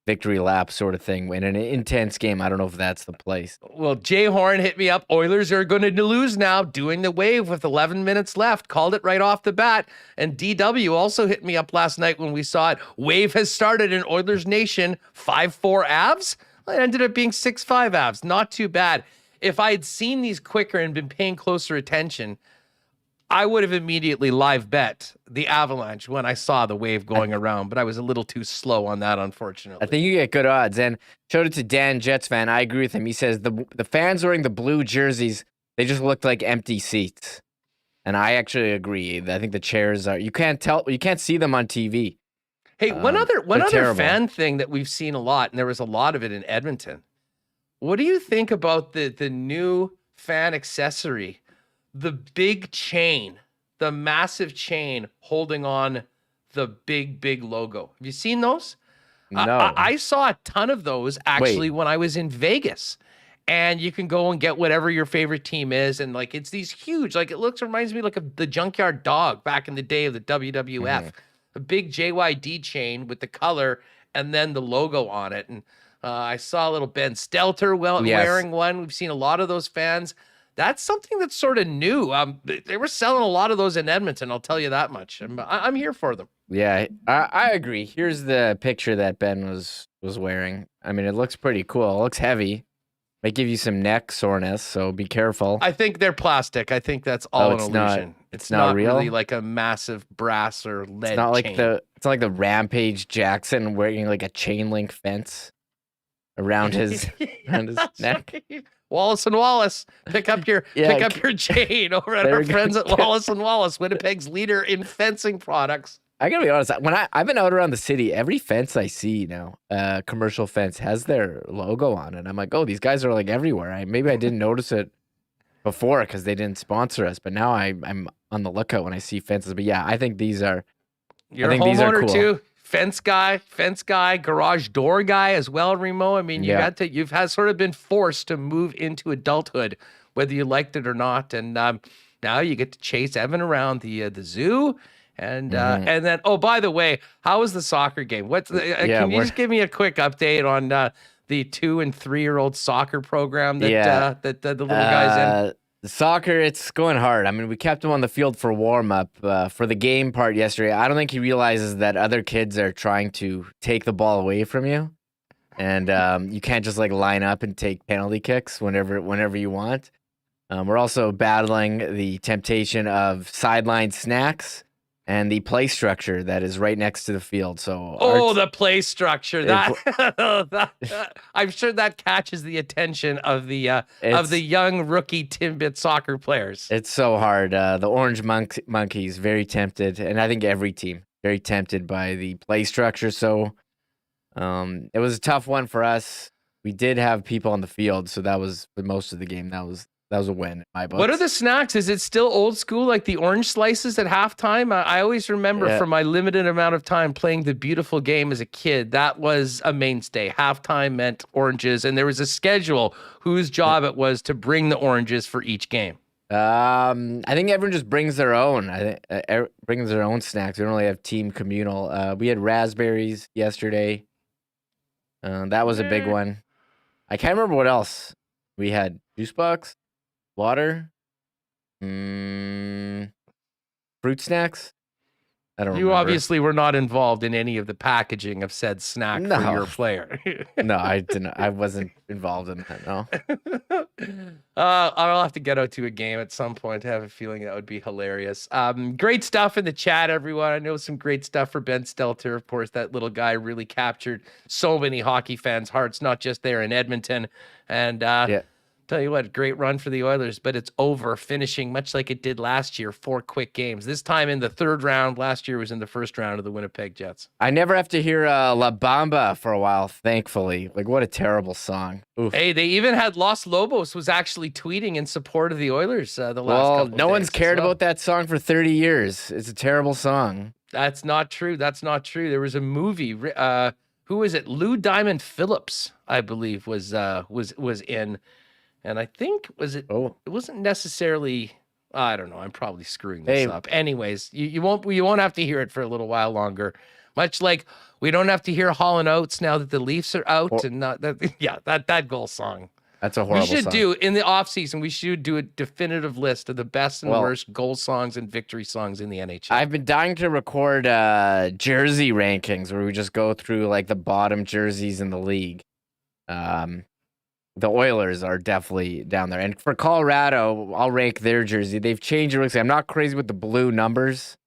lap sort of thing. In an intense game, I don't know if that's the place. Well, Jay Horn hit me up. Oilers are going to lose now, doing the wave with 11 minutes left. Called it right off the bat. And DW also hit me up last night when we saw it. Wave has started in Oilers Nation. 5-4 Avs. It ended up being 6-5 Avs. Not too bad. If I had seen these quicker and been paying closer attention, I would have immediately live bet the Avalanche when I saw the wave going around, but I was a little too slow on that, unfortunately. I think you get good odds. And showed it to Dan, Jets fan. I agree with him. He says the fans wearing the blue jerseys, they just looked like empty seats. And I actually agree. I think the chairs you can't see them on TV. Hey, one other fan thing that we've seen a lot, and there was a lot of it in Edmonton. What do you think about the new fan accessory? The big chain, the massive chain holding on the big logo. Have you seen those? No. I saw a ton of those actually when I was in Vegas. And you can go and get whatever your favorite team is. And like, it's these huge, like reminds me like of the Junkyard Dog back in the day of the WWF. A big JYD chain with the color and then the logo on it. And I saw a little Ben Stelter wearing one. We've seen a lot of those fans. That's something that's sort of new. They were selling a lot of those in Edmonton. I'll tell you that much. I'm here for them. Yeah, I agree. Here's the picture that Ben was wearing. I mean, it looks pretty cool. It looks heavy. Might give you some neck soreness, so be careful. I think they're plastic. I think that's all an illusion. It's not real? really like a massive brass or lead It's not like chain. it's not like the Rampage Jackson wearing like a chain link fence around his neck. Right. Wallace and Wallace, pick up your chain over at our friends at Wallace and Wallace, Winnipeg's leader in fencing products. I gotta be honest. When I've been out around the city, every fence I see now, commercial fence, has their logo on it. I'm like, oh, these guys are like everywhere. Maybe I didn't notice it before because they didn't sponsor us, but now I'm on the lookout when I see fences. But yeah, I think these are. You're a homeowner too. Fence guy, garage door guy as well, Remo. I mean, you've sort of been forced to move into adulthood, whether you liked it or not. And now you get to chase Evan around the zoo. And then, oh, by the way, how was the soccer game? Can you just give me a quick update on the 2- and 3-year-old soccer program that the little guys in? Soccer, it's going hard. I mean, we kept him on the field for warm-up. For the game part yesterday, I don't think he realizes that other kids are trying to take the ball away from you. And you can't just like line up and take penalty kicks whenever you want. We're also battling the temptation of sideline snacks and the play structure that is right next to the field. So the play structure I'm sure that catches the attention of the young rookie Timbit soccer players. It's so hard. The Orange Monkeys very tempted, and I think every team very tempted by the play structure. So it was a tough one for us. We did have people on the field, so that was for most of the game. That was a win in my books. What are the snacks? Is it still old school, like the orange slices at halftime? I always remember from my limited amount of time playing the beautiful game as a kid, that was a mainstay. Halftime meant oranges, and there was a schedule whose job it was to bring the oranges for each game. I think everyone just brings their own. I think brings their own snacks. We don't really have team communal. We had raspberries yesterday. That was a big one. I can't remember what else. We had juice box. Water, fruit snacks. I don't. You obviously were not involved in any of the packaging of said snack for your player. No, I didn't. I wasn't involved in that. No. I'll have to get out to a game at some point. I have a feeling that would be hilarious. Great stuff in the chat, everyone. I know some great stuff for Ben Stelter. Of course, that little guy really captured so many hockey fans' hearts, not just there in Edmonton. And tell you what, great run for the Oilers, but it's over, finishing much like it did last year, 4 quick games. This time in the 3rd round. Last year was in the 1st round of the Winnipeg Jets. I never have to hear La Bamba for a while, thankfully. Like, what a terrible song. Oof. Hey, they even had Los Lobos was actually tweeting in support of the Oilers the last couple of days. No one's cared about that song for 30 years. It's a terrible song. That's not true. There was a movie. Who is it? Lou Diamond Phillips, I believe, was in. And I think it wasn't necessarily, I don't know, I'm probably screwing this up. Anyways, you won't have to hear it for a little while longer. Much like we don't have to hear Hall & Oates now that the Leafs are out and not that goal song. That's a horrible song. We should do in the offseason, we should do a definitive list of the best and worst goal songs and victory songs in the NHL. I've been dying to record jersey rankings where we just go through like the bottom jerseys in the league. The Oilers are definitely down there. And for Colorado, I'll rank their jersey. They've changed it. I'm not crazy with the blue numbers.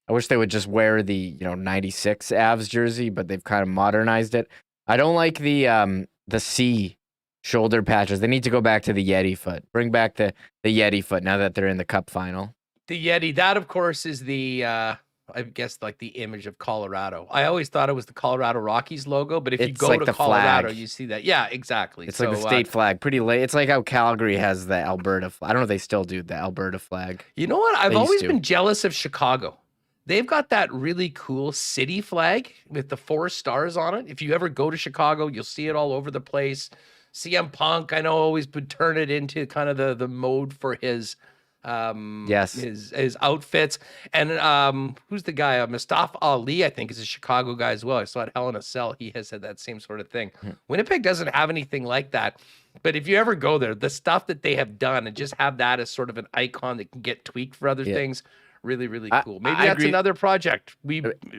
I wish they would just wear the 96 Avs jersey, but they've kind of modernized it. I don't like the C shoulder patches. They need to go back to the Yeti foot. Bring back the Yeti foot now that they're in the Cup final. The Yeti, that of course is the I guess like the image of Colorado. I always thought it was the Colorado Rockies logo, but if you go to Colorado, you see that. Yeah, exactly. It's like the state flag, pretty late. It's like how Calgary has the Alberta flag. I don't know if they still do the Alberta flag. You know what? I've always been jealous of Chicago. They've got that really cool city flag with the 4 stars on it. If you ever go to Chicago, you'll see it all over the place. CM Punk, I know, always would turn it into kind of the mode for his Yes. his outfits. And who's the guy? Mustafa Ali, I think, is a Chicago guy as well. I saw at Hell in a Cell. He has said that same sort of thing. Winnipeg doesn't have anything like that. But if you ever go there, the stuff that they have done and just have that as sort of an icon that can get tweaked for other things, really, really cool. Maybe that's another project.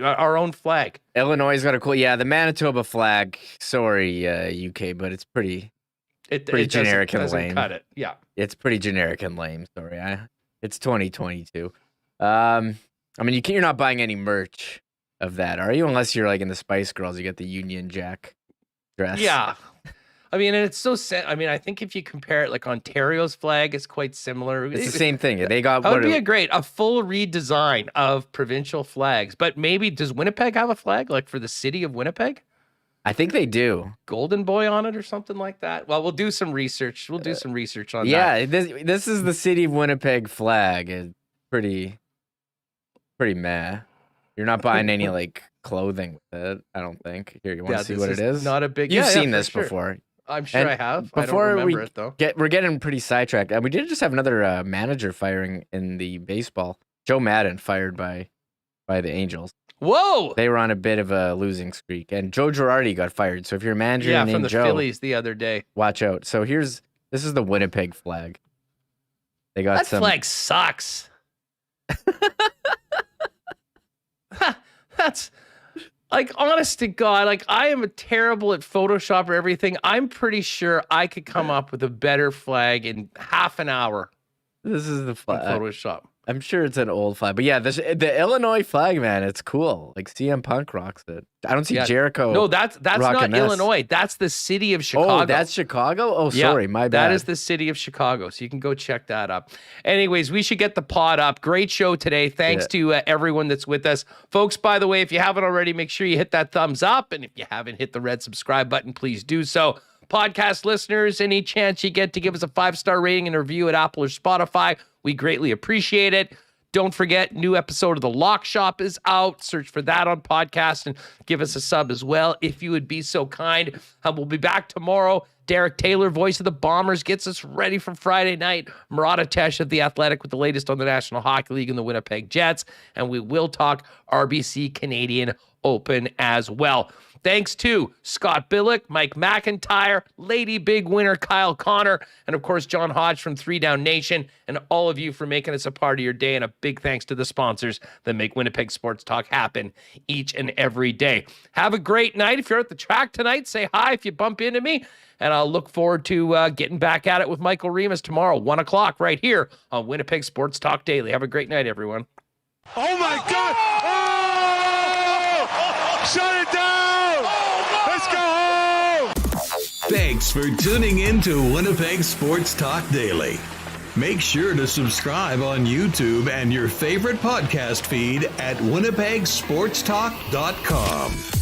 Our own flag. Illinois got a cool, the Manitoba flag. Sorry, UK, but it's pretty generic and lame. Cut it. Yeah. It's pretty generic and lame. Sorry. It's 2022. I mean, you're not buying any merch of that, are you? Unless you're like in the Spice Girls, you get the Union Jack dress. Yeah. I mean, and it's so I think if you compare it, like Ontario's flag is quite similar. It's the same thing. They got that would be a full redesign of provincial flags. But maybe does Winnipeg have a flag like for the city of Winnipeg? I think they do. Golden Boy on it or something like that. Well, we'll do some research. We'll do some research on that. Yeah, this is the city of Winnipeg flag. It's pretty meh. You're not buying any like clothing with it, I don't think. Here, you want to see what it is? Not a big. You've seen this before. I'm sure I have. Before I don't remember it though. We're getting pretty sidetracked. And we did just have another manager firing in the baseball. Joe Madden fired by the Angels. Whoa! They were on a bit of a losing streak, and Joe Girardi got fired. So if you're a manager named from the Joe, Phillies the other day, watch out. So this is the Winnipeg flag. They got that flag sucks. That's like, honest to God, like I am terrible at Photoshop or everything. I'm pretty sure I could come up with a better flag in half an hour. This is the flag. Photoshop. I'm sure it's an old flag, but yeah, the Illinois flag, man, it's cool. Like CM Punk rocks it. I don't see Jericho. No, that's not Illinois. That's the city of Chicago. Oh, that's Chicago? Oh, sorry, my bad. That is the city of Chicago. So you can go check that up. Anyways, we should get the pod up. Great show today. Thanks to everyone that's with us. Folks, by the way, if you haven't already, make sure you hit that thumbs up. And if you haven't hit the red subscribe button, please do so. Podcast listeners, any chance you get to give us a 5-star rating and review at Apple or Spotify, we greatly appreciate it. Don't forget, new episode of The Lock Shop is out. Search for that on podcast and give us a sub as well if you would be so kind. We'll be back tomorrow. Derek Taylor, voice of the Bombers, gets us ready for Friday night. Murata Tesh of The Athletic with the latest on the National Hockey League and the Winnipeg Jets. And we will talk RBC Canadian Open as well. Thanks to Scott Billeck, Mike McIntyre, Lady Byng winner Kyle Connor, and of course, John Hodge from 3 Down Nation, and all of you for making us a part of your day. And a big thanks to the sponsors that make Winnipeg Sports Talk happen each and every day. Have a great night. If you're at the track tonight, say hi if you bump into me. And I'll look forward to getting back at it with Michael Remis tomorrow, 1 o'clock, right here on Winnipeg Sports Talk Daily. Have a great night, everyone. Oh, my God. Oh! Shut it down. Let's go home. Thanks for tuning in to Winnipeg Sports Talk Daily. Make sure to subscribe on YouTube and your favorite podcast feed at winnipegsportstalk.com.